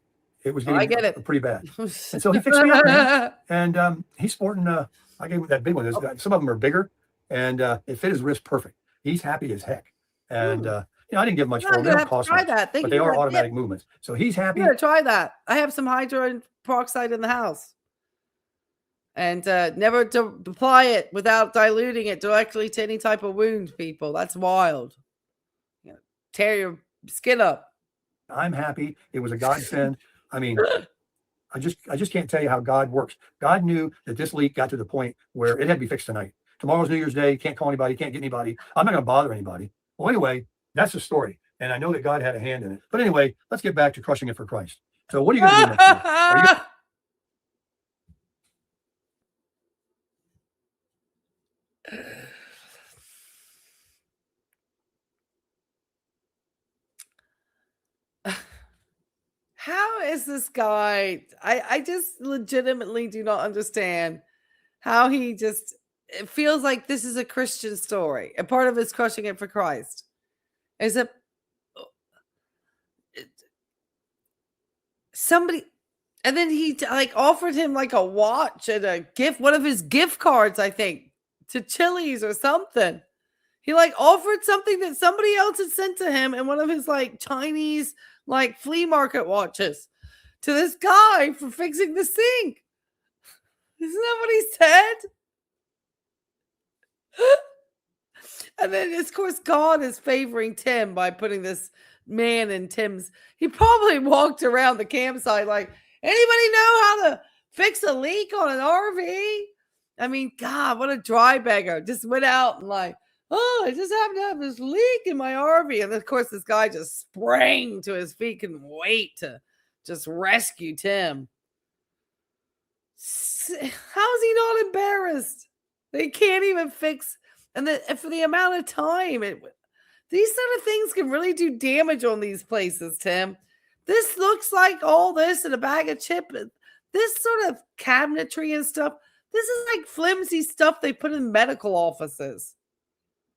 it was getting pretty bad. And so he fixed me up, man. And he's sporting, I gave him that big one. Some of them are bigger, and it fit his wrist perfect. He's happy as heck. And, you know, I didn't give much for them. They don't cost much, but they are automatic movements. So he's happy. I'm gonna try that. I have some hydrogen peroxide in the house. And never apply it without diluting it directly to any type of wound, people. That's wild. You know, tear your skin up. I'm happy. It was a godsend. I mean, I just can't tell you how God works. God knew that this leak got to the point where it had to be fixed tonight. Tomorrow's New Year's Day. Can't call anybody. Can't get anybody. I'm not going to bother anybody. Well, anyway, that's the story. And I know that God had a hand in it. But anyway, let's get back to crushing it for Christ. So what are you going to do next year? How is this guy? I just legitimately do not understand how it feels like this is a Christian story. A part of his crushing it for Christ is somebody, and then he like offered him like a watch and a gift, one of his gift cards, I think, to Chili's or something. He like offered something that somebody else had sent to him and one of his like Chinese like flea market watches to this guy for fixing the sink. Isn't that what he said? And then, of course, God is favoring Tim by putting this man in Tim's. He probably walked around the campsite like, anybody know how to fix a leak on an RV? I mean, God, what a dry beggar. Just went out and like, oh, I just happen to have this leak in my RV. And of course, this guy just sprang to his feet, couldn't wait to just rescue Tim. How is he not embarrassed? They can't even fix, and for the amount of time, these sort of things can really do damage on these places, Tim. This looks like all this in a bag of chips. This sort of cabinetry and stuff, this is like flimsy stuff they put in medical offices.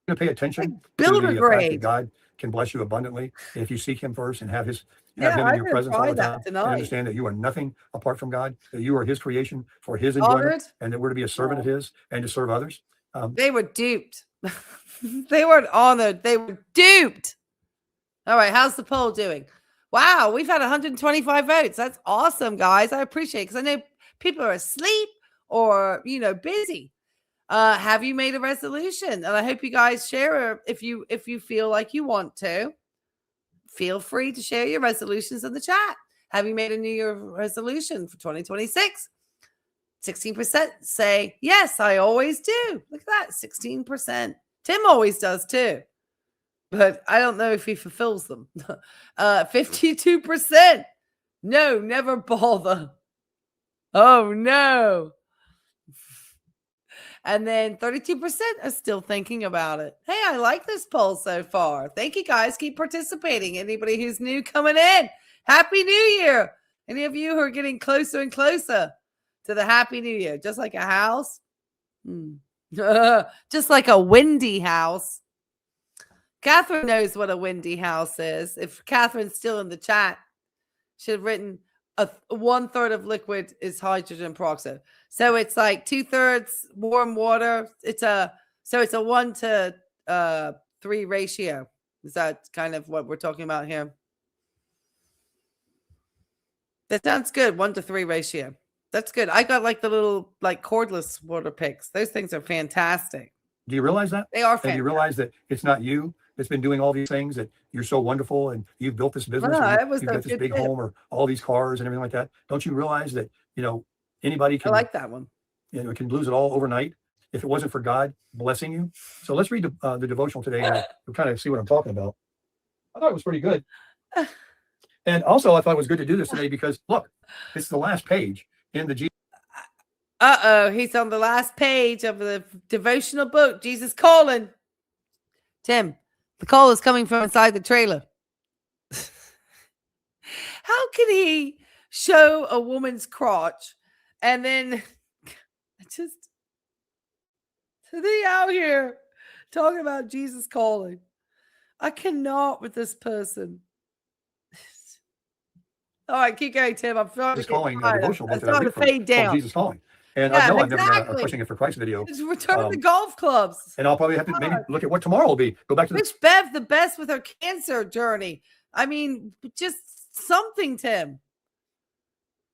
To pay attention like to the fact grade. that God can bless you abundantly if you seek him first and have him I in your presence all the time. tonight. And understand that you are nothing apart from God, that you are his creation for his enjoyment, Honored. and that we're to be a servant of his and to serve others. They were duped. They weren't honored. They were duped. All right. How's the poll doing? Wow. We've had 125 votes. That's awesome, guys. I appreciate it because I know people are asleep or, busy. Have you made a resolution? And I hope you guys share if you feel like you want to. Feel free to share your resolutions in the chat. Have you made a New Year resolution for 2026? 16% say, yes, I always do. Look at that, 16%. Tim always does too. But I don't know if he fulfills them. 52%. No, never bother. Oh, no. And then 32% are still thinking about it. Hey, I like this poll so far. Thank you, guys. Keep participating. Anybody who's new coming in, Happy New Year. Any of you who are getting closer and closer to the Happy New Year, just like a house. Just like a windy house. Catherine knows what a windy house is. If Catherine's still in the chat, she had written 1/3 of liquid is hydrogen peroxide. So it's like 2/3 warm water. It's a 1:3 ratio. Is that kind of what we're talking about here? That sounds good. 1:3 ratio. That's good. I got like the little cordless water picks. Those things are fantastic. Do you realize that? They are fantastic. And you realize that it's not you that's been doing all these things, that you're so wonderful and you've built this business, you've got this big home or all these cars and everything like that. Don't you realize that, anybody can, I like that one. Can lose it all overnight if it wasn't for God blessing you? So let's read the devotional today and we'll kind of see what I'm talking about. I thought it was pretty good. And also I thought it was good to do this today because look, it's the last page in the he's on the last page of the devotional book, Jesus Calling. Tim, the call is coming from inside the trailer. How can he show a woman's crotch and then just today out here talking about Jesus calling? I cannot with this person. All right, keep going, Tim. I'm starting Jesus Calling devotional book that I read from, fade down. Jesus Calling. And Yeah, I know I've never done a exactly. Pushing It for Christ video. It's return to golf clubs. And I'll probably have to maybe look at what tomorrow will be. Go back to Wish Bev the best with her cancer journey. I mean, just something, Tim.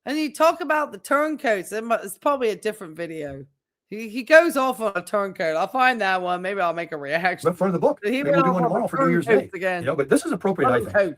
And you talk about the turncoats. It's probably a different video. He goes off on a turncoat. I'll find that one. Maybe I'll make a reaction. But for the book, maybe we'll do one tomorrow for New Year's Day. Again. But this is appropriate, I think.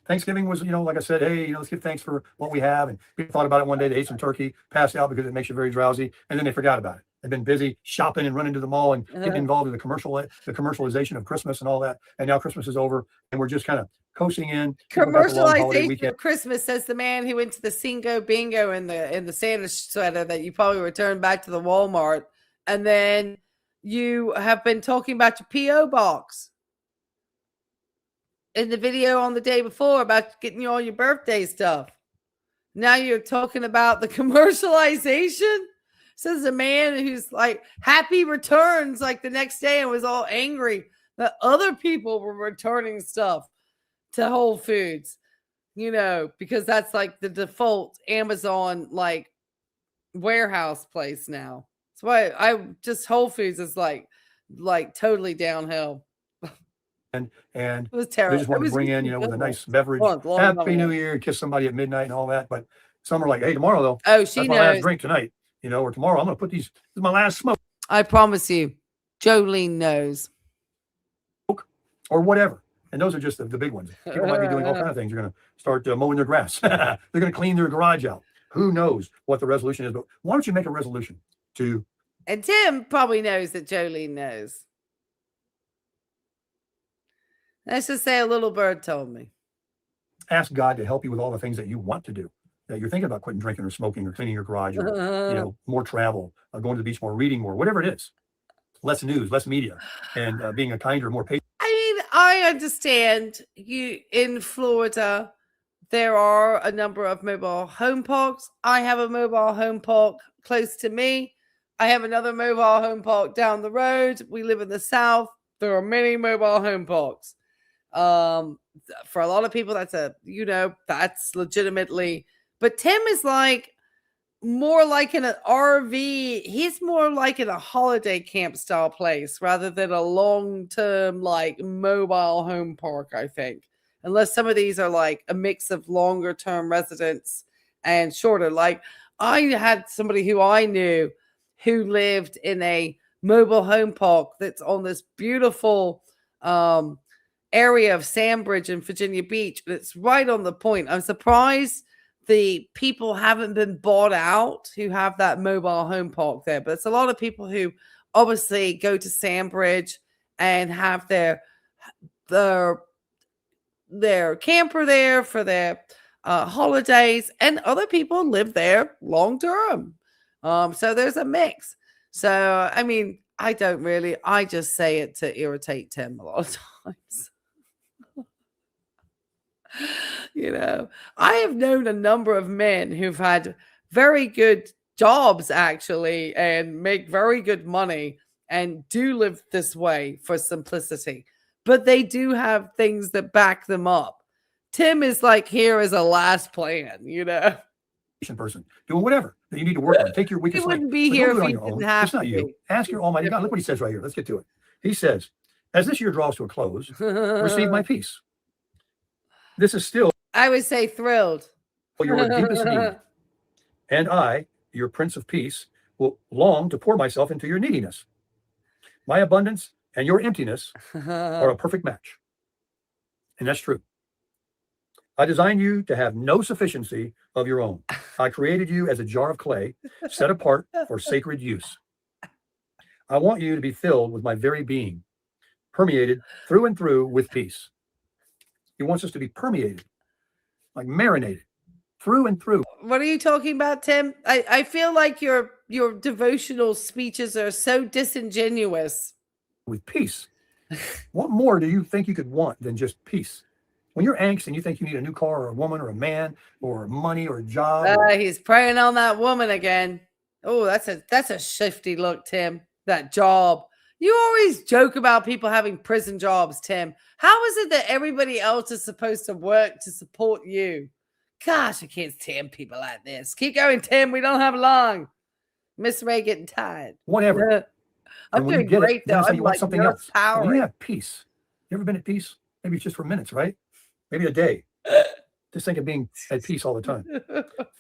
Thanksgiving was, like I said, hey, let's give thanks for what we have. And people thought about it one day. They ate some turkey, passed out because it makes you very drowsy, and then they forgot about it. They've been busy shopping and running to the mall and getting involved in the commercialization of Christmas and all that. And now Christmas is over, and we're just kind of coasting in. Commercialization of Christmas, says the man who went to the Cinco Bingo in the Santa sweater that you probably returned back to the Walmart. And then you have been talking about your P.O. box in the video on the day before about getting you all your birthday stuff. Now you're talking about the commercialization. Says a man who's like happy returns like the next day and was all angry that other people were returning stuff to Whole Foods, because that's like the default Amazon warehouse place now. That's why Whole Foods is like totally downhill. And it was terrible. They just want to bring in, with a nice beverage, Happy New Year, kiss somebody at midnight and all that. But some are like, hey, tomorrow though. Oh, she knows. My last drink tonight, or tomorrow I'm going to put this is my last smoke. I promise you, Jolene knows. Or whatever. And those are just the big ones. People might be doing all kinds of things. They're going to start mowing their grass. They're going to clean their garage out. Who knows what the resolution is? But why don't you make a resolution to... And Tim probably knows that Jolene knows. Let's just say a little bird told me. Ask God to help you with all the things that you want to do. That you're thinking about quitting drinking or smoking or cleaning your garage or, more travel, going to the beach more, reading more, whatever it is. Less news, less media, and being a kinder, more patient. I understand you in Florida. There are a number of mobile home parks. I have a mobile home park close to me. I have another mobile home park down the road. We live in the South. There are many mobile home parks. For a lot of people, that's legitimately. But Tim is more like in an RV. He's more like in a holiday camp style place rather than a long-term mobile home park, I think. unless some of these are like a mix of longer term residents and shorter. Like I had somebody who I knew who lived in a mobile home park that's on this beautiful area of Sandbridge in Virginia Beach. It's right on the point. I'm surprised the people haven't been bought out who have that mobile home park there, but it's a lot of people who obviously go to Sandbridge and have their camper there for their holidays, and other people live there long term. So there's a mix. So, I mean, I just say it to irritate Tim a lot of times. You know, I have known a number of men who've had very good jobs actually and make very good money and do live this way for simplicity, but they do have things that back them up. Tim is like here as a last plan, you know. Person doing whatever that you need to work on. Take your weakest. He wouldn't link, be here do if it he on your didn't own. have It's not to you. be. Ask your Almighty God. Look what he says right here. Let's get to it. He says, as this year draws to a close, receive my peace. This is still I would say thrilled. your deepest need. And I, your Prince of Peace, will long to pour myself into your neediness. My abundance and your emptiness are a perfect match. And that's true. I designed you to have no sufficiency of your own. I created you as a jar of clay, set apart for sacred use. I want you to be filled with my very being, permeated through and through with peace. He wants us to be permeated, like marinated, through and through. What are you talking about, Tim? I feel like your devotional speeches are so disingenuous. With peace. What more do you think you could want than just peace? When you're angst and you think you need a new car or a woman or a man or money or a job. He's preying on that woman again. Oh, that's a shifty look, Tim. That job. You always joke about people having prison jobs, Tim. How is it that everybody else is supposed to work to support you? Gosh, I can't stand people like this. Keep going, Tim. We don't have long. Miss Ray getting tired. Whatever. I'm doing great, though. I'm like something else. power. When you have peace. You ever been at peace? Maybe it's just for minutes, right? Maybe a day. Just think of being at peace all the time.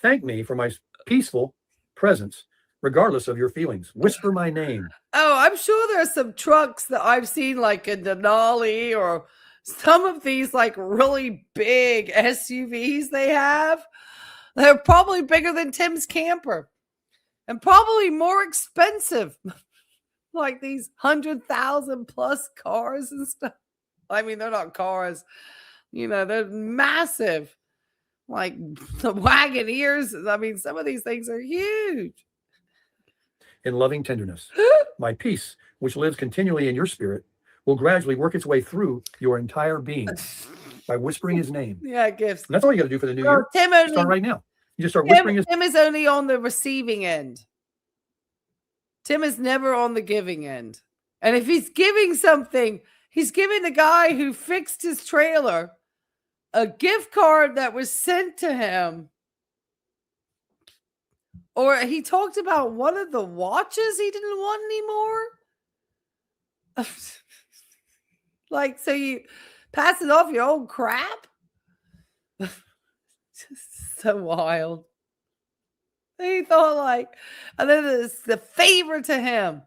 Thank me for my peaceful presence, regardless of your feelings. Whisper my name. Oh, I'm sure there are some trucks that I've seen like in Denali or some of these like really big SUVs they have. They're probably bigger than Tim's camper and probably more expensive. Like these 100,000 plus cars and stuff. I mean, they're not cars. You know, they're massive. Like the Wagoneers. I mean, some of these things are huge. In loving tenderness, my peace, which lives continually in your spirit, will gradually work its way through your entire being by whispering his name. Yeah, gifts. And that's all you got to do for the new year. Tim Start right now. You just start whispering his Tim is only on the receiving end. Tim is never on the giving end. And if he's giving something, he's giving the guy who fixed his trailer a gift card that was sent to him. Or he talked about one of the watches he didn't want anymore. Like, so you pass it off your old crap? Just so wild. He thought like, and then it's the favor to him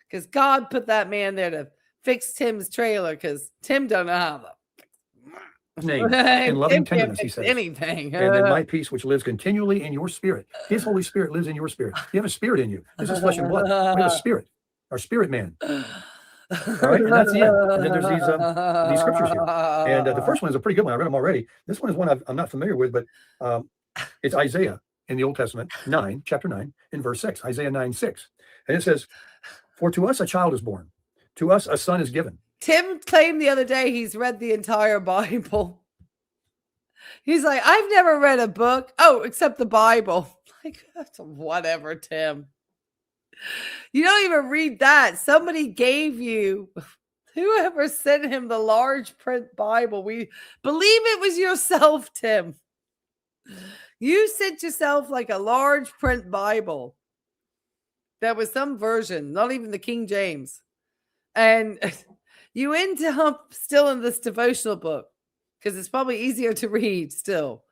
because God put that man there to fix Tim's trailer because Tim don't know how to name. In loving tenderness, he says. Anything. And in my peace, which lives continually in your spirit. His Holy Spirit lives in your spirit. You have a spirit in you. This is flesh and blood. We have a spirit. Our spirit man. All right, and that's the end. And then there's these scriptures here. And the first one is a pretty good one. I read them already. This one is one I'm not familiar with, but it's Isaiah in the Old Testament, chapter 9, in verse 6. Isaiah 9:6. And it says, for to us a child is born. To us a son is given. Tim claimed the other day he's read the entire Bible. He's like, I've never read a book. Oh, except the Bible. Like, whatever, Tim. You don't even read that. Somebody gave you, whoever sent him the large print Bible. We believe it was yourself, Tim. You sent yourself like a large print Bible. That was some version, not even the King James. And you end up still in this devotional book because it's probably easier to read still.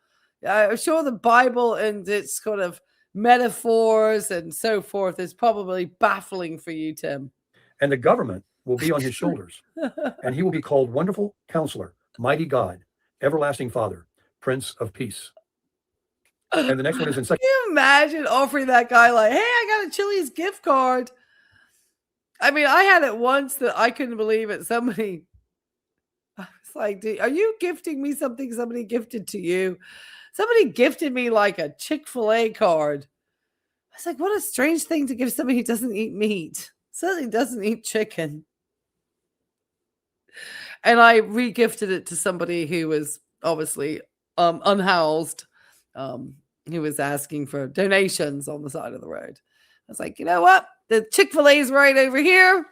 I'm sure the Bible and its kind of metaphors and so forth is probably baffling for you, Tim. And the government will be on his shoulders, and he will be called Wonderful Counselor, Mighty God, Everlasting Father, Prince of Peace. And the next one is in Can you imagine offering that guy like, hey, I got a Chili's gift card? I mean, I had it once that I couldn't believe it. Somebody, I was like, are you gifting me something somebody gifted to you? Somebody gifted me like a Chick-fil-A card. I was like, what a strange thing to give somebody who doesn't eat meat. Certainly doesn't eat chicken. And I re-gifted it to somebody who was obviously unhoused. He was asking for donations on the side of the road. I was like, you know what? The Chick-fil-A is right over here.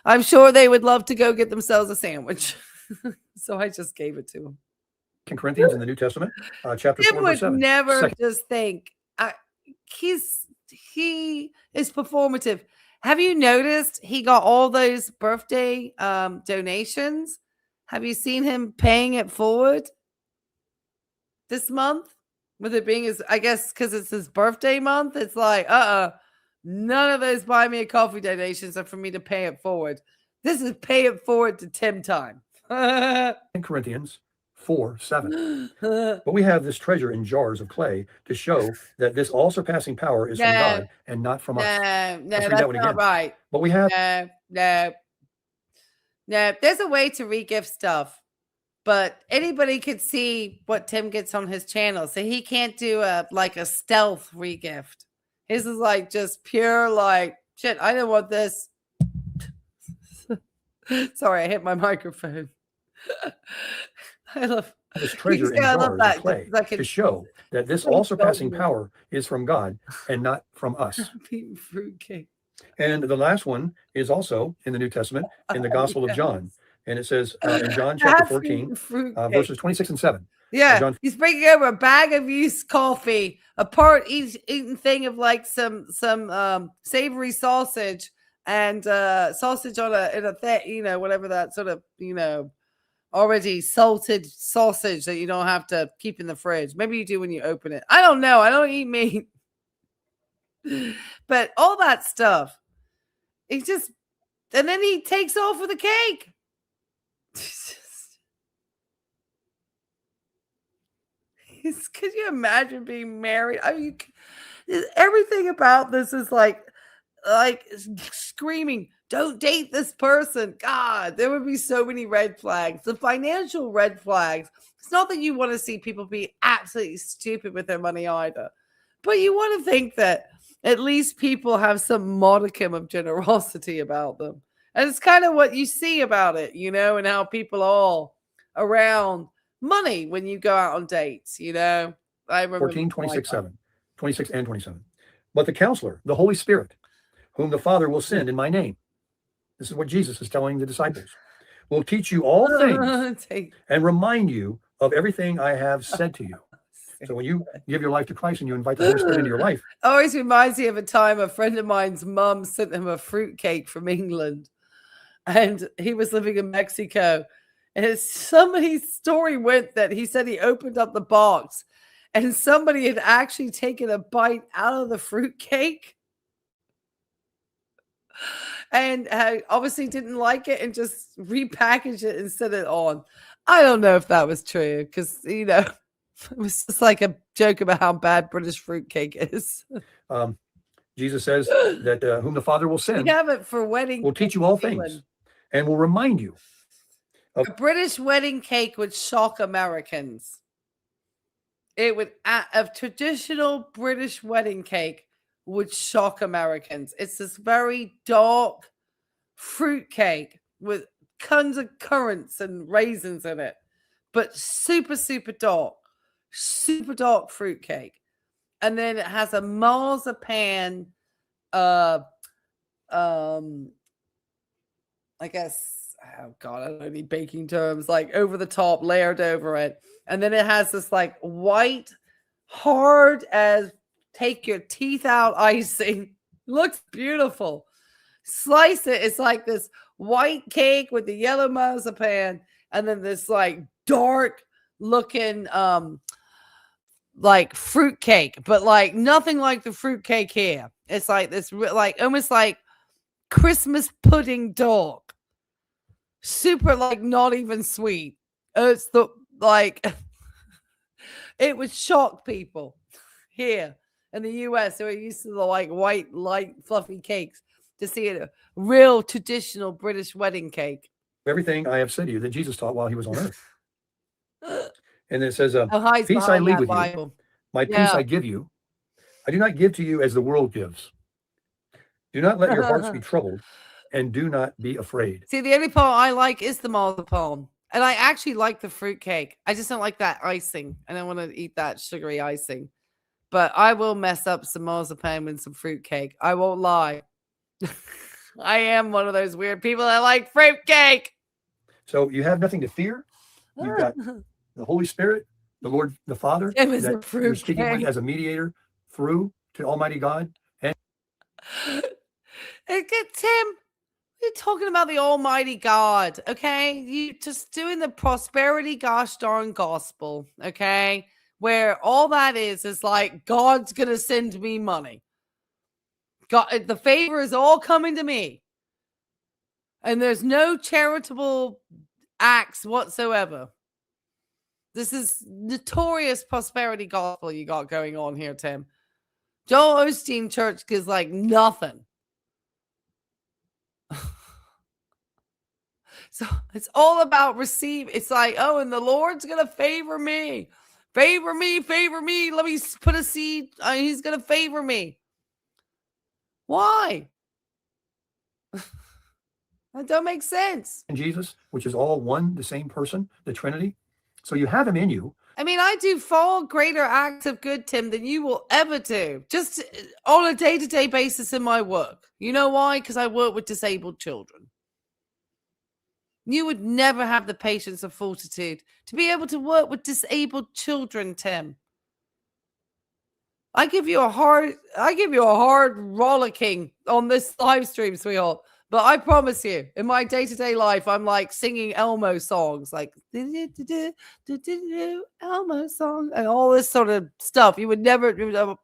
I'm sure they would love to go get themselves a sandwich. So I just gave it to him. in Corinthians in the New Testament, chapter 4, verse 7. Never just think he is performative. Have you noticed he got all those birthday donations? Have you seen him paying it forward this month? With it being his, I guess, because it's his birthday month, it's like, none of those buy me a coffee donations are for me to pay it forward. This is pay it forward to Tim time. In Corinthians 4, 7. But we have this treasure in jars of clay to show that this all-surpassing power is from God and not from us. No, Let's read that's that one not again. right. But we have No. There's a way to re-gift stuff. But anybody could see what Tim gets on his channel. So he can't do a stealth regift. His is like just pure like, shit, I don't want this. Sorry, I hit my microphone. I love this treasure in jars of clay to show that this all-surpassing power is from God and not from us. Fruitcake. And the last one is also in the New Testament in the Gospel of John. And it says in John chapter 14, verses 26 and 7. Yeah, he's bringing over a bag of used coffee, a part-eaten thing of like some savory sausage and sausage on whatever that sort of, already salted sausage that you don't have to keep in the fridge. Maybe you do when you open it. I don't know. I don't eat meat. But all that stuff, and then he takes off with a cake. Could you imagine being married? I mean, everything about this is like screaming, don't date this person. God, there would be so many red flags. The financial red flags. It's not that you want to see people be absolutely stupid with their money either, but you want to think that at least people have some modicum of generosity about them. And it's kind of what you see about it, and how people all around money when you go out on dates, I remember 14, 26 and 27. But the counselor, the Holy Spirit, whom the Father will send in my name. This is what Jesus is telling the disciples. Will teach you all things and remind you of everything I have said to you. So when you give your life to Christ and you invite the Holy Spirit into your life. Always reminds me of a time a friend of mine's mum sent him a fruitcake from England. And he was living in Mexico. And somebody's story went that he said he opened up the box and somebody had actually taken a bite out of the fruitcake and obviously didn't like it and just repackaged it and set it on. I don't know if that was true because, it was just like a joke about how bad British fruitcake is. Jesus says that whom the Father will send we have it for wedding will teach you all things and will remind you. A British wedding cake would shock Americans. It would, a traditional British wedding cake would shock Americans. It's this very dark fruit cake with tons of currants and raisins in it, but super, super dark fruit cake. And then it has a marzipan, I guess, oh God, I don't know any baking terms, like over the top, layered over it. And then it has this like white, hard as take your teeth out icing. Looks beautiful. Slice it. It's like this white cake with the yellow marzipan. And then this like dark looking like fruitcake, but like nothing like the fruitcake here. It's like this, like almost like Christmas pudding dog. Super, like not even sweet. It's the like it would shock people here in the US who are used to the like white, light, fluffy cakes to see a real traditional British wedding cake. Everything I have said to you that Jesus taught while he was on earth. And then it says, hides peace I behind leave that with you. Bible. My peace Yeah. I give you. I do not give to you as the world gives. Do not let your hearts be troubled, and do not be afraid. See, the only part I like is the marzipan. And I actually like the fruitcake. I just don't like that icing. I don't want to eat that sugary icing. But I will mess up some marzipan with some fruitcake. I won't lie. I am one of those weird people that like fruitcake. So you have nothing to fear. You've got the Holy Spirit, the Lord, the Father, It was a that you're speaking with fruitcake. as a mediator through to Almighty God. And Tim, you're talking about the Almighty God, okay? You just doing the prosperity gosh darn gospel, okay? Where all that is like God's gonna send me money. God, the favor is all coming to me, and there's no charitable acts whatsoever. This is notorious prosperity gospel you got going on here, Tim. Joel Osteen Church gives like nothing. So it's all about receive. It's like, oh, and the Lord's going to favor me. Favor me, favor me. Let me put a seed. He's going to favor me. Why? That don't make sense. Jesus, which is all one, the same person, the Trinity. So you have him in you. I mean, I do far greater acts of good, Tim, than you will ever do. Just on a day-to-day basis in my work. You know why? Because I work with disabled children. You would never have the patience or fortitude to be able to work with disabled children, Tim. I give you a hard rollicking on this live stream, sweetheart. But I promise you, in my day-to-day life, I'm like singing Elmo songs, like Elmo song, and all this sort of stuff. You would never, a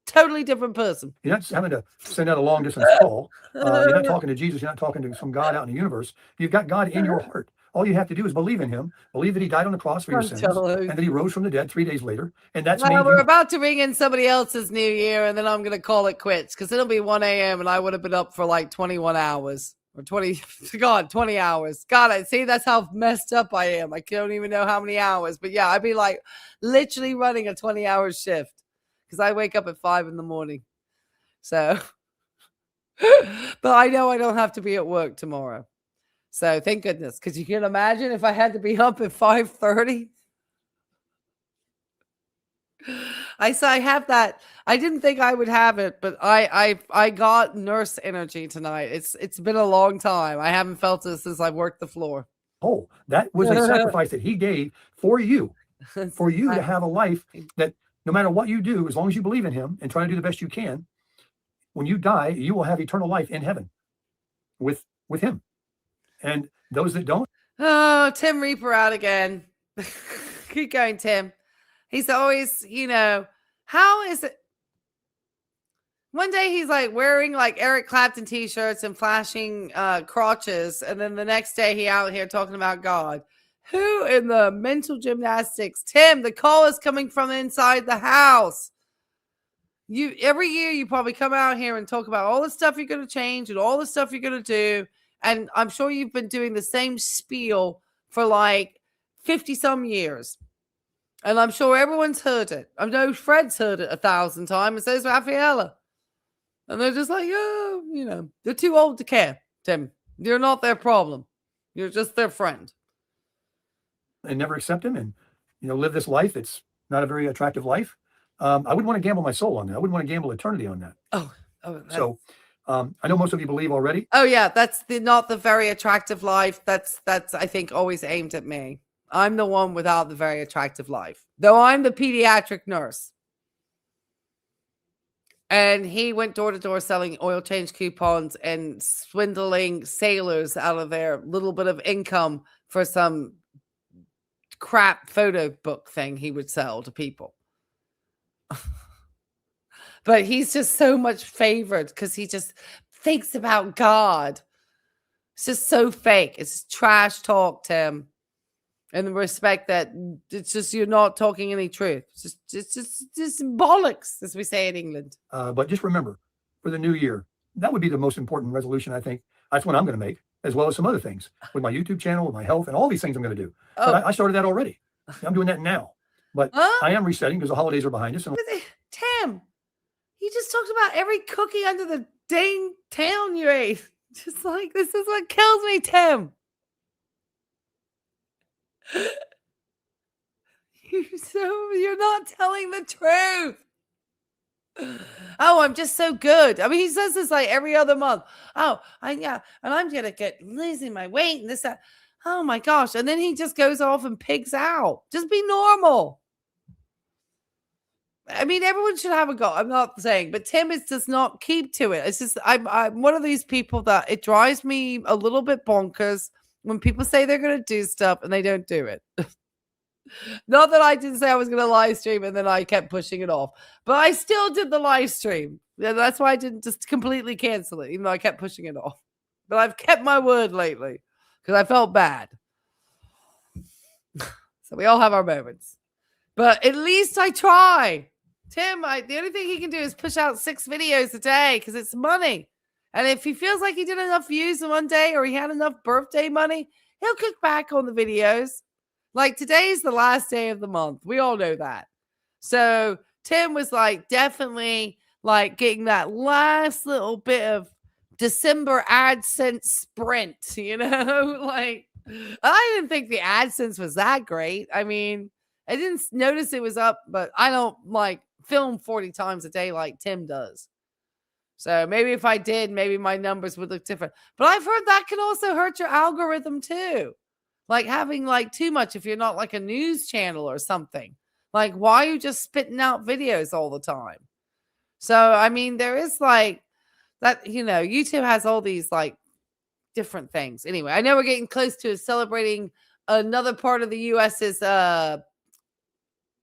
totally different person. You're not having to send out a long-distance call. You're not talking to Jesus. You're not talking to some God out in the universe. You've got God in your heart. All you have to do is believe in him, believe that he died on the cross for your sins, and that he rose from the dead 3 days later. And that's well, we're about to ring in somebody else's new year, and then I'm going to call it quits because it'll be 1 a.m. and I would have been up for like 21 hours or 20 hours. God, I see that's how messed up I am. I don't even know how many hours, but yeah, I'd be like literally running a 20-hour shift because I wake up at 5 a.m. So, but I know I don't have to be at work tomorrow. So thank goodness, because you can imagine if I had to be up at 5:30. I have that. I didn't think I would have it, but I got nurse energy tonight. It's been a long time. I haven't felt this since I worked the floor. Oh, that was a sacrifice that he gave for you to have a life that no matter what you do, as long as you believe in him and try to do the best you can, when you die, you will have eternal life in heaven with him. And those that don't. Oh, Tim Reaper out again. Keep going, Tim. He's always, how is it? One day he's like wearing like Eric Clapton t-shirts and flashing crotches. And then the next day he out here talking about God. Who in the mental gymnastics? Tim, the call is coming from inside the house. Every year you probably come out here and talk about all the stuff you're going to change and all the stuff you're going to do. And I'm sure you've been doing the same spiel for like 50 some years. And I'm sure everyone's heard it. I know Fred's heard it 1,000 times. And so is Raffaella. And they're just like, oh, they're too old to care, Tim. You're not their problem. You're just their friend. And never accept him and, live this life. It's not a very attractive life. I wouldn't want to gamble my soul on that. I wouldn't want to gamble eternity on that. So I know most of you believe already. Oh yeah, that's not the very attractive life. That's I think always aimed at me. I'm the one without the very attractive life. Though I'm the pediatric nurse. And he went door to door selling oil change coupons and swindling sailors out of their little bit of income for some crap photo book thing he would sell to people. But he's just so much favored because he just thinks about God. It's just so fake. It's trash talk, Tim. And the respect that it's just you're not talking any truth. It's just bollocks, as we say in England. But just remember, for the new year, that would be the most important resolution, I think. That's what I'm going to make, as well as some other things with my YouTube channel, with my health, and all these things I'm going to do. Oh. But I started that already. I'm doing that now. But I am resetting because the holidays are behind us. And Tim, you just talked about every cookie under the dang town you ate. Just like, this is what kills me, Tim. You're not telling the truth. Oh, I'm just so good. I mean, he says this like every other month. Oh, and I'm gonna get losing my weight and this, that. Oh my gosh. And then he just goes off and pigs out. Just be normal. I mean, everyone should have a goal. I'm not saying, but Tim does not keep to it. It's just I'm one of these people that it drives me a little bit bonkers when people say they're going to do stuff and they don't do it. Not that I didn't say I was going to live stream and then I kept pushing it off, but I still did the live stream. Yeah, that's why I didn't just completely cancel it, even though I kept pushing it off. But I've kept my word lately because I felt bad. So we all have our moments, but at least I try. Tim, the only thing he can do is push out 6 videos a day because it's money. And if he feels like he did enough views in one day or he had enough birthday money, he'll kick back on the videos. Like today's the last day of the month. We all know that. So Tim was like definitely like getting that last little bit of December AdSense sprint, you know? Like I didn't think the AdSense was that great. I mean, I didn't notice it was up, but I don't like film 40 times a day like Tim does. So maybe if I did, maybe my numbers would look different. But I've heard that can also hurt your algorithm too. Like having like too much if you're not like a news channel or something. Like why are you just spitting out videos all the time? So, I mean, there is like that, you know, YouTube has all these like different things. Anyway, I know we're getting close to celebrating another part of the U.S.'s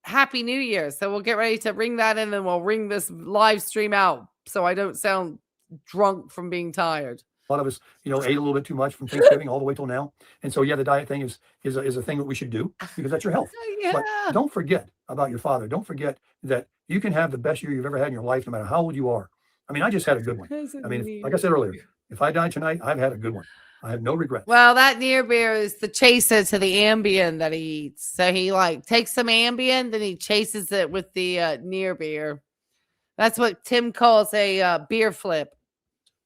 Happy New Year. So we'll get ready to ring that in and we'll ring this live stream out so I don't sound drunk from being tired. A lot of us, you know, ate a little bit too much from Thanksgiving all the way till now. And so, yeah, the diet thing is a thing that we should do because that's your health. Yeah. But don't forget about your father. Don't forget that you can have the best year you've ever had in your life, no matter how old you are. I mean, I just had a good one. I mean, like I said earlier, if I die tonight, I've had a good one. I have no regrets. Well, that near beer is the chaser to the Ambien that he eats. So he like takes some Ambien, then he chases it with the near beer. That's what Tim calls a beer flip.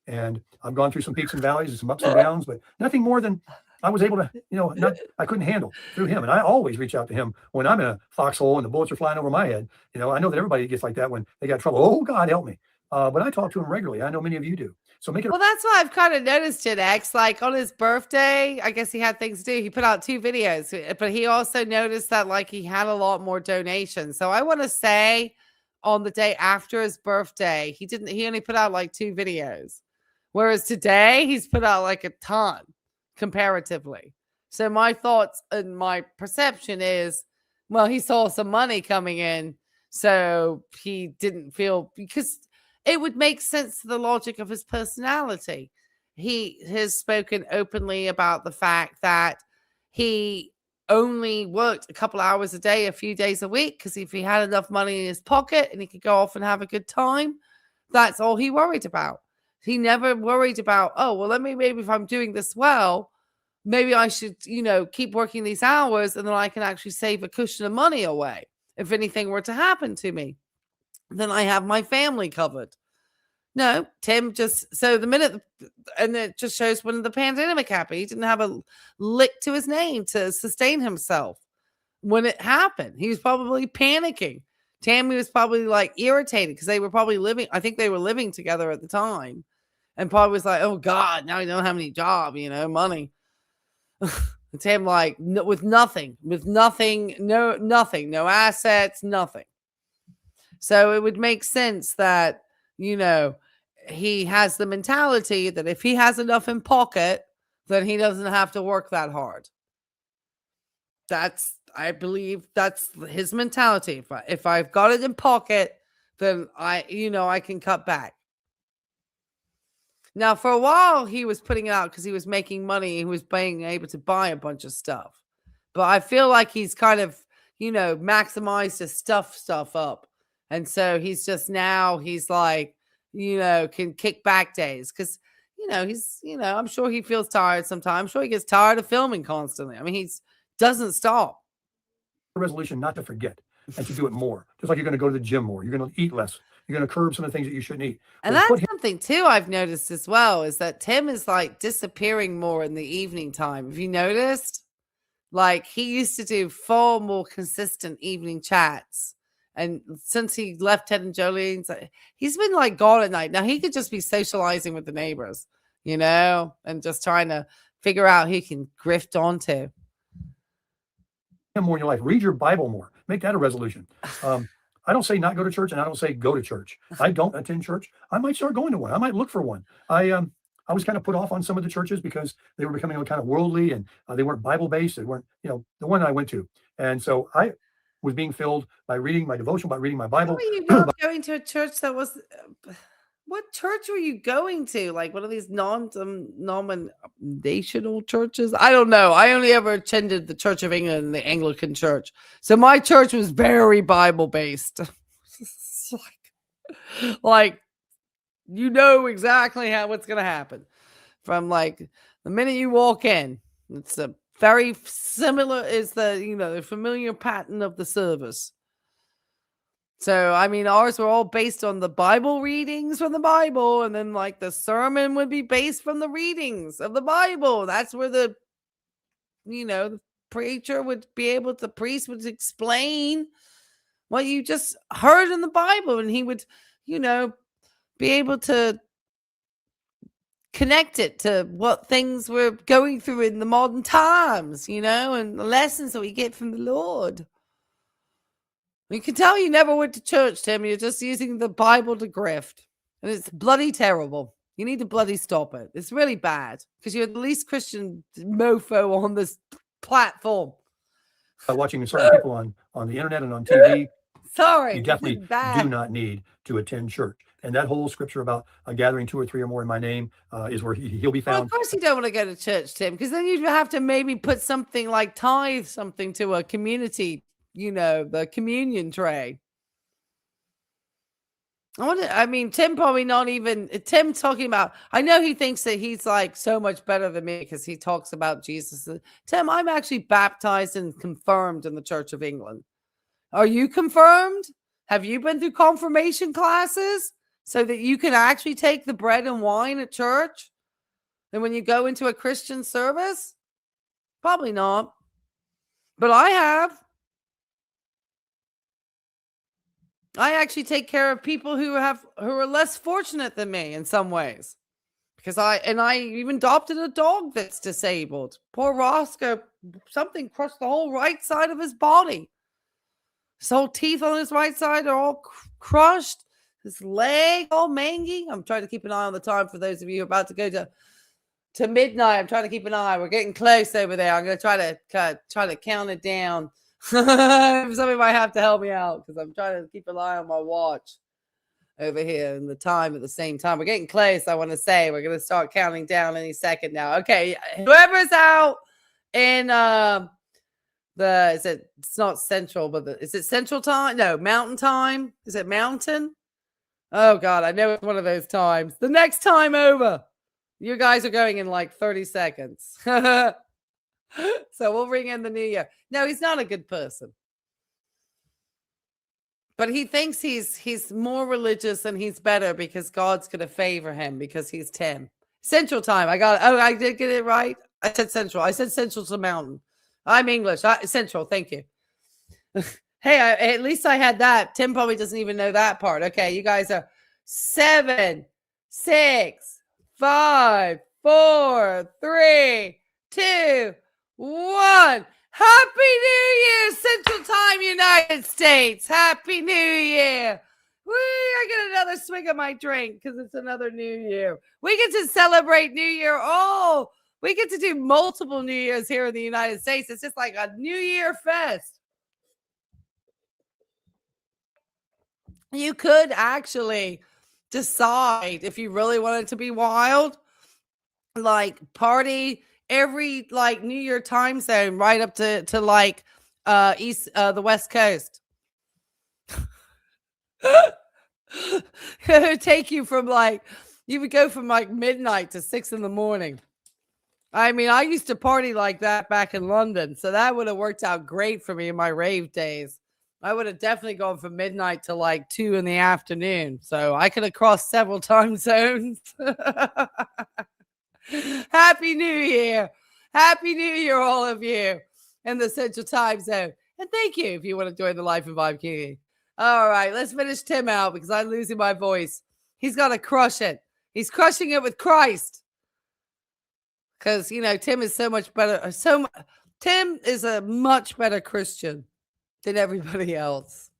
And I've gone through some peaks and valleys and some ups and downs, but nothing more than I was able to, you know, I couldn't handle through him. And I always reach out to him when I'm in a foxhole and the bullets are flying over my head. You know, I know that everybody gets like that when they got trouble. Oh, God, help me. But I talk to him regularly. I know many of you do. So make it. Well, that's why I've kind of noticed it, X. Like on his birthday, I guess he had things to do. He put out 2 videos, but he also noticed that like he had a lot more donations. So I want to say on the day after his birthday, he only put out like 2 videos. Whereas today he's put out like a ton comparatively. So my thoughts and my perception is, well, he saw some money coming in. So he didn't feel, because it would make sense to the logic of his personality. He has spoken openly about the fact that he only worked a couple hours a day, a few days a week, because if he had enough money in his pocket and he could go off and have a good time, that's all he worried about. He never worried about, oh, well, maybe if I'm doing this well, maybe I should, you know, keep working these hours and then I can actually save a cushion of money away. If anything were to happen to me, then I have my family covered. No, Tim just, so the minute, and it just shows when the pandemic happened, he didn't have a lick to his name to sustain himself. When it happened, he was probably panicking. Tammy was probably like irritated because they were probably living, I think they were living together at the time. And probably was like, oh God, now you don't have any job, you know, money. And Tam like, with nothing, no assets, nothing. So it would make sense that, you know, he has the mentality that if he has enough in pocket, then he doesn't have to work that hard. I believe that's his mentality. If I've got it in pocket, then I can cut back. Now, for a while, he was putting it out because he was making money. He was being able to buy a bunch of stuff. But I feel like he's kind of, maximized his stuff up. And so he's just now, he's like, can kick back days. Because, I'm sure he feels tired sometimes. I'm sure he gets tired of filming constantly. I mean, he doesn't stop. Resolution not to forget and to do it more. Just like you're going to go to the gym more. You're going to eat less. You're going to curb some of the things that you shouldn't eat. And that's something too I've noticed as well, is that Tim is like disappearing more in the evening time. Have you noticed? Like he used to do far more consistent evening chats. And since he left Ted and Jolene's, he's been like gone at night. Now he could just be socializing with the neighbors, and just trying to figure out who he can grift onto. More in your life. Read your Bible more. Make that a resolution. I don't say not go to church, and I don't say go to church. I don't attend church. I might start going to one. I might look for one. I was kind of put off on some of the churches because they were becoming kind of worldly, and they weren't Bible based. They weren't, the one that I went to. And so I was being filled by reading my devotional, by reading my Bible. Were you not going to a church that was? What church were you going to? Like one of these non-denominational churches? I don't know. I only ever attended the Church of England and the Anglican Church. So my church was very Bible-based. like, exactly what's going to happen. From like the minute you walk in, it's a very similar is the familiar pattern of the service. So, I mean, ours were all based on the Bible readings from the Bible. And then like the sermon would be based from the readings of the Bible. That's where the preacher would be able, the priest would explain what you just heard in the Bible. And he would, be able to connect it to what things we're going through in the modern times, and the lessons that we get from the Lord. You can tell you never went to church, Tim. You're just using the Bible to grift. And it's bloody terrible. You need to bloody stop it. It's really bad because you're the least Christian mofo on this platform. Watching certain people on the internet and on TV. Sorry. You definitely do not need to attend church. And that whole scripture about gathering 2 or 3 or more in my name is where he'll be found. Well, of course you don't want to go to church, Tim, because then you'd have to maybe put something like tithe something to a community, the communion tray. Tim probably not even, Tim talking about, I know he thinks that he's like so much better than me because he talks about Jesus. Tim, I'm actually baptized and confirmed in the Church of England. Are you confirmed? Have you been through confirmation classes so that you can actually take the bread and wine at church? And when you go into a Christian service? Probably not. But I have. I actually take care of people who are less fortunate than me in some ways. Because I even adopted a dog that's disabled. Poor Roscoe, something crushed the whole right side of his body. His whole teeth on his right side are all crushed. His leg all mangy. I'm trying to keep an eye on the time for those of you who are about to go to midnight. I'm trying to keep an eye. We're getting close over there. I'm going to try to count it down. Somebody might have to help me out because I'm trying to keep an eye on my watch over here and the time at the same time. We're getting close. I want to say we're going to start counting down any second now. Okay, whoever's out in it's not central, but is it central time? No, mountain time. Is it mountain? Oh God, I know it's one of those times. The next time over, you guys are going in like 30 seconds. So we'll ring in the new year. No, he's not a good person. But he thinks he's more religious and he's better because God's going to favor him because he's 10. Central time. I did get it right. I said central. I said central to mountain. I'm English. Central. Thank you. Hey, at least I had that. Tim probably doesn't even know that part. Okay, you guys are 7, 6, 5, 4, 3, 2, 1. Happy New Year, Central Time, United States. Happy New Year. Whee, I get another swig of my drink because it's another New Year. We get to celebrate New Year all We get to do multiple New Year's here in the United States. It's just like a New Year fest. You could actually decide if you really wanted to be wild, like party every like New Year time zone right up to like the West Coast. It would take you from like, you would go from like midnight to 6 a.m. I mean, I used to party like that back in London, so that would have worked out great for me in my rave days. I would have definitely gone from midnight to like 2 p.m. So I could have crossed several time zones. Happy New Year. Happy New Year, all of you in the Central Time Zone. And thank you if you want to join the Life and Vibe community. All right, let's finish Tim out because I'm losing my voice. He's got to crush it. He's crushing it with Christ. Because, you know, Tim is so much better. Tim is a much better Christian than everybody else.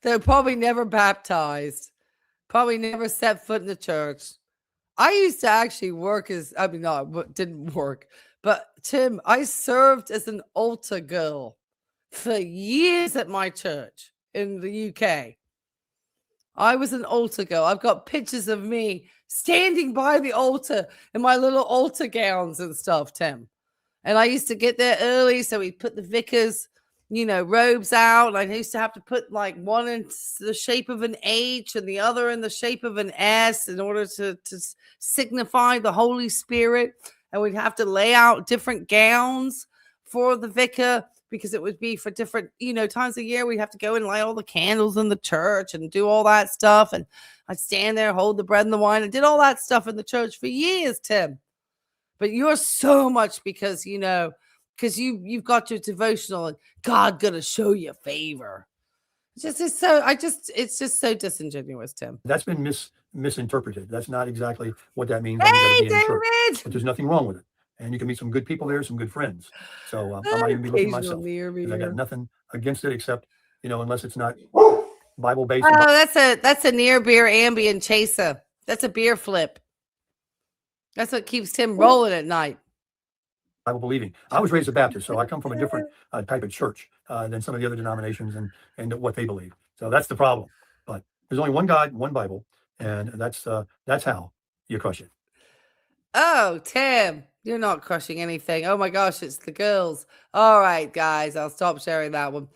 They're probably never baptized. Probably never set foot in the church. I used to actually work as, I mean, no, it didn't work. But Tim, I served as an altar girl for years at my church in the UK. I was an altar girl. I've got pictures of me standing by the altar in my little altar gowns and stuff, Tim. And I used to get there early, so we'd put the vicar's, you know, robes out. I used to have to put like one in the shape of an H and the other in the shape of an S in order to signify the Holy Spirit. And we'd have to lay out different gowns for the vicar because it would be for different, you know, times of year. We'd have to go and light all the candles in the church and do all that stuff. And I'd stand there, hold the bread and the wine. I did all that stuff in the church for years, Tim. But you're so much because, you know, because you've got your devotional and God gonna show you favor. It's just so disingenuous, Tim. That's been misinterpreted. That's not exactly what that means. Hey, David! David! But there's nothing wrong with it. And you can meet some good people there, some good friends. So I might even be looking myself. I got nothing against it except, you know, unless it's not Bible-based. Oh, that's a near beer ambient chaser. That's a beer flip. That's what keeps Tim rolling at night. Bible believing. I was raised a Baptist, so I come from a different type of church than some of the other denominations and what they believe. So that's the problem. But there's only one God, one Bible, and that's how you crush it. Oh, Tim, you're not crushing anything. Oh my gosh, it's the girls. All right, guys, I'll stop sharing that one.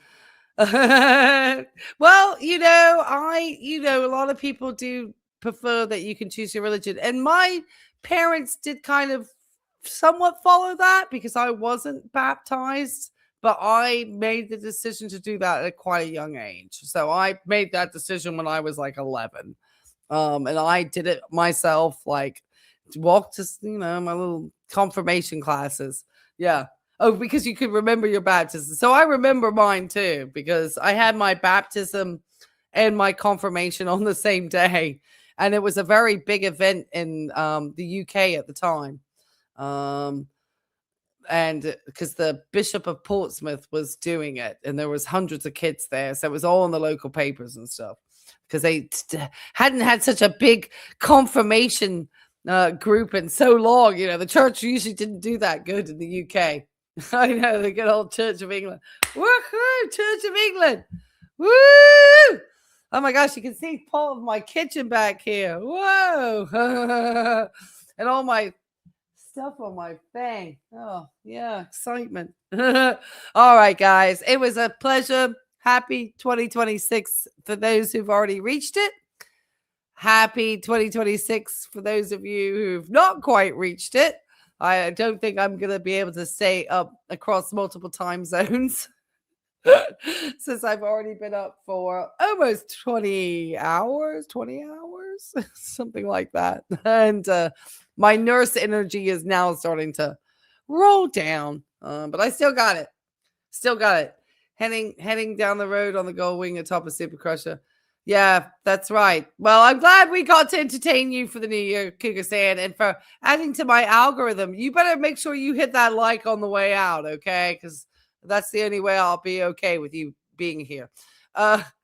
Well, you know, a lot of people do prefer that you can choose your religion, and my parents did kind of somewhat follow that because I wasn't baptized, but I made the decision to do that at quite a young age. So I made that decision when I was like 11. And I did it myself, like walked to, you know, my little confirmation classes. Yeah. Oh, because you could remember your baptism. So I remember mine too, because I had my baptism and my confirmation on the same day. And it was a very big event in the UK at the time. And because the Bishop of Portsmouth was doing it, and there was hundreds of kids there. So it was all in the local papers and stuff because they hadn't had such a big confirmation group in so long. You know, the church usually didn't do that good in the UK. I know, the good old Church of England. Woohoo! Church of England. Woo! Oh my gosh, you can see part of my kitchen back here. Whoa! And all my stuff on my thing. Oh, yeah, excitement. All right, guys. It was a pleasure. Happy 2026 for those who've already reached it. Happy 2026 for those of you who've not quite reached it. I don't think I'm going to be able to stay up across multiple time zones since I've already been up for almost 20 hours, something like that. And my nurse energy is now starting to roll down, but I still got it. Heading down the road on the Gold Wing atop of Super Crusher. Yeah, that's right. Well, I'm glad we got to entertain you for the new year, Cougar Sand, and for adding to my algorithm. You better make sure you hit that like on the way out, okay? Because that's the only way I'll be okay with you being here.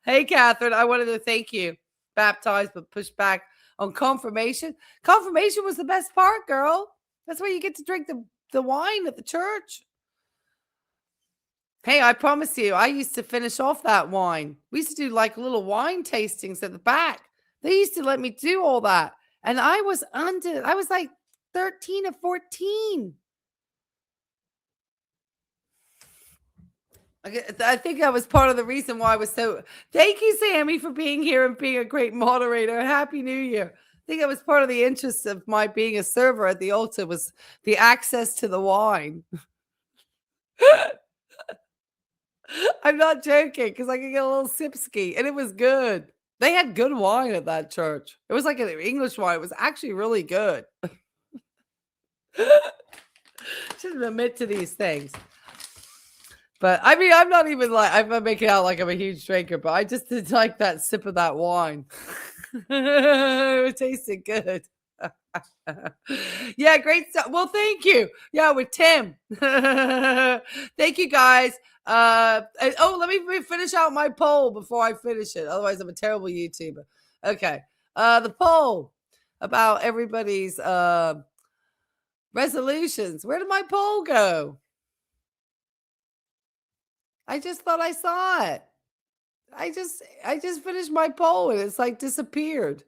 Hey, Catherine, I wanted to thank you. Baptized but pushed back on confirmation. Confirmation was the best part, girl. That's where you get to drink the wine at the church. Hey, I promise you, I used to finish off that wine. We used to do like little wine tastings at the back. They used to let me do all that. And I was like 13 or 14. I think that was part of the reason why I was so. Thank you, Sammy, for being here and being a great moderator. Happy New Year. I think that was part of the interest of my being a server at the altar was the access to the wine. I'm not joking because I could get a little sipski and it was good. They had good wine at that church. It was like an English wine. It was actually really good. Shouldn't admit to these things. But I mean, I'm not even like, I'm making out like I'm a huge drinker, but I just did like that sip of that wine. It tasted good. Yeah, great stuff. Well, thank you. Yeah, with Tim. Thank you, guys. Let me finish out my poll before I finish it. Otherwise, I'm a terrible YouTuber. Okay. The poll about everybody's resolutions. Where did my poll go? I just thought I saw it. I just finished my poll and it's like disappeared.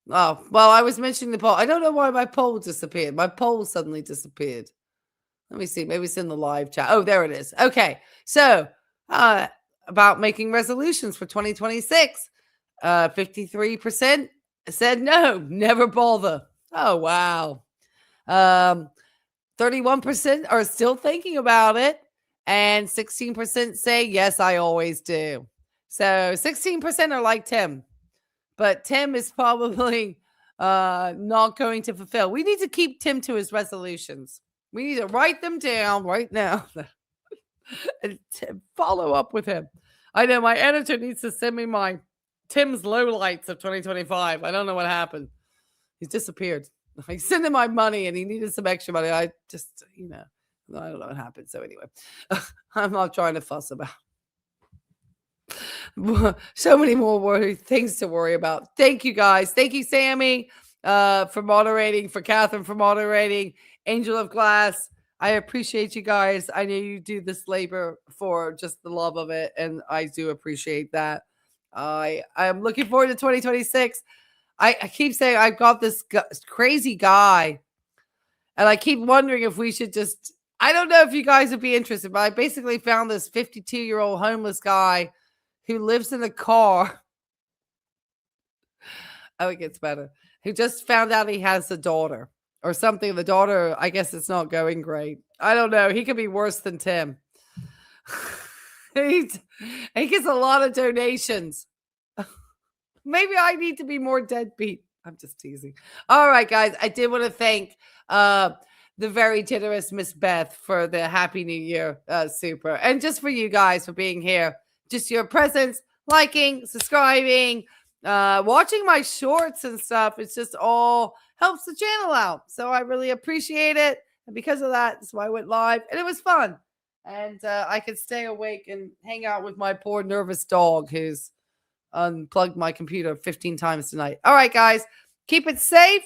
Oh, well, I was mentioning the poll. I don't know why my poll disappeared. My poll suddenly disappeared. Let me see. Maybe it's in the live chat. Oh, there it is. Okay. So, about making resolutions for 2026. 53% said no, never bother. Oh, wow. 31% are still thinking about it. And 16% say, yes, I always do. So 16% are like Tim. But Tim is probably not going to fulfill. We need to keep Tim to his resolutions. We need to write them down right now and follow up with him. I know my editor needs to send me my Tim's lowlights of 2025. I don't know what happened. He's disappeared. I sent him my money and he needed some extra money. I just, I don't know what happened. So anyway, I'm not trying to fuss about. So many more things to worry about. Thank you, guys. Thank you, Sammy, for moderating, for Catherine for moderating, Angel of Glass. I appreciate you guys. I know you do this labor for just the love of it, and I do appreciate that. I'm looking forward to 2026. I keep saying I've got this crazy guy, and I keep wondering if we should just, I don't know if you guys would be interested, but I basically found this 52-year-old homeless guy who lives in a car. Oh, it gets better. Who just found out he has a daughter or something. The daughter, I guess it's not going great. I don't know. He could be worse than Tim. He gets a lot of donations. Maybe I need to be more deadbeat. I'm just teasing. All right, guys. I did want to thank the very generous Miss Beth for the Happy New Year super. And just for you guys for being here. Just your presence, liking, subscribing, watching my shorts and stuff. It's just all helps the channel out. So I really appreciate it. And because of that, that's why I went live. And it was fun. And I could stay awake and hang out with my poor nervous dog who's unplugged my computer 15 times tonight. All right, guys, keep it safe.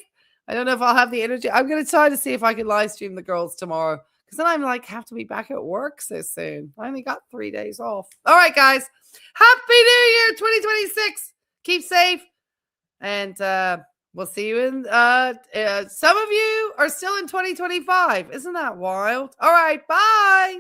I don't know if I'll have the energy. I'm going to try to see if I can live stream the girls tomorrow. Because then I'm like, have to be back at work so soon. I only got 3 days off. All right, guys. Happy New Year 2026. Keep safe. And we'll see you in, some of you are still in 2025. Isn't that wild? All right, bye.